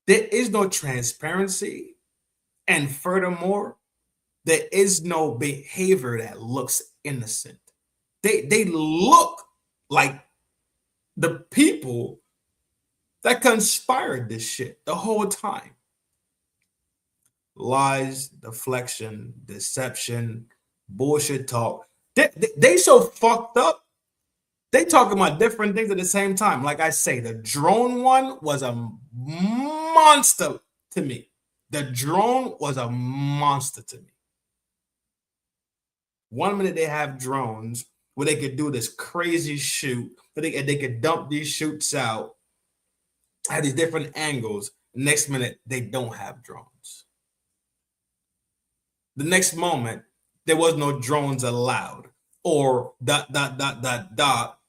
There is no transparency, and furthermore, there is no behavior that looks innocent. They look like the people that conspired this shit the whole time. Lies, deflection, deception, bullshit talk. They so fucked up. They talking about different things at the same time. Like I say, the drone one was a monster to me. The drone was a monster to me. 1 minute they have drones where they could do this crazy shoot, but they could dump these shoots out at these different angles. Next minute, they don't have drones. The next moment, there was no drones allowed, or ...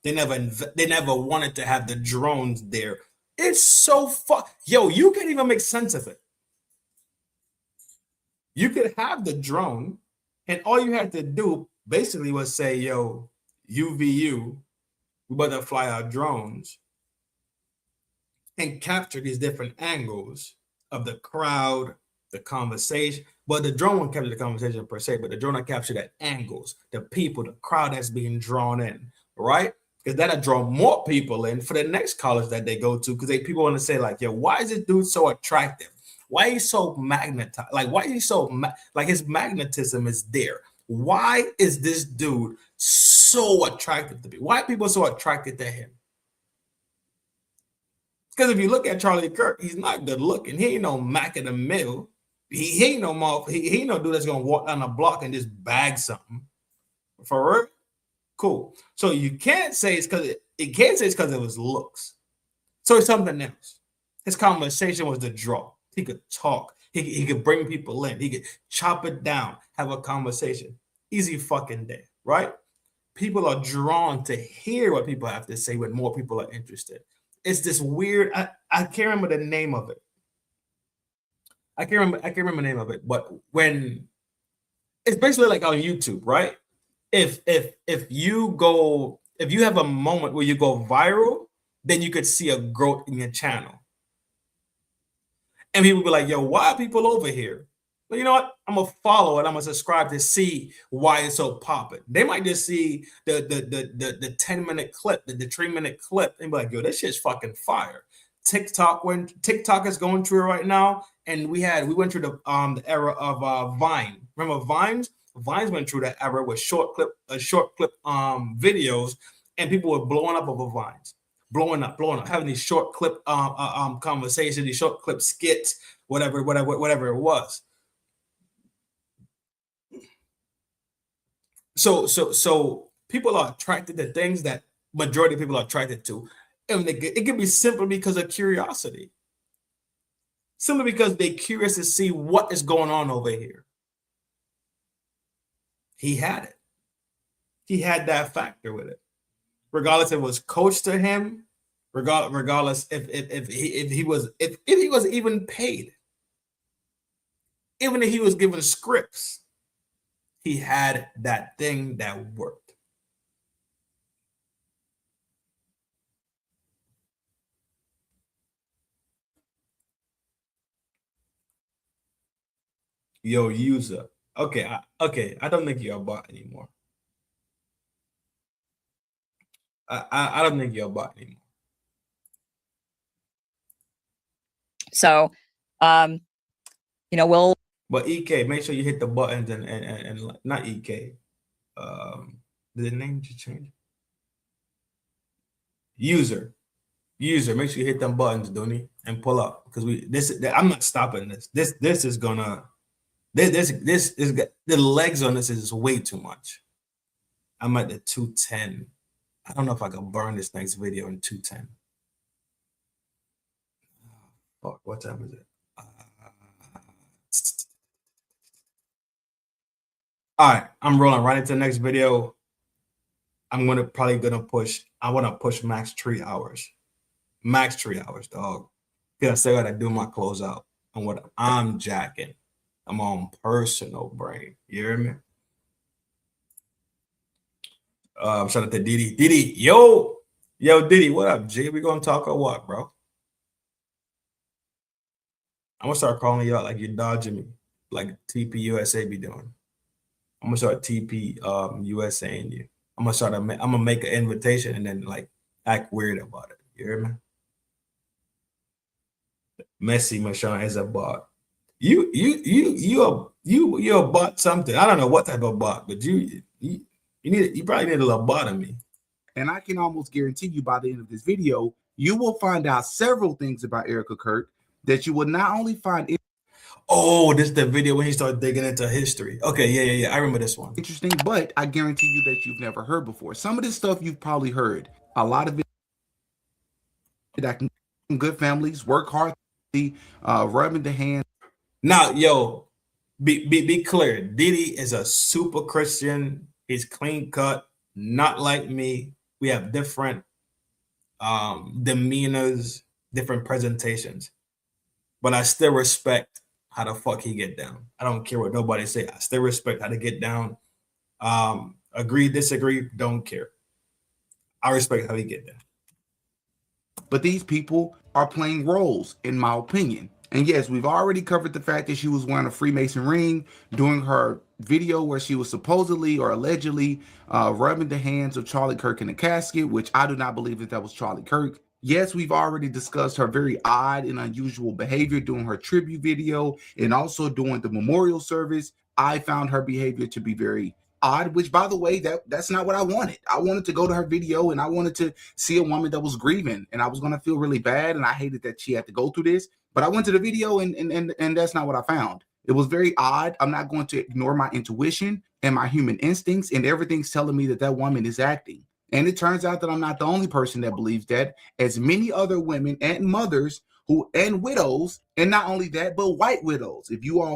They never wanted to have the drones there. It's so yo, you can't even make sense of it. You could have the drone, and all you had to do basically was say, yo, UVU, we about to fly our drones and capture these different angles of the crowd, the conversation. But the drone won't capture the conversation per se, but the drone will capture the angles, the people, the crowd that's being drawn in, right? Because that'll draw more people in for the next college that they go to. Because people want to say, like, yo, why is this dude so attractive? Why he's so magnetized? Like, why he's so like his magnetism is there? Why is this dude so attractive to me? Why are people so attracted to him? Because if you look at Charlie Kirk, he's not good looking. He ain't no Mac in the middle. He ain't no he ain't no dude that's gonna walk down the block and just bag something. For real? Cool. So you can't say it's because of his looks. So it's something else. His conversation was the draw. He could talk. He could bring people in. He could chop it down, have a conversation. Easy fucking day, right? People are drawn to hear what people have to say when more people are interested. It's this weird. I can't remember the name of it. I can't remember the name of it. But when it's basically like on YouTube, right? If you have a moment where you go viral, then you could see a growth in your channel. And people be like, yo, why are people over here? Well, you know what? I'm gonna follow it. I'm gonna subscribe to see why it's so popping. They might just see the 10-minute clip, the 3-minute clip, and be like, yo, this shit's fucking fire. TikTok is going through it right now, and we went through the era of Vine. Remember Vines? Vines went through that era with short clip videos, and people were blowing up over Vines. Blowing up, having these short clip conversations, these short clip skits, whatever it was. So people are attracted to things that majority of people are attracted to, and it can be simply because of curiosity, simply because they're curious to see what is going on over here. He had it. He had that factor with it. Regardless if it was coached to him, regardless if he was even paid, even if he was given scripts, he had that thing that worked. Yo, user. Okay, I don't think you're a bot anymore. I don't think you're a bot anymore. So, we'll. But EK, make sure you hit the buttons and not EK. Did the name just change? User, make sure you hit them buttons, Dooney, and pull up because I'm not stopping this. This is gonna. This is the legs on this is way too much. I'm at the 210. I don't know if I can burn this next video in 210. Fuck, what time is it? All right, I'm rolling right into the next video. I want to push max 3 hours. Max 3 hours, dog. Because I still got to do my closeout on what I'm jacking. I'm on personal brain. You hear me? Shout out to Didi. Didi, yo, Didi, what up, G? We gonna talk or what, bro? I'm gonna start calling you out like you're dodging me, like TPUSA be doing. I'm gonna start TPUSA in you. I'm gonna make an invitation and then like act weird about it. You hear me? Messi Mashawn is a bot. You're a bot something. I don't know what type of bot, but you probably need a little bot of me. And I can almost guarantee you by the end of this video, you will find out several things about Erica Kirk that you will not only find. Oh, this is the video when he started digging into history. Okay, yeah. I remember this one. Interesting, but I guarantee you that you've never heard before. Some of this stuff you've probably heard. A lot of it that can good families work hard, rubbing the hand. Now, yo, be clear. Didi is a super Christian. He's clean cut, not like me. We have different demeanors, different presentations, but I still respect how the fuck he get down. I don't care what nobody say. I still respect how to get down. Agree, disagree, don't care. I respect how he get there. But these people are playing roles, in my opinion. And yes, we've already covered the fact that she was wearing a Freemason ring during her video where she was supposedly or allegedly rubbing the hands of Charlie Kirk in the casket, which I do not believe that was Charlie Kirk. Yes, we've already discussed her very odd and unusual behavior during her tribute video and also during the memorial service. I found her behavior to be very odd, which, by the way, that's not what I wanted. I wanted to go to her video and I wanted to see a woman that was grieving, and I was going to feel really bad, and I hated that she had to go through this. But I went to the video and that's not what I found. It was very odd. I'm not going to ignore my intuition and my human instincts, and everything's telling me that woman is acting. And it turns out that I'm not the only person that believes that, as many other women and mothers and widows, and not only that, but white widows.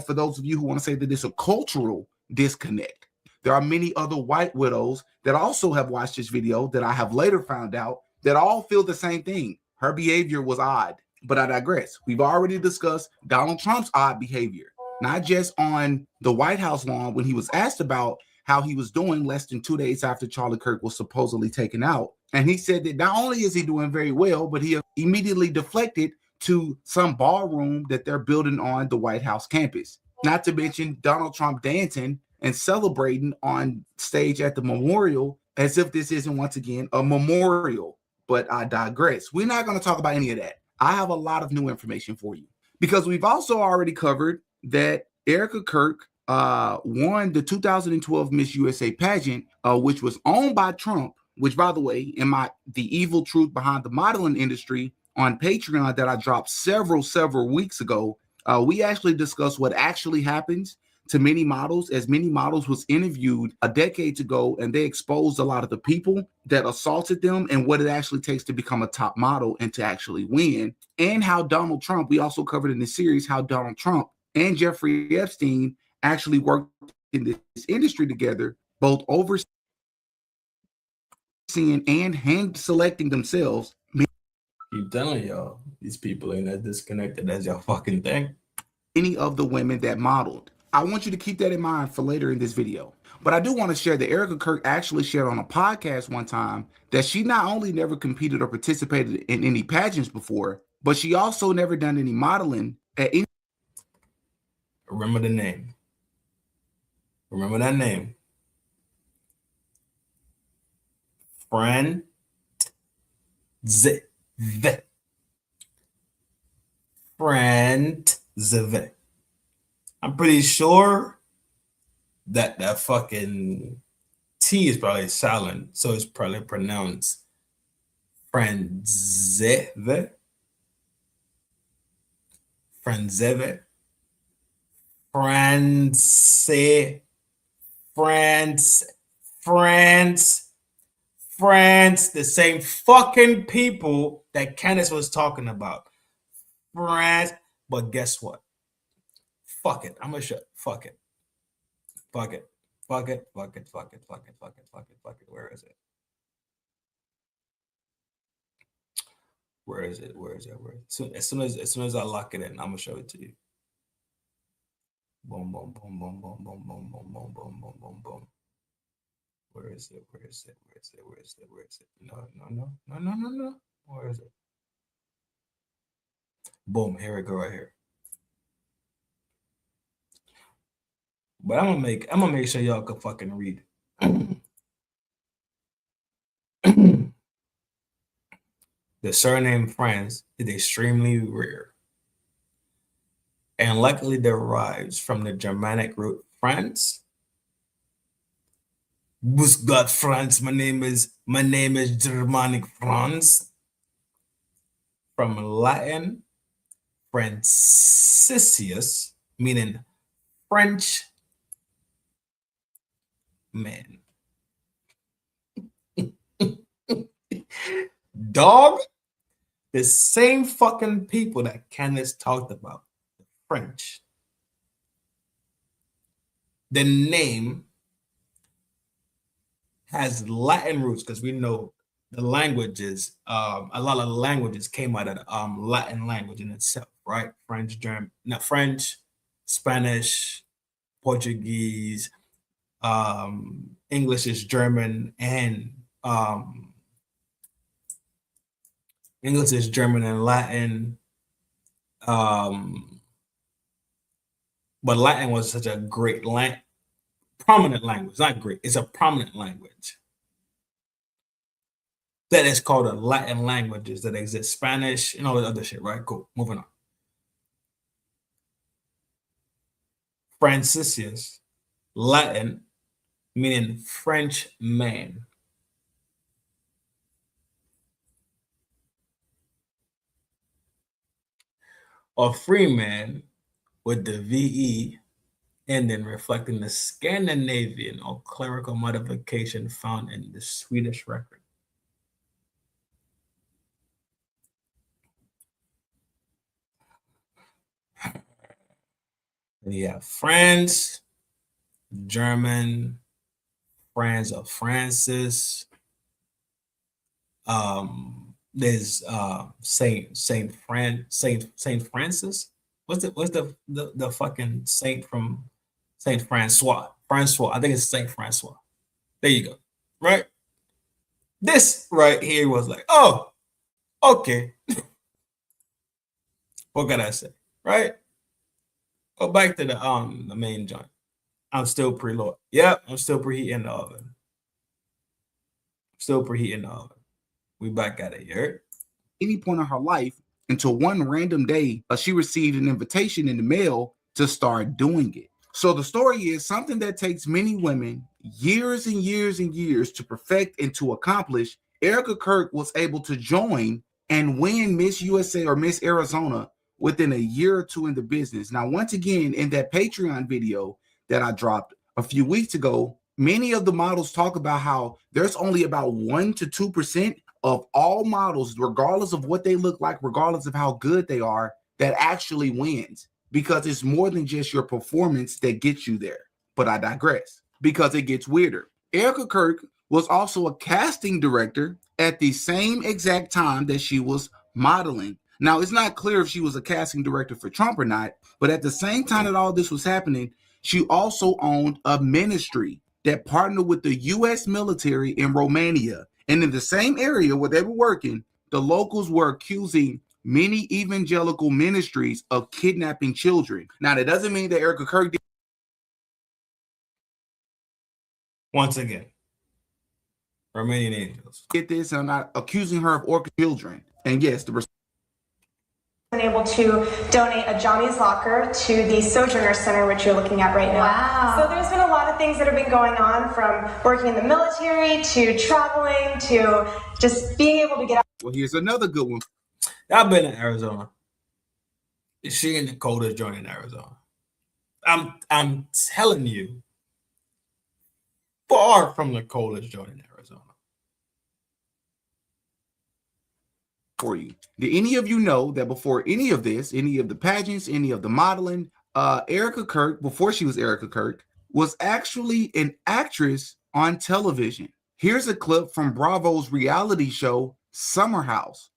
For those of you who want to say that it's a cultural disconnect, there are many other white widows that also have watched this video that I have later found out that all feel the same thing. Her behavior was odd, but I digress. We've already discussed Donald Trump's odd behavior, not just on the White House lawn when he was asked about how he was doing less than 2 days after Charlie Kirk was supposedly taken out. And he said that not only is he doing very well, but he immediately deflected to some ballroom that they're building on the White House campus. Not to mention Donald Trump dancing and celebrating on stage at the memorial as if this isn't once again a memorial. But I digress. We're not going to talk about any of that. I have a lot of new information for you because we've also already covered that Erica Kirk won the 2012 Miss USA pageant, which was owned by Trump, which, by the way, in The Evil Truth Behind the Modeling Industry on Patreon that I dropped several weeks ago, we actually discussed what actually happens to many models, as many models was interviewed a decade ago, and they exposed a lot of the people that assaulted them and what it actually takes to become a top model and to actually win. And how Donald Trump, we also covered in this series, how Donald Trump and Jeffrey Epstein actually worked in this industry together, both overseeing and hand selecting themselves. Keep telling y'all, these people ain't as disconnected as y'all fucking think. Any of the women that modeled. I want you to keep that in mind for later in this video. But I do want to share that Erica Kirk actually shared on a podcast one time that she not only never competed or participated in any pageants before, but she also never done any modeling at any. Remember the name. Remember that name. Friend. Friend. I'm pretty sure that fucking T is probably silent, so it's probably pronounced Franzeve. Franzeve. France, the same fucking people that Candace was talking about. France, but guess what? Fuck it. I'm gonna shut. Fuck it. Fuck it. Fuck it. Fuck it. Fuck it. Fuck it. Fuck it. Fuck it. Fuck it. Where is it? Where is it? Where is it? Where is it? As soon as I lock it in, I'm gonna show it to you. Boom, boom, boom, boom, boom, boom, boom, boom, boom, boom, boom, boom, boom. Where is it? Where is it? Where is it? Where is it? Where is it? No. Where is it? Boom. Here we go right here. But I'm gonna make sure y'all can fucking read. The surname France is extremely rare and likely derives from the Germanic root France. Who's got France? My name is Germanic France. From Latin, Francisius, meaning French man. Dog, the same fucking people that Candace talked about, the French. The name has Latin roots because we know the languages, a lot of the languages came out of the Latin language in itself, right? French, Spanish, Portuguese, English is German, and English, German, and Latin. But Latin was such a great prominent language. Not great, it's a prominent language. That is called the Latin languages that exist. Spanish and all the other shit, right? Cool. Moving on. Franciscus, Latin, meaning French man. Or free man with the VE ending reflecting the Scandinavian or clerical modification found in the Swedish record. And you have France, German, Franz of Francis. There's Saint Francis. What's the fucking saint from Saint Francois? I think it's Saint Francois. There you go. Right? This right here was like, oh, okay. What can I say? Right? Go back to the main joint. I'm still preload. Yep, I'm still preheating the oven. We back at it here. Any point in her life until one random day, she received an invitation in the mail to start doing it. So the story is something that takes many women years and years and years to perfect and to accomplish. Erica Kirk was able to join and win Miss USA or Miss Arizona within a year or two in the business. Now, once again, in that Patreon video that I dropped a few weeks ago, many of the models talk about how there's only about 1 to 2% of all models, regardless of what they look like, regardless of how good they are, that actually wins, because it's more than just your performance that gets you there. But I digress, because it gets weirder. Erica Kirk was also a casting director at the same exact time that she was modeling. Now, it's not clear if she was a casting director for Trump or not, but at the same time that all this was happening, she also owned a ministry that partnered with the U.S. military in Romania. And in the same area where they were working, the locals were accusing many evangelical ministries of kidnapping children. Now, that doesn't mean that Erica Kirk did. Once again, Romanian angels. Get this, I'm not accusing her of orphan children. And yes, the been able to donate a Johnny's Locker to the Sojourner Center, which you're looking at right now. Wow. So there's been a lot of things that have been going on, from working in the military to traveling to just being able to get out. Well, here's another good one. I've been in Arizona. Is she in the coldest joint in Arizona? I'm telling you, far from the coldest joint in Arizona. For you. Did any of you know that before any of this, any of the pageants, any of the modeling, Erica Kirk, before she was Erica Kirk, was actually an actress on television? Here's a clip from Bravo's reality show, Summer House.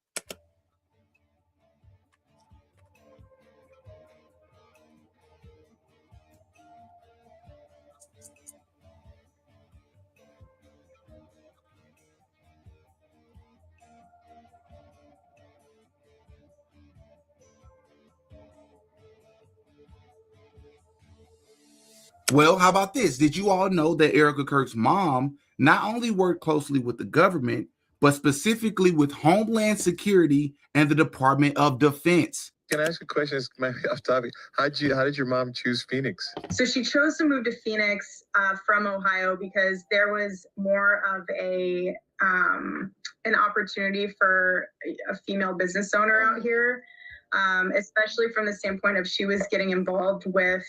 Well, how about this? Did you all know that Erica Kirk's mom not only worked closely with the government, but specifically with Homeland Security and the Department of Defense? Can I ask a question? It's maybe off topic. How did your mom choose Phoenix? So she chose to move to Phoenix from Ohio because there was more of an opportunity for a female business owner out here. Especially from the standpoint of she was getting involved with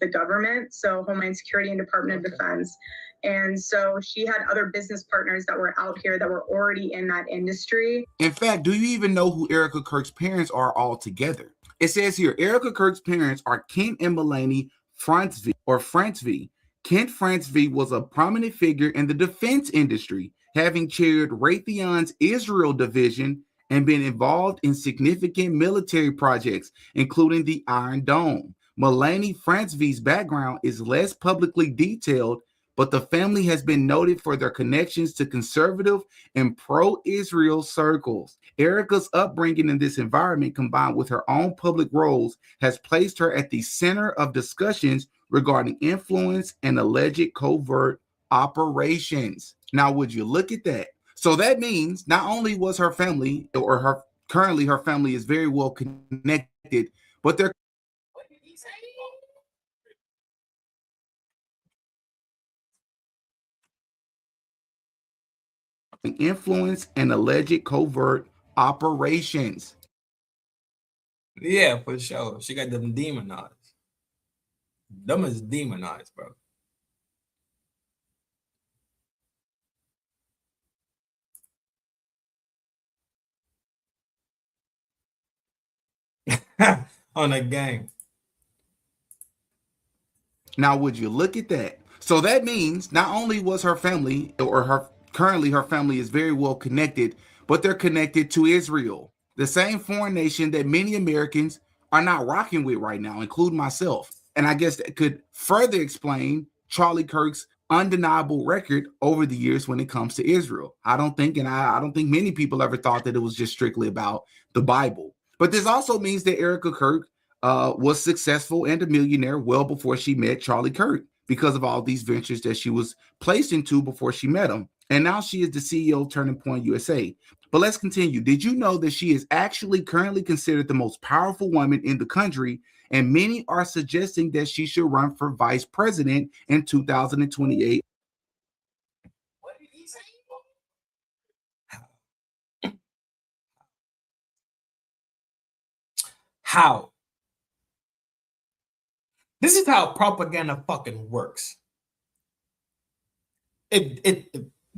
the government, so Homeland Security and Department of Defense. And so she had other business partners that were out here that were already in that industry. In fact, do you even know who Erica Kirk's parents are altogether? It says here, Erica Kirk's parents are Kent and Melanie Francevy, or Francevy. Kent Francevy was a prominent figure in the defense industry, having chaired Raytheon's Israel division and been involved in significant military projects, including the Iron Dome. Melanie Francevy's background is less publicly detailed, but the family has been noted for their connections to conservative and pro-Israel circles. Erica's upbringing in this environment, combined with her own public roles, has placed her at the center of discussions regarding influence and alleged covert operations. Now, would you look at that? So that means not only was her family, or her currently her family is very well connected, but they're influence and alleged covert operations. Yeah, for sure. She got them demonized. Them is demonized, bro. On a gang. Now, would you look at that? So that means not only was her family, or currently her family is very well connected, but they're connected to Israel, the same foreign nation that many Americans are not rocking with right now, including myself. And I guess that could further explain Charlie Kirk's undeniable record over the years when it comes to Israel. I don't think many people ever thought that it was just strictly about the Bible. But this also means that Erica Kirk was successful and a millionaire well before she met Charlie Kirk, because of all these ventures that she was placed into before she met him. And now she is the CEO of Turning Point USA. But let's continue. Did you know that she is actually currently considered the most powerful woman in the country? And many are suggesting that she should run for vice president in 2028. How? This is how propaganda fucking works.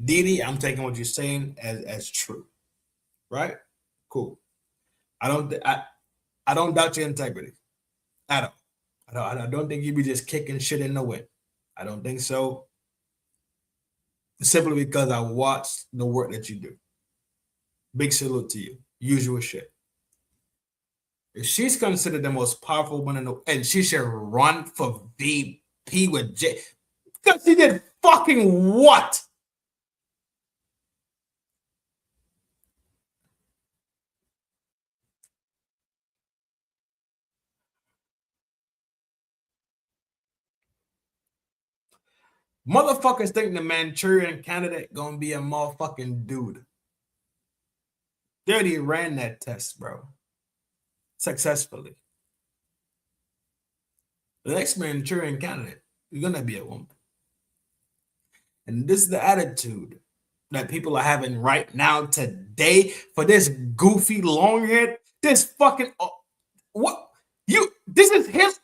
Didi, I'm taking what you're saying as true, right? Cool. I don't doubt your integrity at all. I don't think you be just kicking shit in the wind. I don't think so. Simply because I watched the work that you do. Big salute to you. Usual shit. If she's considered the most powerful woman in the, and she should run for VP with J, because she did fucking what? Motherfuckers think the Manchurian candidate gonna be a motherfucking dude. They already ran that test, bro. Successfully. The next Manchurian candidate is gonna be a woman. And this is the attitude that people are having right now today for this goofy long head, this fucking what you this is his.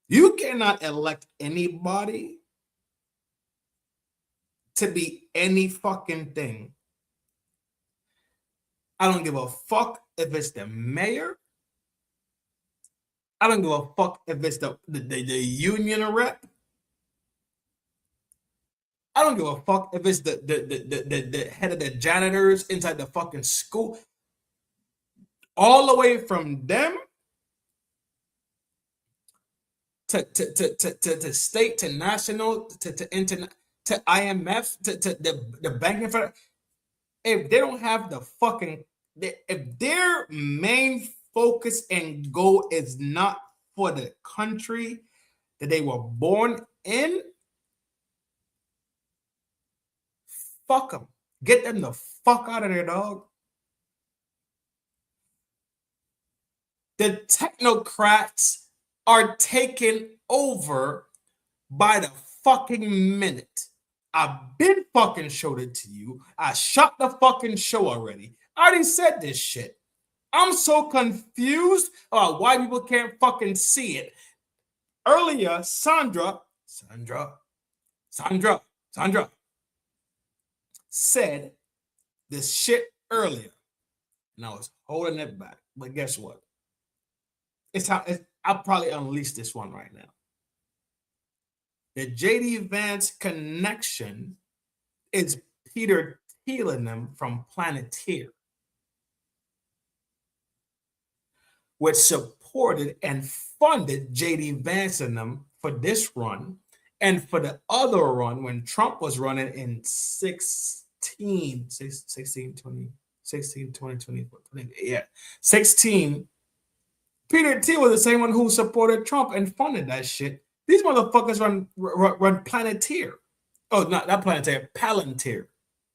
You cannot elect anybody to be any fucking thing. I don't give a fuck if it's the mayor. I don't give a fuck if it's the union rep. I don't give a fuck if it's the head of the janitors inside the fucking school. All the way from them to state, to national, to internet, to IMF, to the banking for. If they don't have the fucking, if their main focus and goal is not for the country that they were born in, fuck them. Get them the fuck out of there, dog. The technocrats are taken over by the fucking minute. I've been fucking showed it to you. I shot the fucking show already. I already said this shit. I'm so confused about why people can't fucking see it. Earlier, Sandra said this shit earlier. And I was holding it back. But guess what? I'll probably unleash this one right now. The JD Vance connection is Peter Thiel and them from Planeteer. which supported and funded JD Vance and them for this run and for the other run when Trump was running in 16, 20, 16. Peter T was the same one who supported Trump and funded that shit. These motherfuckers run Planeteer. Oh, not Planeteer, Palantir.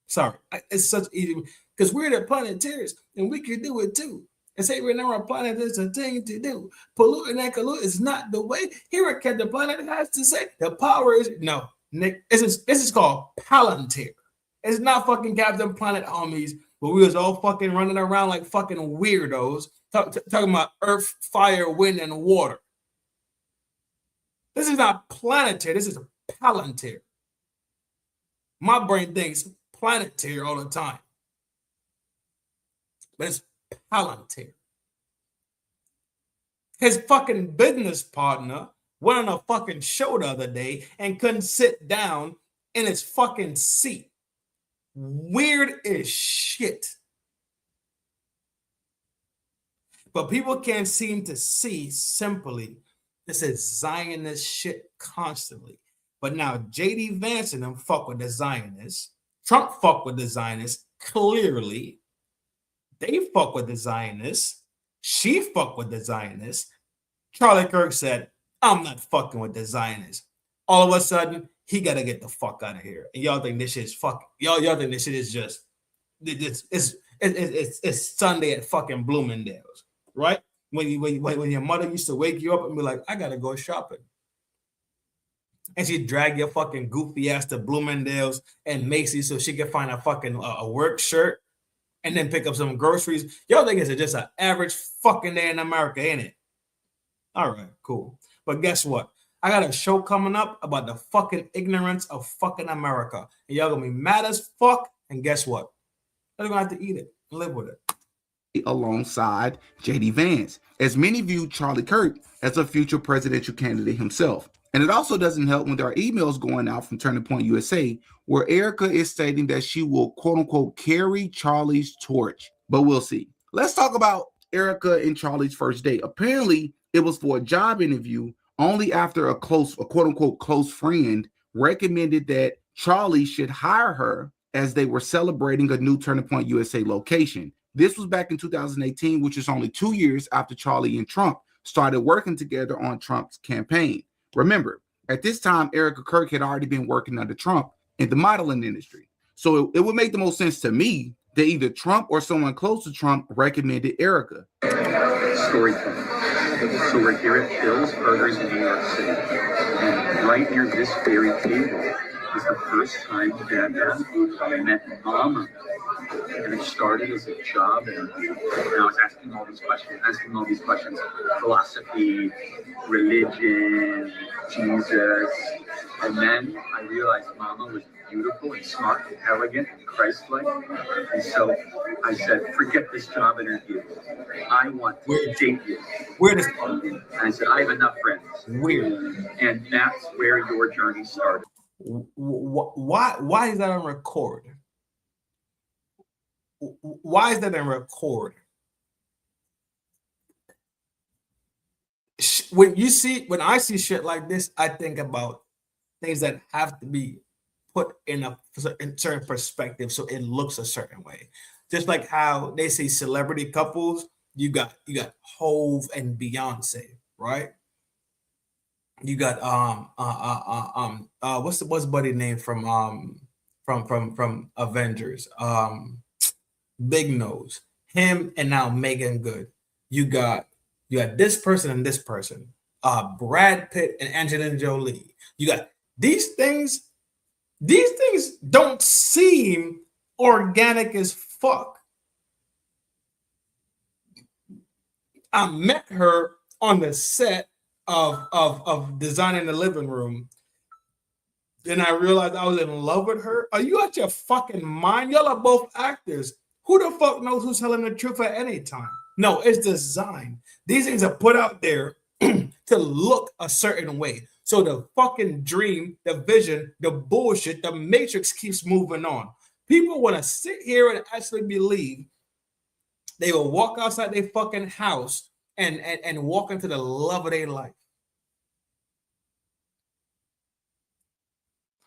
Sorry, it's such easy because we're the Planeteers and we can do it too. And say we're now a planet is a thing to do. Polluting and collude is not the way. Here at Captain Planet has to say the power is no, Nick. This is called Palantir. It's not fucking Captain Planet, homies. But we was all fucking running around like fucking weirdos, talking about earth, fire, wind, and water. This is not Planeteer. This is Palantir. My brain thinks Planeteer all the time. But it's Palantir. His fucking business partner went on a fucking show the other day and couldn't sit down in his fucking seat. Weird as shit. But people can't seem to see simply this is Zionist shit constantly. But now JD Vance and them fuck with the Zionists. Trump fuck with the Zionists clearly. They fuck with the Zionists. She fuck with the Zionists. Charlie Kirk said, I'm not fucking with the Zionists. All of a sudden, he got to get the fuck out of here. And y'all think this shit is fucking, y'all think this shit is just, it's Sunday at fucking Bloomingdale's, right? When your mother used to wake you up and be like, I got to go shopping. And she drag your fucking goofy ass to Bloomingdale's and Macy's so she can find a fucking a work shirt and then pick up some groceries. Y'all think it's just an average fucking day in America, ain't it? All right, cool. But guess what? I got a show coming up about the fucking ignorance of fucking America. And y'all gonna be mad as fuck. And guess what? They're gonna have to eat it and live with it. Alongside JD Vance, as many view Charlie Kirk as a future presidential candidate himself. And it also doesn't help when there are emails going out from Turning Point USA where Erica is stating that she will quote unquote carry Charlie's torch. But we'll see. Let's talk about Erica and Charlie's first date. Apparently, it was for a job interview only after a quote unquote close friend recommended that Charlie should hire her as they were celebrating a new Turning Point USA location. This was back in 2018, which is only 2 years after Charlie and Trump started working together on Trump's campaign. Remember, at this time, Erica Kirk had already been working under Trump in the modeling industry. So it would make the most sense to me that either Trump or someone close to Trump recommended Erica. Storytelling. So we're here at Bill's Burgers in New York City. And right near this very table is the first time that I met Mama. And it started as a job interview. And I was asking all these questions, philosophy, religion, Jesus. And then I realized Mama was beautiful and smart and elegant and Christ-like. And so I said, forget this job interview. I want to date you. And I said, I have enough friends. And that's where your journey started. Why is that on record? Why is that in record? When I see shit like this, I think about things that have to be put in a certain perspective so it looks a certain way. Just like how they say celebrity couples, you got Hove and Beyonce, right? You got what's buddy name from Avengers? Big Nose, him, and now Megan Good. You got this person and this person, Brad Pitt and Angelina Jolie. You got these things. These things don't seem organic as fuck. I met her on the set of Designing the Living Room. Then I realized I was in love with her. Are you out your fucking mind? Y'all are both actors. Who the fuck knows who's telling the truth at any time? No, it's design. These things are put out there to look a certain way. So the fucking dream, the vision, the bullshit, the matrix keeps moving on. People want to sit here and actually believe they will walk outside their fucking house and walk into the love of their life.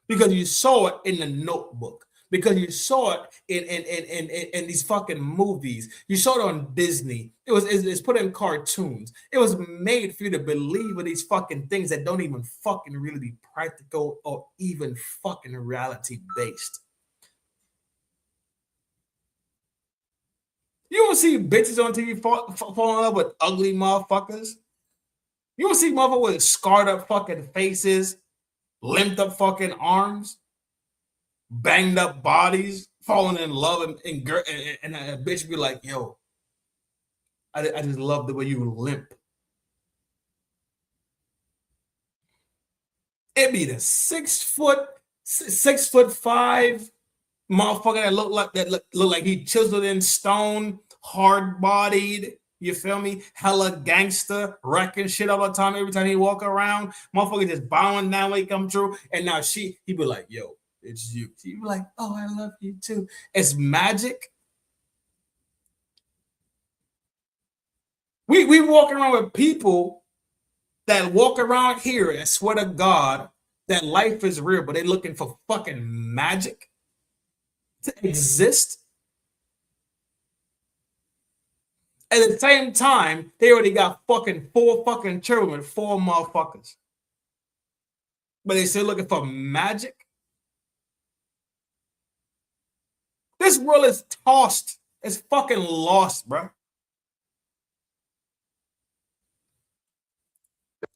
Because you saw it in the Notebook. Because you saw it in these fucking movies. You saw it on Disney. It's put in cartoons. It was made for you to believe in these fucking things that don't even fucking really be practical or even fucking reality based. You don't see bitches on TV fall in love with ugly motherfuckers. You don't see motherfuckers with scarred up fucking faces, limped up fucking arms, banged up bodies, falling in love, and a bitch be like, yo, I just love the way you limp. It be the 6'5" motherfucker that look like he chiseled in stone, hard bodied. You feel me? Hella gangster, wrecking shit all the time. Every time he walk around, motherfucker just bowing down when he come through. And now he be like, yo, it's you. She be like, oh, I love you too. It's magic. We walking around with people that walk around here and swear to God that life is real, but they looking for fucking magic to exist. At the same time, they already got fucking 4 fucking children with 4 motherfuckers. But they still looking for magic. This world is tossed. It's fucking lost, bro.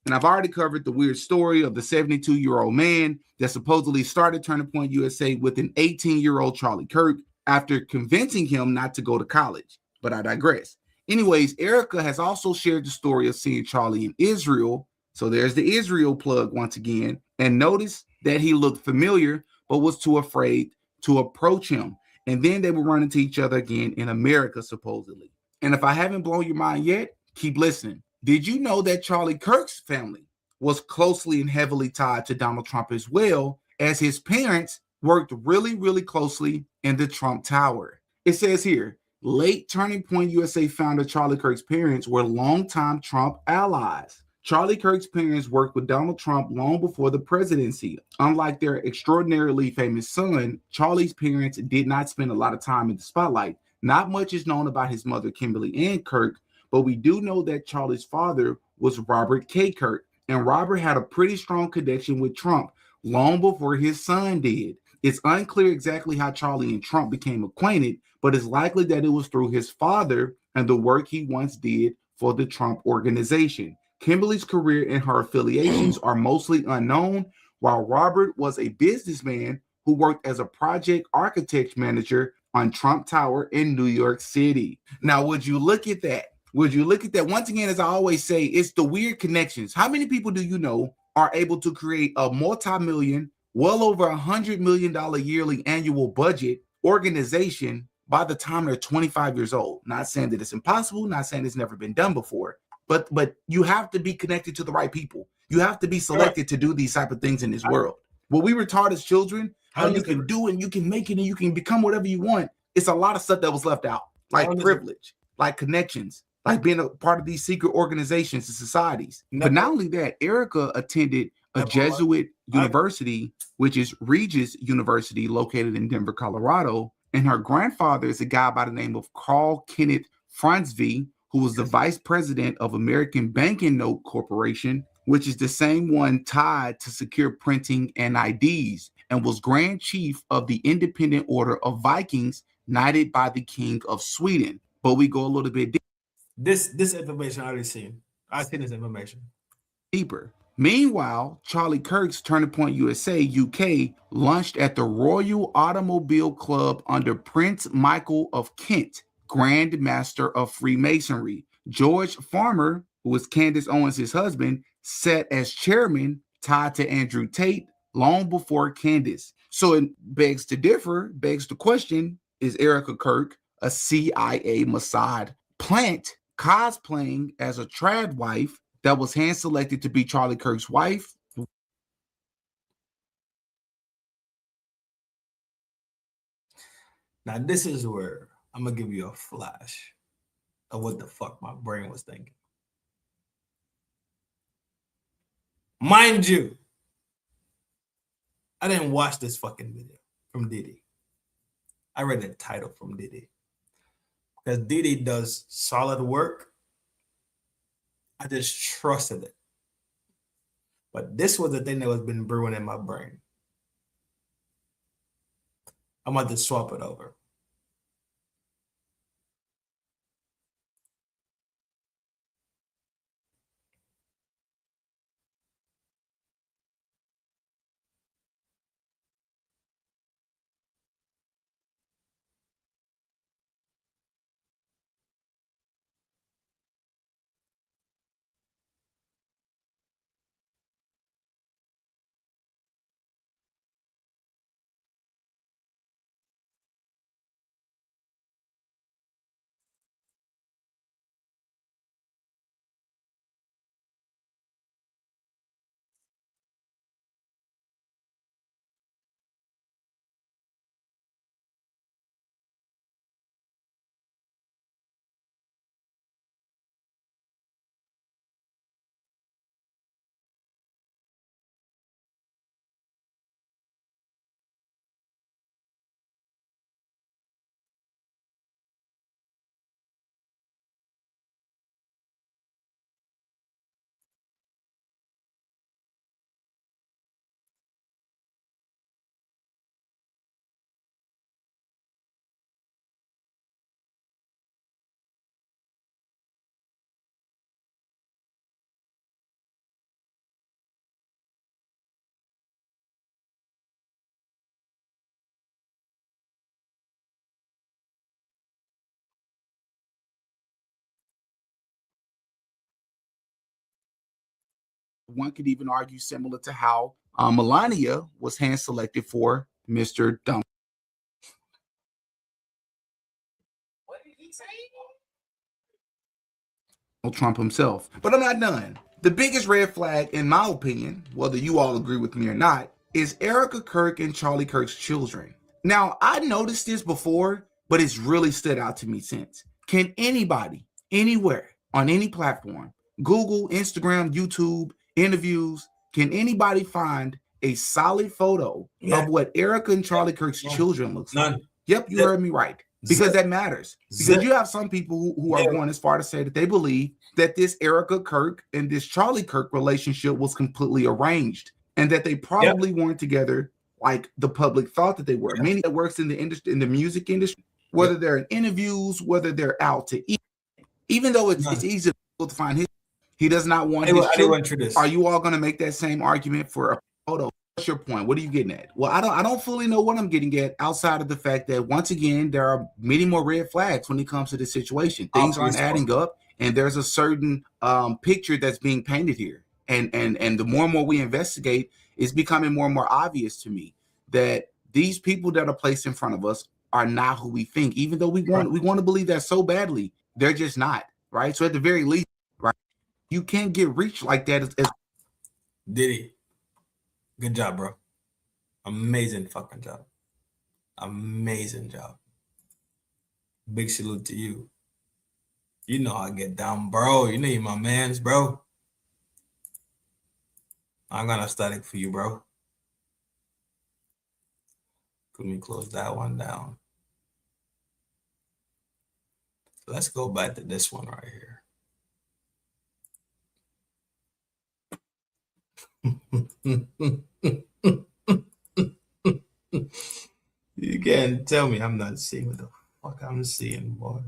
And I've already covered the weird story of the 72-year-old man that supposedly started Turning Point USA with an 18-year-old Charlie Kirk after convincing him not to go to college. But I digress. Anyways, Erica has also shared the story of seeing Charlie in Israel. So there's the Israel plug once again. And notice that he looked familiar, but was too afraid to approach him. And then they would run into each other again in America, supposedly. And if I haven't blown your mind yet, keep listening. Did you know that Charlie Kirk's family was closely and heavily tied to Donald Trump as well, as his parents worked really, really closely in the Trump Tower? It says here, late Turning Point USA founder Charlie Kirk's parents were longtime Trump allies. Charlie Kirk's parents worked with Donald Trump long before the presidency. Unlike their extraordinarily famous son, Charlie's parents did not spend a lot of time in the spotlight. Not much is known about his mother, Kimberly Ann Kirk, but we do know that Charlie's father was Robert K. Kirk, and Robert had a pretty strong connection with Trump long before his son did. It's unclear exactly how Charlie and Trump became acquainted, but it's likely that it was through his father and the work he once did for the Trump organization. Kimberly's career and her affiliations are mostly unknown, while Robert was a businessman who worked as a project architect manager on Trump Tower in New York City. Now, would you look at that? Would you look at that? Once again, as I always say, it's the weird connections. How many people do you know are able to create a multi-million, well over $100 million yearly annual budget organization by the time they're 25 years old? Not saying that it's impossible, not saying it's never been done before, but you have to be connected to the right people. You have to be selected to do these type of things in this world. What we were taught as children, how you can do it, and you can make it, and you can become whatever you want. It's a lot of stuff that was left out, like privilege, like connections, like being a part of these secret organizations and societies. But not only that, Erica attended a Jesuit university, which is Regis University, located in Denver, Colorado. And her grandfather is a guy by the name of Carl Kenneth Franzvi, who was the vice president of American Banking Note Corporation, which is the same one tied to secure printing and IDs, and was Grand Chief of the Independent Order of Vikings, knighted by the King of Sweden. But we go a little bit deeper. This information I already seen. I've seen this information. Deeper. Meanwhile, Charlie Kirk's Turning Point USA UK launched at the Royal Automobile Club under Prince Michael of Kent, Grand Master of Freemasonry. George Farmer, who was Candace Owens' husband, sat as chairman, tied to Andrew Tate long before Candace. So it begs to differ, begs the question, is Erica Kirk a CIA Mossad plant cosplaying as a trad wife that was hand selected to be Charlie Kirk's wife? Now, this is where I'm going to give you a flash of what the fuck my brain was thinking. Mind you, I didn't watch this fucking video from Diddy. I read the title from Diddy. Because Diddy does solid work. I just trusted it. But this was the thing that was been brewing in my brain. I'm about to swap it over. One could even argue similar to how Melania was hand selected for Mr. Donald Trump himself. But I'm not done. The biggest red flag, in my opinion, whether you all agree with me or not, is Erica Kirk and Charlie Kirk's children. Now, I noticed this before, but it's really stood out to me since. Can anybody, anywhere, on any platform, Google, Instagram, YouTube, interviews, can anybody find a solid photo of what Erica and Charlie Kirk's children looks like? Yep, you heard me right. Because that matters. Because you have some people who are going as far to say that they believe that this Erica Kirk and this Charlie Kirk relationship was completely arranged and that they probably weren't together like the public thought that they were. Many that works in the industry, in the music industry, whether they're in interviews, whether they're out to eat, even though it's easy to find his, he does not want his children. Are you all going to make that same argument for a photo? What's your point? What are you getting at? Well, I don't fully know what I'm getting at outside of the fact that once again there are many more red flags when it comes to this situation. Things aren't adding up, and there's a certain picture that's being painted here. And the more and more we investigate, it's becoming more and more obvious to me that these people that are placed in front of us are not who we think. Even though we want to believe that so badly, they're just not, right? So at the very least, right, you can't get reached like that as Diddy. Good job, bro. Amazing fucking job. Amazing job. Big salute to you. You know I get down, bro. You know you my mans, bro. I'm gonna study for you, bro. Let me close that one down. So let's go back to this one right here. You can't tell me I'm not seeing what the fuck I'm seeing, boy.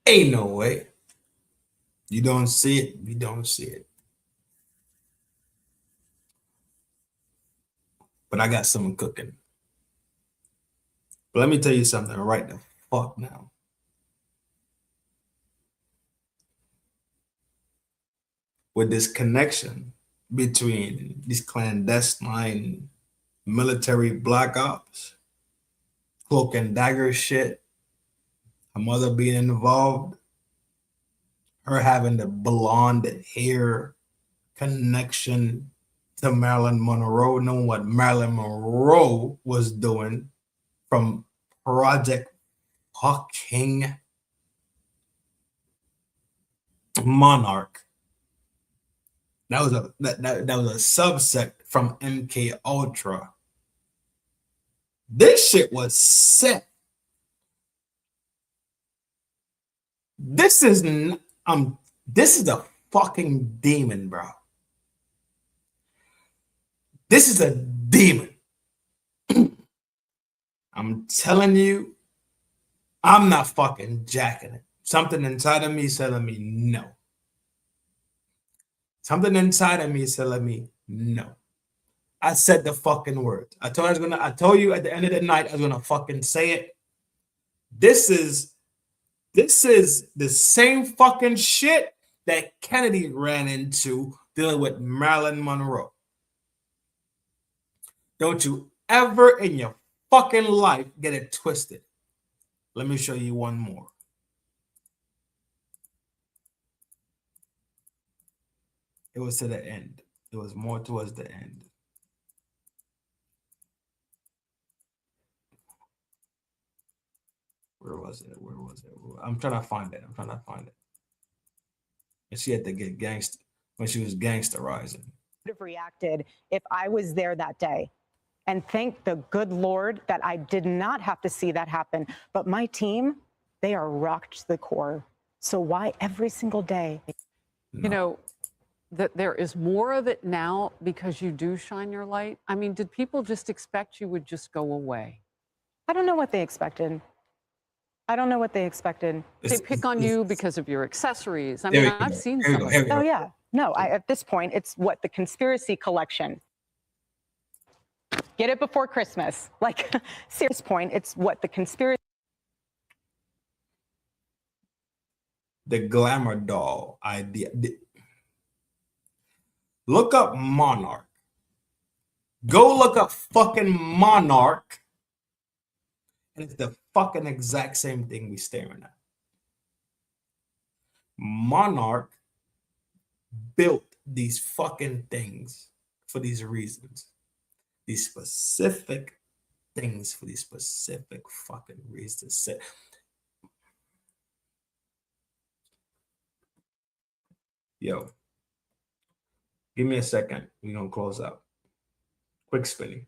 Ain't no way. You don't see it. You don't see it. But I got someone cooking. But let me tell you something right the fuck now. With this connection between these clandestine military black ops, cloak and dagger shit, her mother being involved, her having the blonde hair connection to Marilyn Monroe, knowing what Marilyn Monroe was doing from Project fucking Monarch. That was a subset from MK Ultra. This shit was sick. This is a fucking demon, bro. This is a demon. I'm telling you, I'm not fucking jacking it. Something inside of me is telling me no. Something inside of me is telling me no. I said the fucking words. I told you at the end of the night I was gonna fucking say it. This is the same fucking shit that Kennedy ran into dealing with Marilyn Monroe. Don't you ever in your fucking life get it twisted. Let me show you one more. It was to the end. It was more towards the end. Where was it? I'm trying to find it. And she had to get gangster when she was gangsterizing. Would have reacted if I was there that day. And thank the good Lord that I did not have to see that happen. But my team, they are rocked to the core. So why every single day? You know, that there is more of it now because you do shine your light. I mean, did people just expect you would just go away? I don't know what they expected. They pick on you because of your accessories. I mean, I've seen some of it. Oh, yeah. No, at this point, it's what the conspiracy collection. Get it before Christmas. Like, serious point, it's what the conspiracy. The glamour doll idea. Look up Monarch. Go look up fucking Monarch. And it's the fucking exact same thing we staring at. Monarch built these fucking things for these reasons. These specific things for these specific fucking reasons. Yo, give me a second. We're gonna close out. Quick spinning.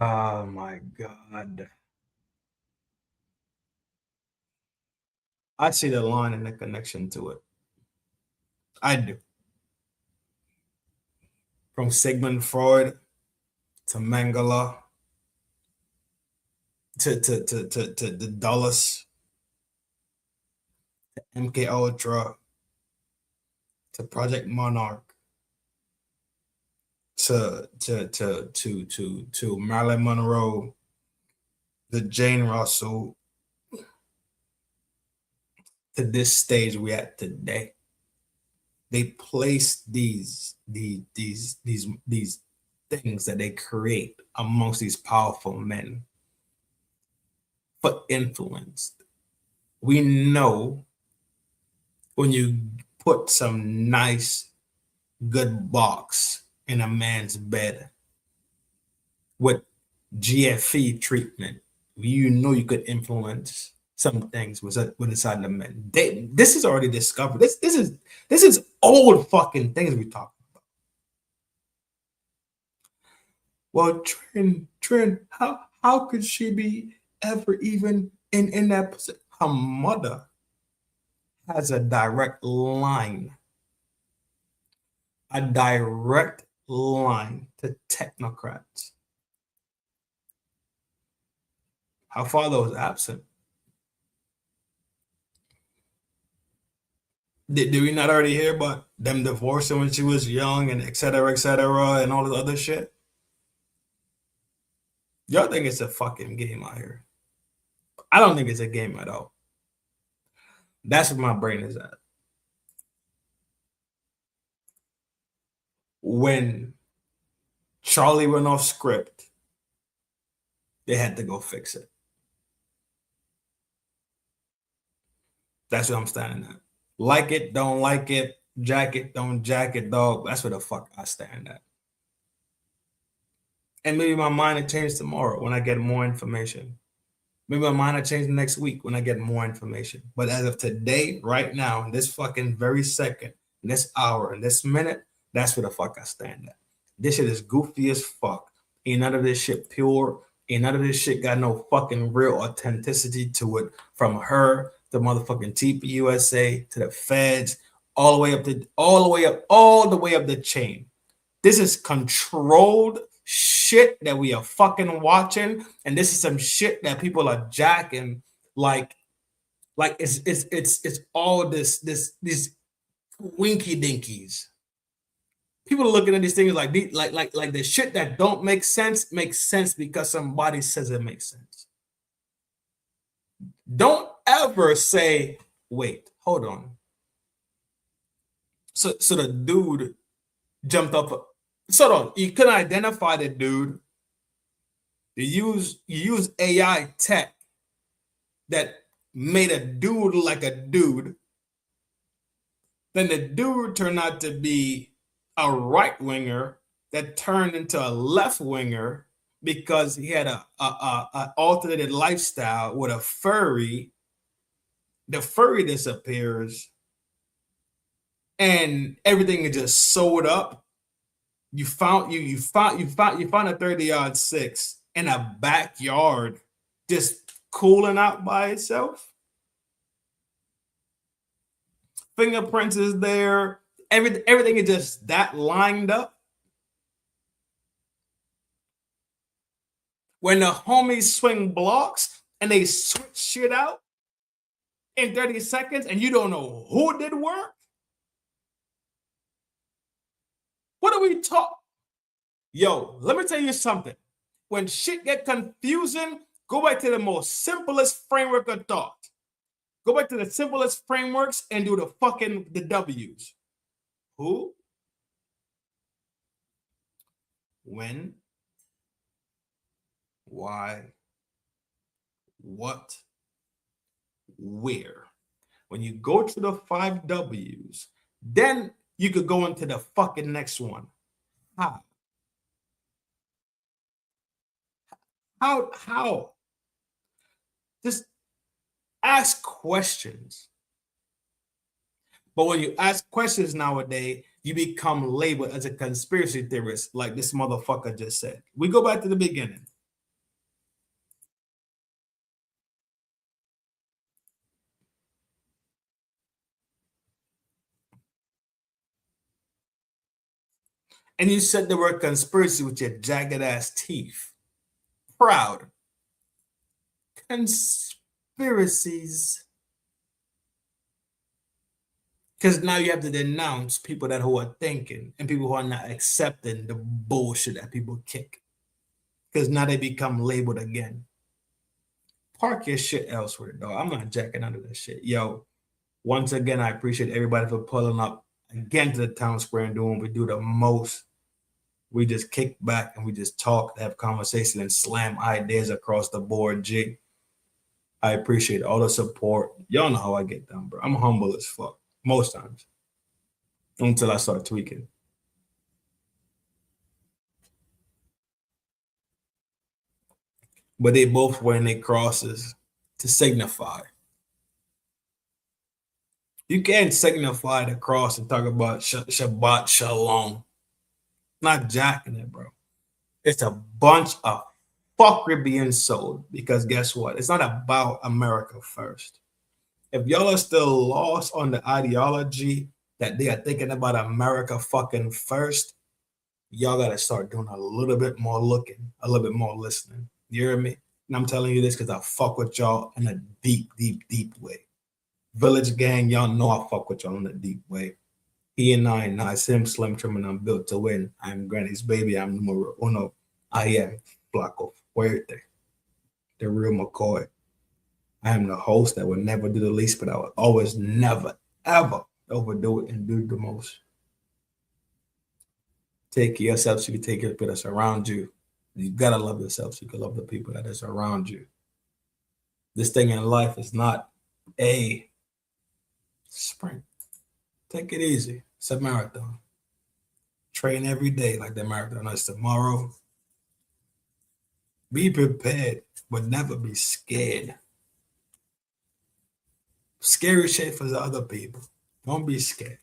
Oh my God. I see the line and the connection to it. I do. From Sigmund Freud to Mengele to the Dulles to MK Ultra to Project Monarch to Marilyn Monroe, the Jane Russell, to this stage we at today. They place these things that they create amongst these powerful men for influence. We know when you put some nice, good box in a man's bed with GFE treatment, you know you could influence some things with inside the men. This is already discovered. This is old fucking things we talk about. Well, Trin, how could she be ever even in that position? Her mother has a direct line line to technocrats. Her father was absent. Did we not already hear about them divorcing when she was young and et cetera, and all this other shit? Y'all think it's a fucking game out here. I don't think it's a game at all. That's where my brain is at. When Charlie went off script, they had to go fix it. That's where I'm standing at. Like it, don't like it, jack it, don't jack it, dog. That's where the fuck I stand at. And maybe my mind will change tomorrow when I get more information. Maybe my mind will change next week when I get more information. But as of today, right now, in this fucking very second, in this hour, in this minute, that's where the fuck I stand at. This shit is goofy as fuck. Ain't none of this shit pure. Ain't none of this shit got no fucking real authenticity to it. From her, the motherfucking TPUSA, to the feds, all the way up the chain. This is controlled shit that we are fucking watching, and this is some shit that people are jacking. Like it's all these winky dinkies. People are looking at these things like the shit that don't make sense makes sense because somebody says it makes sense. Don't ever say, wait, hold on. So the dude jumped up. So you couldn't identify the dude. You use AI tech that made a dude like a dude. Then the dude turned out to be a right winger that turned into a left winger because he had a alternated lifestyle with a furry. The furry disappears, and everything is just sewed up. You found a 30-yard six in a backyard, just cooling out by itself. Fingerprints is there. Everything is just that lined up. When the homies swing blocks and they switch shit out in 30 seconds and you don't know who did work. What are we talking? Yo, let me tell you something. When shit get confusing, go back to the most simplest framework of thought. Go back to the simplest frameworks and do the W's. Who? When? Why? What? Where? When you go to the 5 W's, then you could go into the fucking next one. How? How? Just ask questions. But when you ask questions nowadays, you become labeled as a conspiracy theorist, like this motherfucker just said. We go back to the beginning. And you said the word conspiracy with your jagged ass teeth. Proud. Conspiracies. Because now you have to denounce people who are thinking and people who are not accepting the bullshit that people kick. Because now they become labeled again. Park your shit elsewhere, dog. I'm not jacking under that shit. Yo, once again, I appreciate everybody for pulling up again to the town square and doing what we do the most. We just kick back and we just talk, have conversation, and slam ideas across the board, G. I appreciate all the support. Y'all know how I get down, bro. I'm humble as fuck. Most times. Until I start tweaking. But they both wearing their crosses to signify. You can't signify the cross and talk about Shabbat Shalom. Not jacking it, bro. It's a bunch of fuckery being sold because guess what? It's not about America first. If y'all are still lost on the ideology that they are thinking about America fucking first, y'all gotta start doing a little bit more looking, a little bit more listening. You hear me? And I'm telling you this because I fuck with y'all in a deep, deep, deep way. Village gang, y'all know I fuck with y'all in a deep way. He and I Sim Slim Trim, and I'm built to win. I'm Granny's baby. I'm numero uno. I am Flaco Fuerte, the real McCoy. I am the host that would never do the least, but I would always never, ever overdo it and do the most. Take care of yourself so you can take care of people that's around you. You gotta love yourself so you can love the people that is around you. This thing in life is not a sprint. Take it easy. It's a marathon. Train every day like the marathon is tomorrow. Be prepared, but never be scared. Scary shit for the other people. Don't be scared.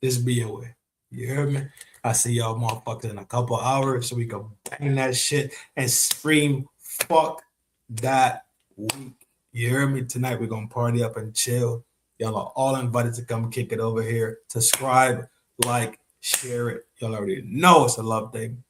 Just be aware. You hear me? I see y'all motherfuckers in a couple hours so we can bang that shit and scream, fuck that week. You hear me? Tonight we're going to party up and chill. Y'all are all invited to come kick it over here. Subscribe, like, share it. Y'all already know it's a love thing.